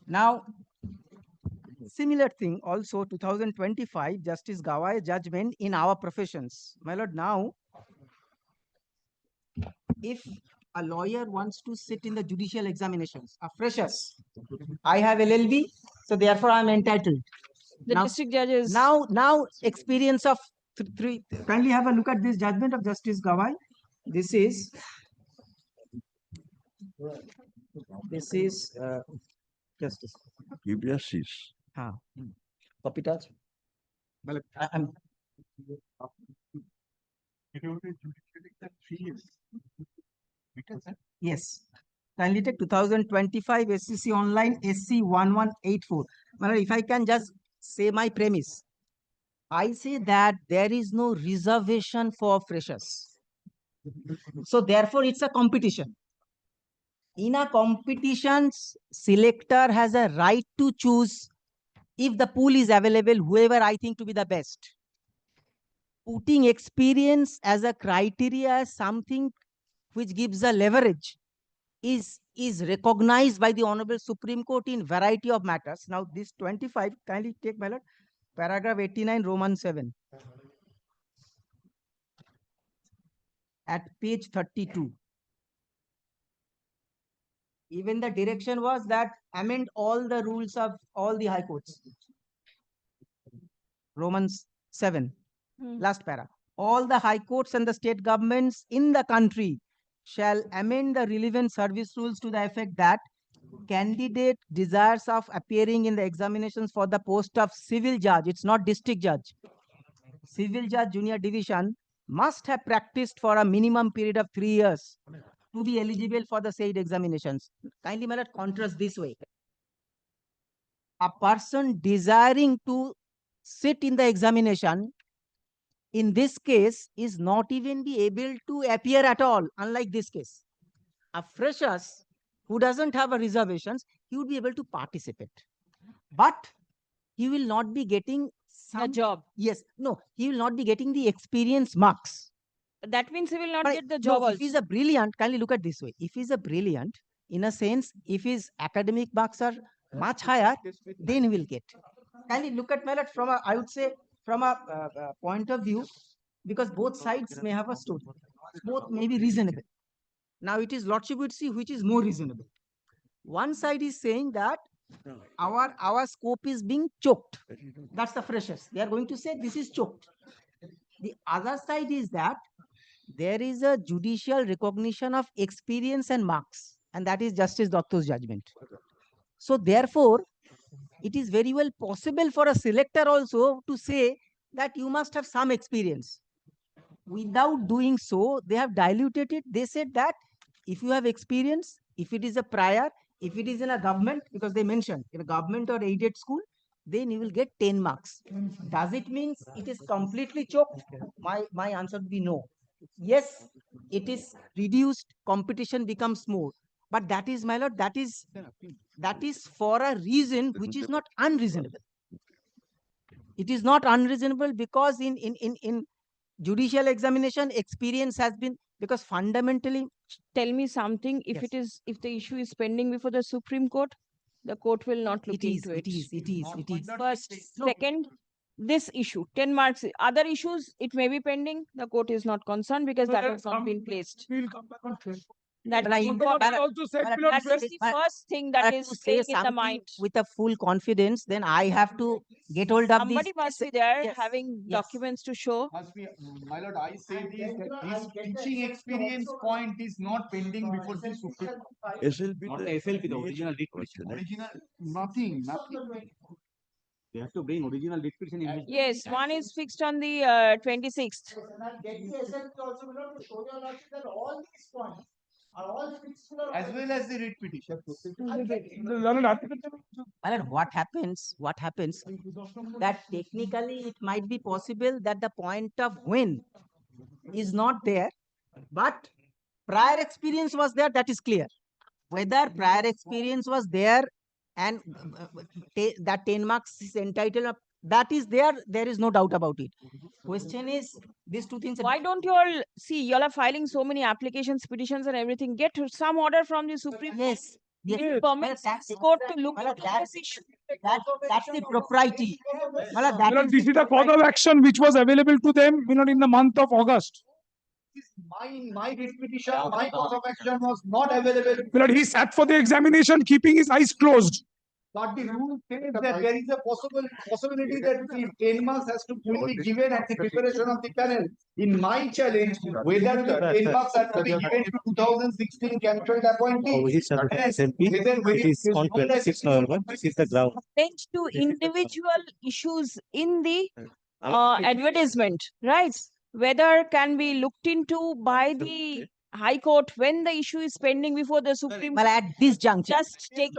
D: Now, similar thing also 2025 Justice Gawai judgment in our professions. My lord, now if a lawyer wants to sit in the judicial examinations, a freshers, I have LLB, so therefore I am entitled.
B: The district judges.
D: Now experience of three. Kindly have a look at this judgment of Justice Gawai. This is Justice.
I: Yes.
D: Copy touch. Well, I'm yes. Kindly take 2025 SCC online SC 1184. Well, if I can just say my premise, I say that there is no reservation for freshers. So therefore, it's a competition. In a competition, selector has a right to choose if the pool is available, whoever I think to be the best. Putting experience as a criteria as something which gives a leverage is recognized by the Honorable Supreme Court in variety of matters. Now this 25, kindly take my lord, paragraph 89 Roman 7 at page 32. Even the direction was that amend all the rules of all the high courts. Romans 7, last para. All the high courts and the state governments in the country shall amend the relevant service rules to the effect that candidate desires of appearing in the examinations for the post of civil judge, it's not district judge, civil judge junior division, must have practiced for a minimum period of 3 years to be eligible for the said examinations. Kindly, my lord, contrast this way. A person desiring to sit in the examination, in this case, is not even be able to appear at all, unlike this case. A freshers who doesn't have a reservations, he would be able to participate. But he will not be getting
B: a job.
D: Yes, no, he will not be getting the experience marks.
B: That means he will not
D: But
B: get the job
D: no, if
B: also.
D: he's a brilliant, kindly look at this way. If he's a brilliant, in a sense, if his academic marks are much higher, then he will get. Kindly look at my lord from a, I would say, from a point of view, because both sides may have a story. Both may be reasonable. Now it is lordship would see which is more reasonable. One side is saying that our scope is being choked. That's the freshers. They are going to say this is choked. The other side is that there is a judicial recognition of experience and marks, and that is Justice Datto's judgment. So therefore, it is very well possible for a selector also to say that you must have some experience. without doing so, they have diluted it. They said that if you have experience, if it is a prior, if it is in a government, because they mentioned in a government or aided school, then you will get 10 marks. Does it mean it is completely choked? My answer would be no. Yes, it is reduced, competition becomes more. But that is, my lord, that is for a reason which is not unreasonable. It is not unreasonable because in judicial examination, experience has been, because fundamentally,
B: Tell me something. If
D: yes,
B: if the issue is pending before the Supreme Court, the court will not look
D: it is,
B: into it.
D: it is.
B: First, second, this issue, 10 marks. Other issues, it may be pending. The court is not concerned because that has not been placed.
K: We'll come back on 12.
B: That
D: But I-
B: is
K: But
D: but-
K: I also said,
D: but-
K: my lord,
B: that is the
D: but-
B: first thing that
D: but
B: is
D: to say
B: staying in the
D: something
B: mind.
D: with a full confidence, then I have to get hold of
B: Somebody
D: these.
B: must be there
D: Yes,
B: having
D: yes.
B: documents to show.
J: Must be, my lord, I say this, that this teaching experience point is not pending before the Supreme Court.
I: SLP,
H: Not the SLP, the original lead petition.
J: Original, nothing.
H: They have to bring original lead petition in.
B: Yes, one is fixed on the 26th.
L: Get the SLP also, my lord, to show your lordship that all these points are all fixed to the.
J: As well as the writ petition.
K: The learned applicant.
D: My lord, what happens, that technically it might be possible that the point of when is not there, but prior experience was there, that is clear. Whether prior experience was there and that 10 marks is entitled, that is there is no doubt about it. Question is, these two things.
B: Why don't you all see? You all are filing so many applications, petitions, and everything. Get some order from the Supreme Court.
D: Yes, yes.
B: It
D: Well,
B: permits
D: that's-
B: the court to look
D: well,
B: into
D: that-
B: this issue.
D: That's the propriety. Well, that
K: Well,
D: is
K: this
D: the
K: is the cause of action which was available to them, in the month of August.
J: My writ petition, my cause of action was not available.
K: Well, he sat for the examination, keeping his eyes closed.
J: But the rule says that there is a possibility that the 10 marks has to be given at the preparation of the panel. In my challenge, whether the 10 marks are to be given to 2016 cancelled appointees.
F: It is on 26 November. This is the ground.
B: Bench to individual issues in the advertisement, right? Whether can be looked into by the High Court when the issue is pending before the Supreme
D: well,
B: Court.
D: at this juncture.
B: Just take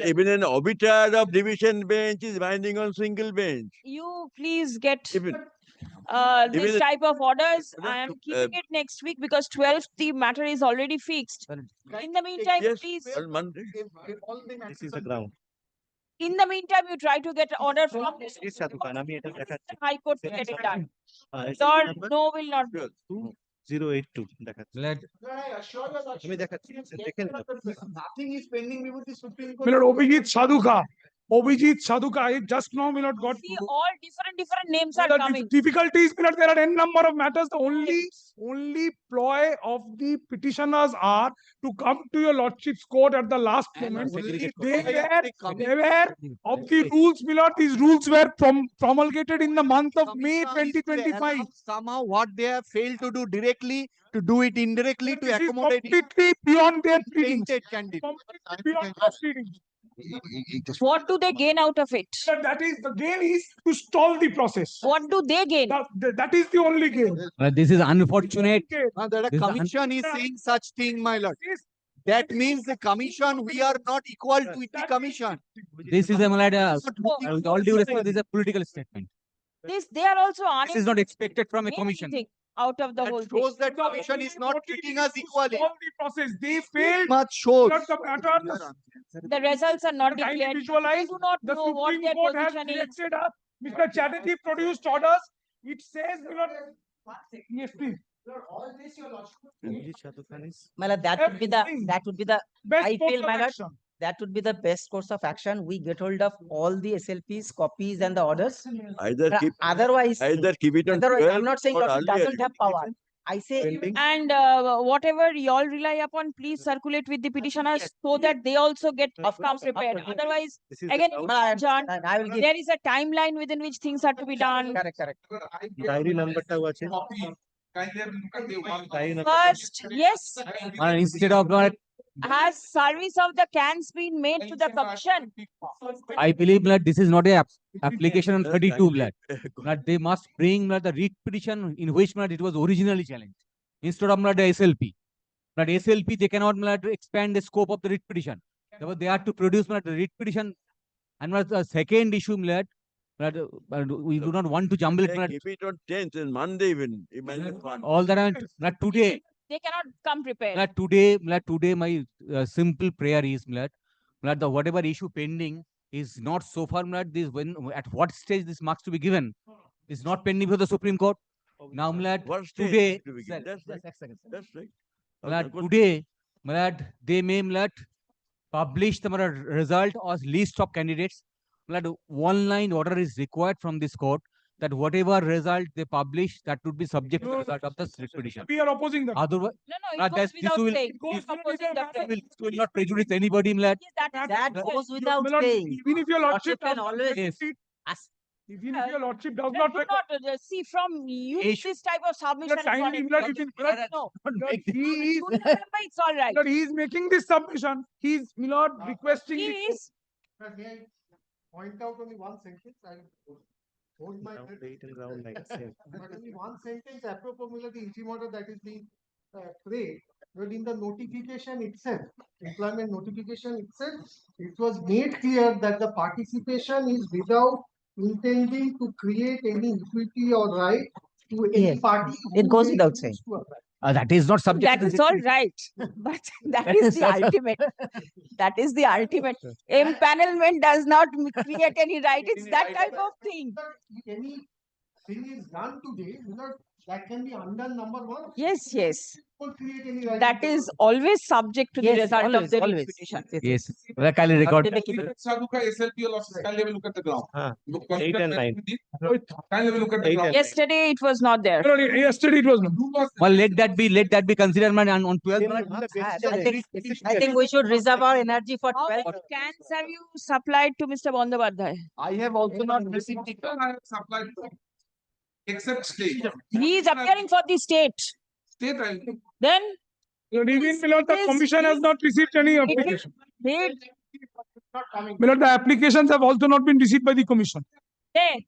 I: even an arbiter of division bench is binding on single bench.
B: you please get
I: Even
B: this
I: even-
B: type of orders. I am
I: uh,
B: keeping it next week because 12th the matter is already fixed. In the meantime,
I: yes,
B: please.
I: on Monday.
F: This is the ground.
B: In the meantime, you try to get order from the
F: Please, Sadhu Khan, আমি এটা দেখাচ্ছি।
B: High Court to get it done.
F: SLP
B: Or
F: number
B: no will not be.
F: 2082 দেখাচ্ছি।
H: Let
L: I assure you that.
F: আমি দেখাচ্ছি, দেখে নিন আপনি।
J: Nothing is pending before the Supreme Court.
K: My lord, Abhijit Sadhuka, I just now, my lord, got.
B: See, all different names are
K: The
B: coming.
K: difficulties, my lord, there are n number of matters. The only ploy of the petitioners are to come to your lordship's court at the last moment. They were of the rules, my lord. These rules were promulgated in the month of May 2025.
J: Somehow what they have failed to do directly, to do it indirectly, to
K: This is
J: accommodate
K: completely beyond their reading.
J: tainted candidate.
K: Completely beyond their reading.
B: What do they gain out of it?
K: That is, the gain is to stall the process.
B: What do they gain?
K: That is the only gain.
H: this is unfortunate.
J: That a
H: This is
J: commission is saying such thing, my lord. That means the commission, we are not equal to the commission.
H: This is a with all due respect, this is a political statement.
B: They are also
H: This is not expected from a
B: gain
H: commission.
B: anything out of the whole
J: That
B: thing.
J: shows that commission is not treating us equally.
K: All the process, they failed.
J: Much shows.
K: Not the matters.
B: The results are not
K: Kindly
B: declared.
K: visualize,
B: They do not
K: the
B: know what
K: Supreme
B: their
K: Court has
B: position is.
K: directed us. Mr. Chatterjee produced orders. It says, my lord, yes, please.
L: All this, your lordship.
F: Abhijit Sadhu Khan is
D: My lord, that would be the
K: Best
D: I
K: course
D: feel,
K: of
D: my lord,
K: action.
D: that would be the best course of action. We get hold of all the SLPs, copies, and the orders.
I: Either
D: But
I: keep
D: otherwise,
I: it on
D: otherwise,
I: 12
D: I'm not saying
I: or
D: that it
I: earlier.
D: doesn't have power. I say,
F: pending.
B: And whatever y'all rely upon, please circulate with the petitioners so that they also get come prepared. Otherwise,
F: This is the
B: again,
F: ground.
B: John,
D: I will give.
B: there is a timeline within which things are to be done.
D: Correct.
F: Diary নাম্বারটাও আছে
M: Kindly have a look at the one.
F: Diary number
B: First, yes,
H: Instead of
B: Has service of the cans been made to the commission?
H: I believe that this is not a application on 32 blood. That they must bring the writ petition in which it was originally challenged instead of the SLP. But SLP they cannot expand the scope of the writ petition. Therefore, they have to produce the writ petition. And the second issue we do not want to jumble it.
I: Keep it on 10th and Monday even.
H: All that today.
B: They cannot come prepared.
H: Today my simple prayer is the whatever issue pending is not so far this when at what stage this marks to be given is not pending for the Supreme Court. Now
I: What stage
H: today
I: to begin? That's right. That's right.
H: Today they may publish the result or list of candidates. One line order is required from this court that whatever result they publish, that would be subject to the result of the writ petition.
K: We are opposing that.
H: Otherwise,
B: No, it goes without saying.
K: goes
B: Opposing the prayer.
H: this will not prejudice anybody.
B: Yes,
D: That goes without
K: My lord,
D: saying.
K: even if your lordship
D: Lordship can
K: does
D: always
H: Yes.
K: even if your lordship does
B: They
K: not
B: do not see from you
H: Issue.
B: this type of submission. is
K: kindly,
B: solid.
K: my lord, you can-
B: No,
H: Make this-
K: he is,
B: it's all right.
K: my lord, he is making this submission. He is, my lord, requesting.
B: He
K: the-
B: is
L: May I point out only one sentence? I hold my
F: Round
L: breath.
F: 8 and round 9. Same.
L: But only one sentence apropos of the interim order that is being prayed. But in the notification itself, employment notification itself, it was made clear that the participation is without intending to create any equity or right to any
D: Yes,
L: party.
D: it
L: who
D: goes
L: may
D: without
L: choose
D: saying.
L: to apply.
H: that is not subject
B: that
H: to
B: is
H: the
B: all right, but that is the ultimate. That is the ultimate. Empanelment does not create any right. It's that type of thing.
L: But if any thing is done today, that can be undone, number one.
B: Yes, yes.
L: Won't create any right.
B: That is always subject to the
D: Yes,
B: result of
D: always,
B: the writ
D: always.
B: petition.
H: Yes. Well, kindly record.
M: Sadhuka SLP or losses, kindly have a look at the ground.
F: Ah,
M: Look,
F: 8 and 9.
M: Kindly have a look at the
F: 8
M: ground.
F: and
B: Yesterday it was not there.
K: My lord, yesterday it was not.
H: Well, let that be considered on 12th.
D: I think we should reserve our energy for
B: How
D: 12.
B: many cans have you supplied to Mr. Bandyopadhyay?
J: I have also not received the
M: I have supplied except state.
B: He is appearing for the state.
M: State,
B: Then
K: My lord, even, my lord, the
B: It is-
K: commission has not received any
B: it is
K: application.
B: paid.
K: My lord, the applications have also not been received by the commission.
B: Hey,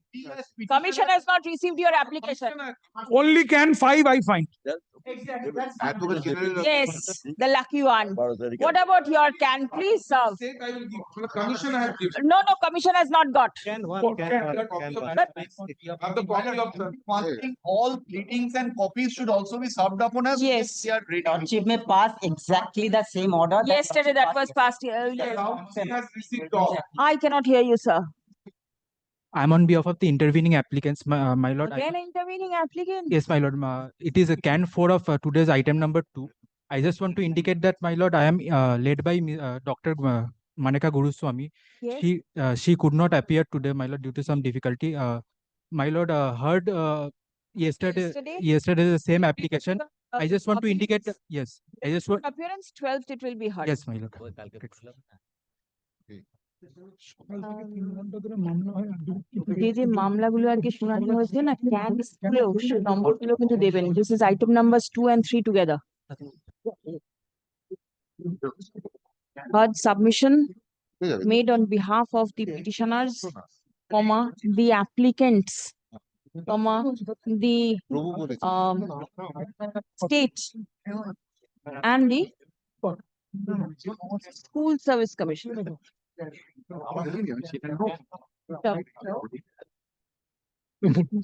B: commission has not received your application.
K: Only can 5 I find.
B: Yes, the lucky one. What about your can? Please serve.
M: state I will give. Commission I have given.
B: No, commission has not got.
F: Can one.
K: What
F: Can
K: can-
F: one. Can one.
M: Have the copy of the.
J: one thing, all pleadings and copies should also be served upon us.
B: Yes.
J: We are ready.
D: Lordship may pass exactly the same order. that
B: Yesterday
D: Lordship
B: that was passed earlier.
M: Now he has received all.
B: I cannot hear you, sir.
N: I'm on behalf of the intervening applicants, my lord.
B: Again intervening applicant.
N: Yes, my lord. It is a can 4 of today's item number 2. I just want to indicate that, my lord, I am led by Dr. Maneka Guruswamy.
B: Yes.
N: She could not appear today, my lord, due to some difficulty. My lord heard yesterday the same application. I just want to indicate, yes, I just want,
B: Appearance 12th it will be heard.
N: yes, my lord.
B: যে যে মামলাগুলো আর কি শুনানি হয়েছে না can স্কুলেও সে নম্বরগুলো কিন্তু দেবেন this is item numbers 2 and 3 together. Heard submission made on behalf of the petitioners, comma, the applicants, comma, the state and the school service commission.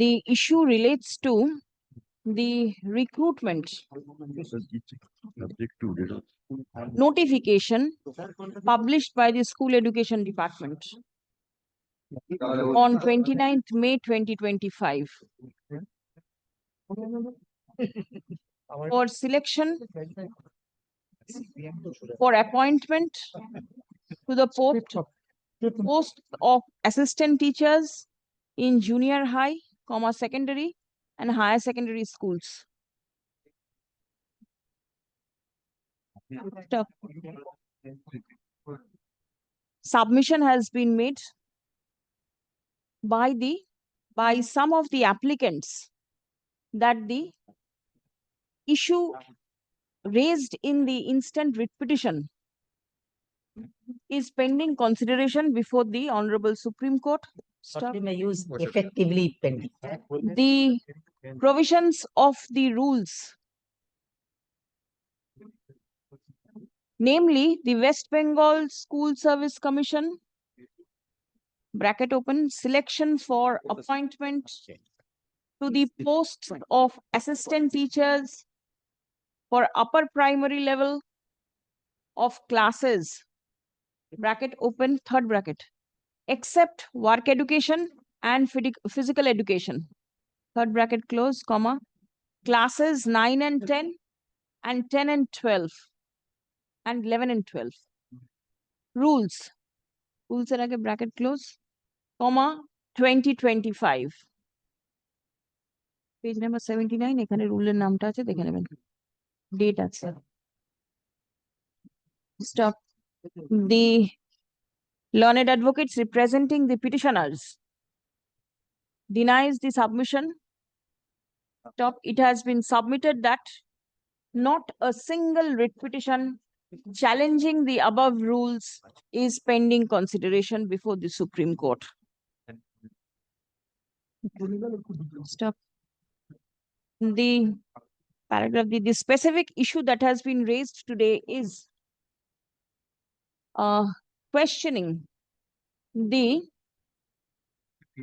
B: The issue relates to the recruitment notification published by the School Education Department on 29th May 2025 for selection for appointment to the post of assistant teachers in junior high, comma, secondary and higher secondary schools. Submission has been made by some of the applicants that the issue raised in the instant writ petition is pending consideration before the Honorable Supreme Court. Stop.
D: We may use effectively pending.
B: The provisions of the rules, namely the West Bengal School Service Commission, bracket open, selection for appointment to the post of assistant teachers for upper primary level of classes, bracket open, third bracket, except work education and physical education, third bracket close, comma, classes 9 and 10 and 10 and 12 and 11 and 12. Rules, rules er age bracket close, comma, 2025. Page number 79, এখানে রুলের নামটা আছে দেখে নেবেন, date আছে। Stop. The learned advocates representing the petitioners denies the submission. Stop. It has been submitted that not a single writ petition challenging the above rules is pending consideration before the Supreme Court. Stop. The paragraph, the specific issue that has been raised today is questioning the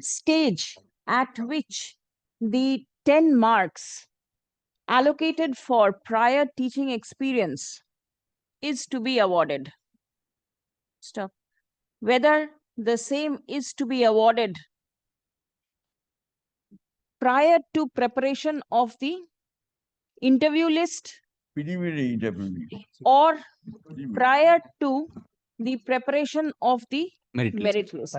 B: stage at which the 10 marks allocated for prior teaching experience is to be awarded. Stop. Whether the same is to be awarded prior to preparation of the interview list
I: Preliminary interview.
B: or prior to the preparation of the merit list.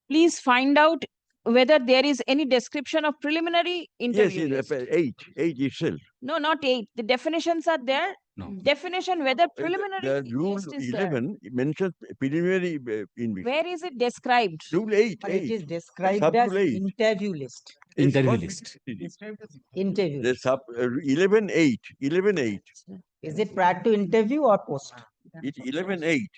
B: Please find out whether there is any description of preliminary interview
I: Yes,
B: list.
I: eight itself.
B: No, not 8. The definitions are there.
H: No.
B: Definition whether preliminary
I: The rule
B: list is there.
I: 11 mentions preliminary
B: Where is it described?
I: Rule 8.
D: But it is described
I: Sub
D: as
I: rule 8.
D: interview list.
H: Interview list.
D: Interview.
I: The sub 11.8. 11.8.
D: Is it prior to interview or post?
I: It's 11.8.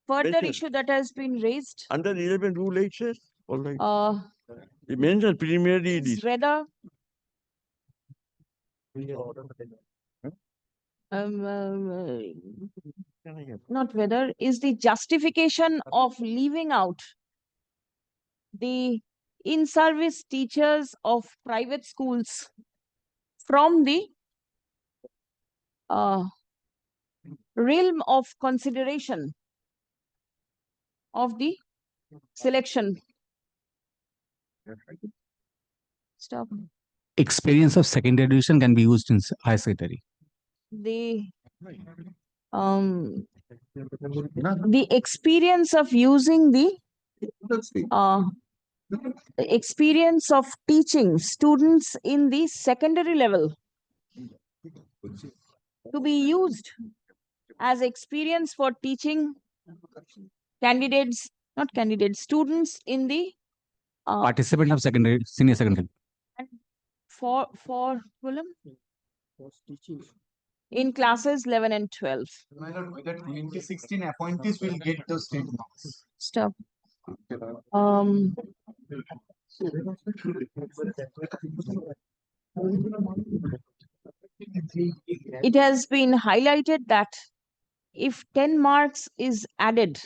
B: Further
I: Mention.
B: issue that has been raised
I: Under 11 rule 8 says. All right. It mentions preliminary
B: is
I: list.
B: whether not whether is the justification of leaving out the in-service teachers of private schools from the realm of consideration of the selection. Stop.
N: Experience of secondary education can be used in higher secondary.
B: The experience of using the experience of teaching students in the secondary level to be used as experience for teaching candidates, not candidates, students in the
N: Participant of secondary, senior secondary.
B: for in classes 11 and 12.
J: My lord, whether 2016 appointees will get those 10 marks.
B: Stop. It has been highlighted that if 10 marks is added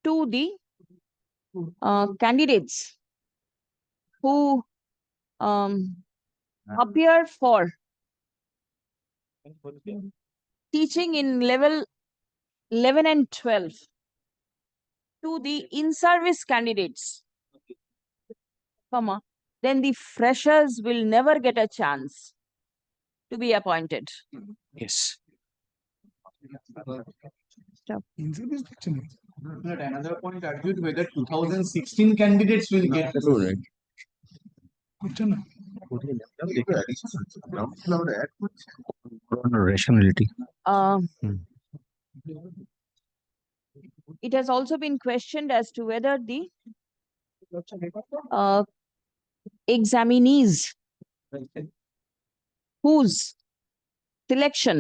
B: to the candidates who appear for teaching in level 11 and 12 to the in-service candidates, then the freshers will never get a chance to be appointed.
N: Yes.
B: Stop.
J: Another point argued whether 2016 candidates will get the
N: Rationality.
B: It has also been questioned as to whether the examinees whose selection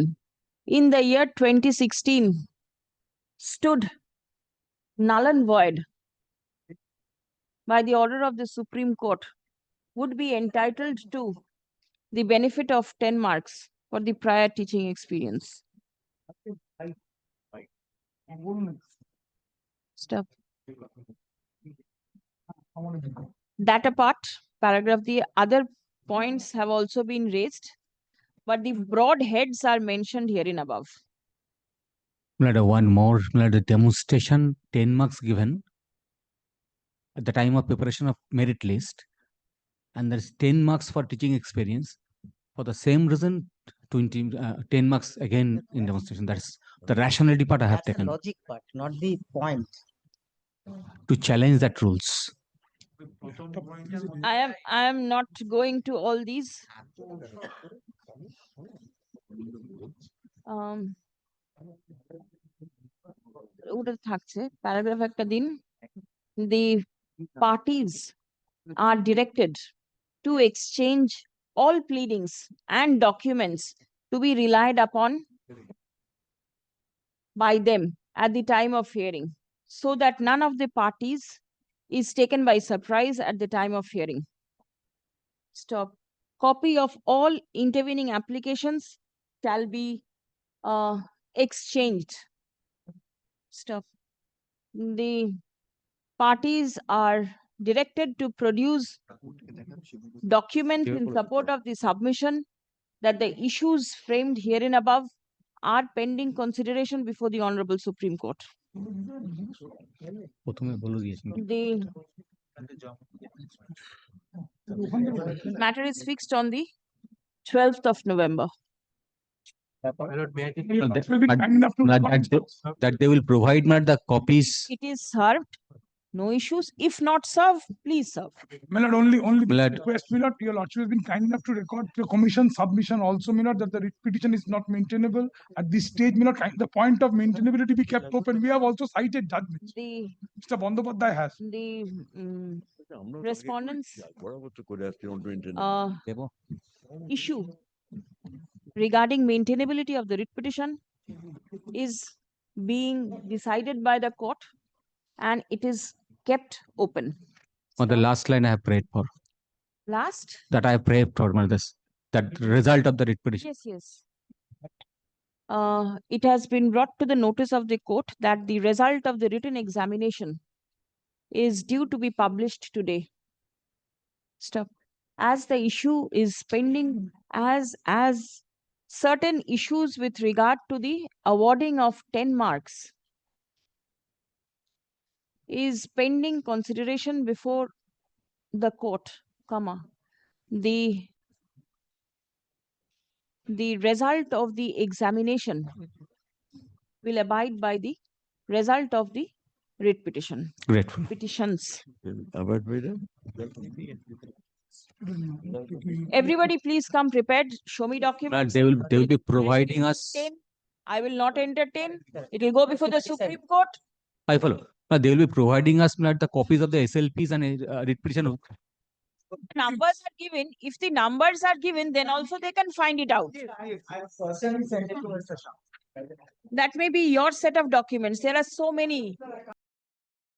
B: in the year 2016 stood null and void by the order of the Supreme Court would be entitled to the benefit of 10 marks for the prior teaching experience. Stop. That apart, the other points have also been raised, but the broad heads are mentioned herein above.
O: One more the demonstration 10 marks given at the time of preparation of merit list, and there's 10 marks for teaching experience. For the same reason, 10 marks again in demonstration. That's the rationality part I have
D: That's the
O: taken
D: logic part, not the point.
O: to challenge that rules.
B: I am not going to all these. Paragraph একটা দিন. The parties are directed to exchange all pleadings and documents to be relied upon by them at the time of hearing, so that none of the parties is taken by surprise at the time of hearing. Stop. Copy of all intervening applications shall be exchanged. Stop. The parties are directed to produce documents in support of the submission that the issues framed herein above are pending consideration before the Honorable Supreme Court. The matter is fixed on the 12th of November.
O: That they will provide the copies.
B: It is served. No issues. If not served, please serve.
K: My lord, only request, my lord, your lordship has been kind enough to record the commission submission also, my lord, that the writ petition is not maintainable at this stage, my lord. The point of maintainability be kept open. We have also cited judgments. Mr. Bandyopadhyay has.
B: The respondents issue regarding maintainability of the writ petition is being decided by the court, and it is kept open.
O: On the last line I have prayed for.
B: Last?
O: That I have prayed for this. That result of the writ petition.
B: Yes. It has been brought to the notice of the court that the result of the written examination is due to be published today. Stop. As the issue is pending, as certain issues with regard to the awarding of 10 marks is pending consideration before the court, the result of the examination will abide by the result of the writ petition.
O: Grateful.
B: Petitions. Everybody please come prepared. Show me documents.
O: They will be providing us.
B: I will not entertain. It will go before the Supreme Court.
O: I follow. They will be providing us the copies of the SLPs and writ petition.
B: Numbers are given. If the numbers are given, then also they can find it out.
D: I personally sent it to Mr. Shah.
B: That may be your set of documents. There are so many.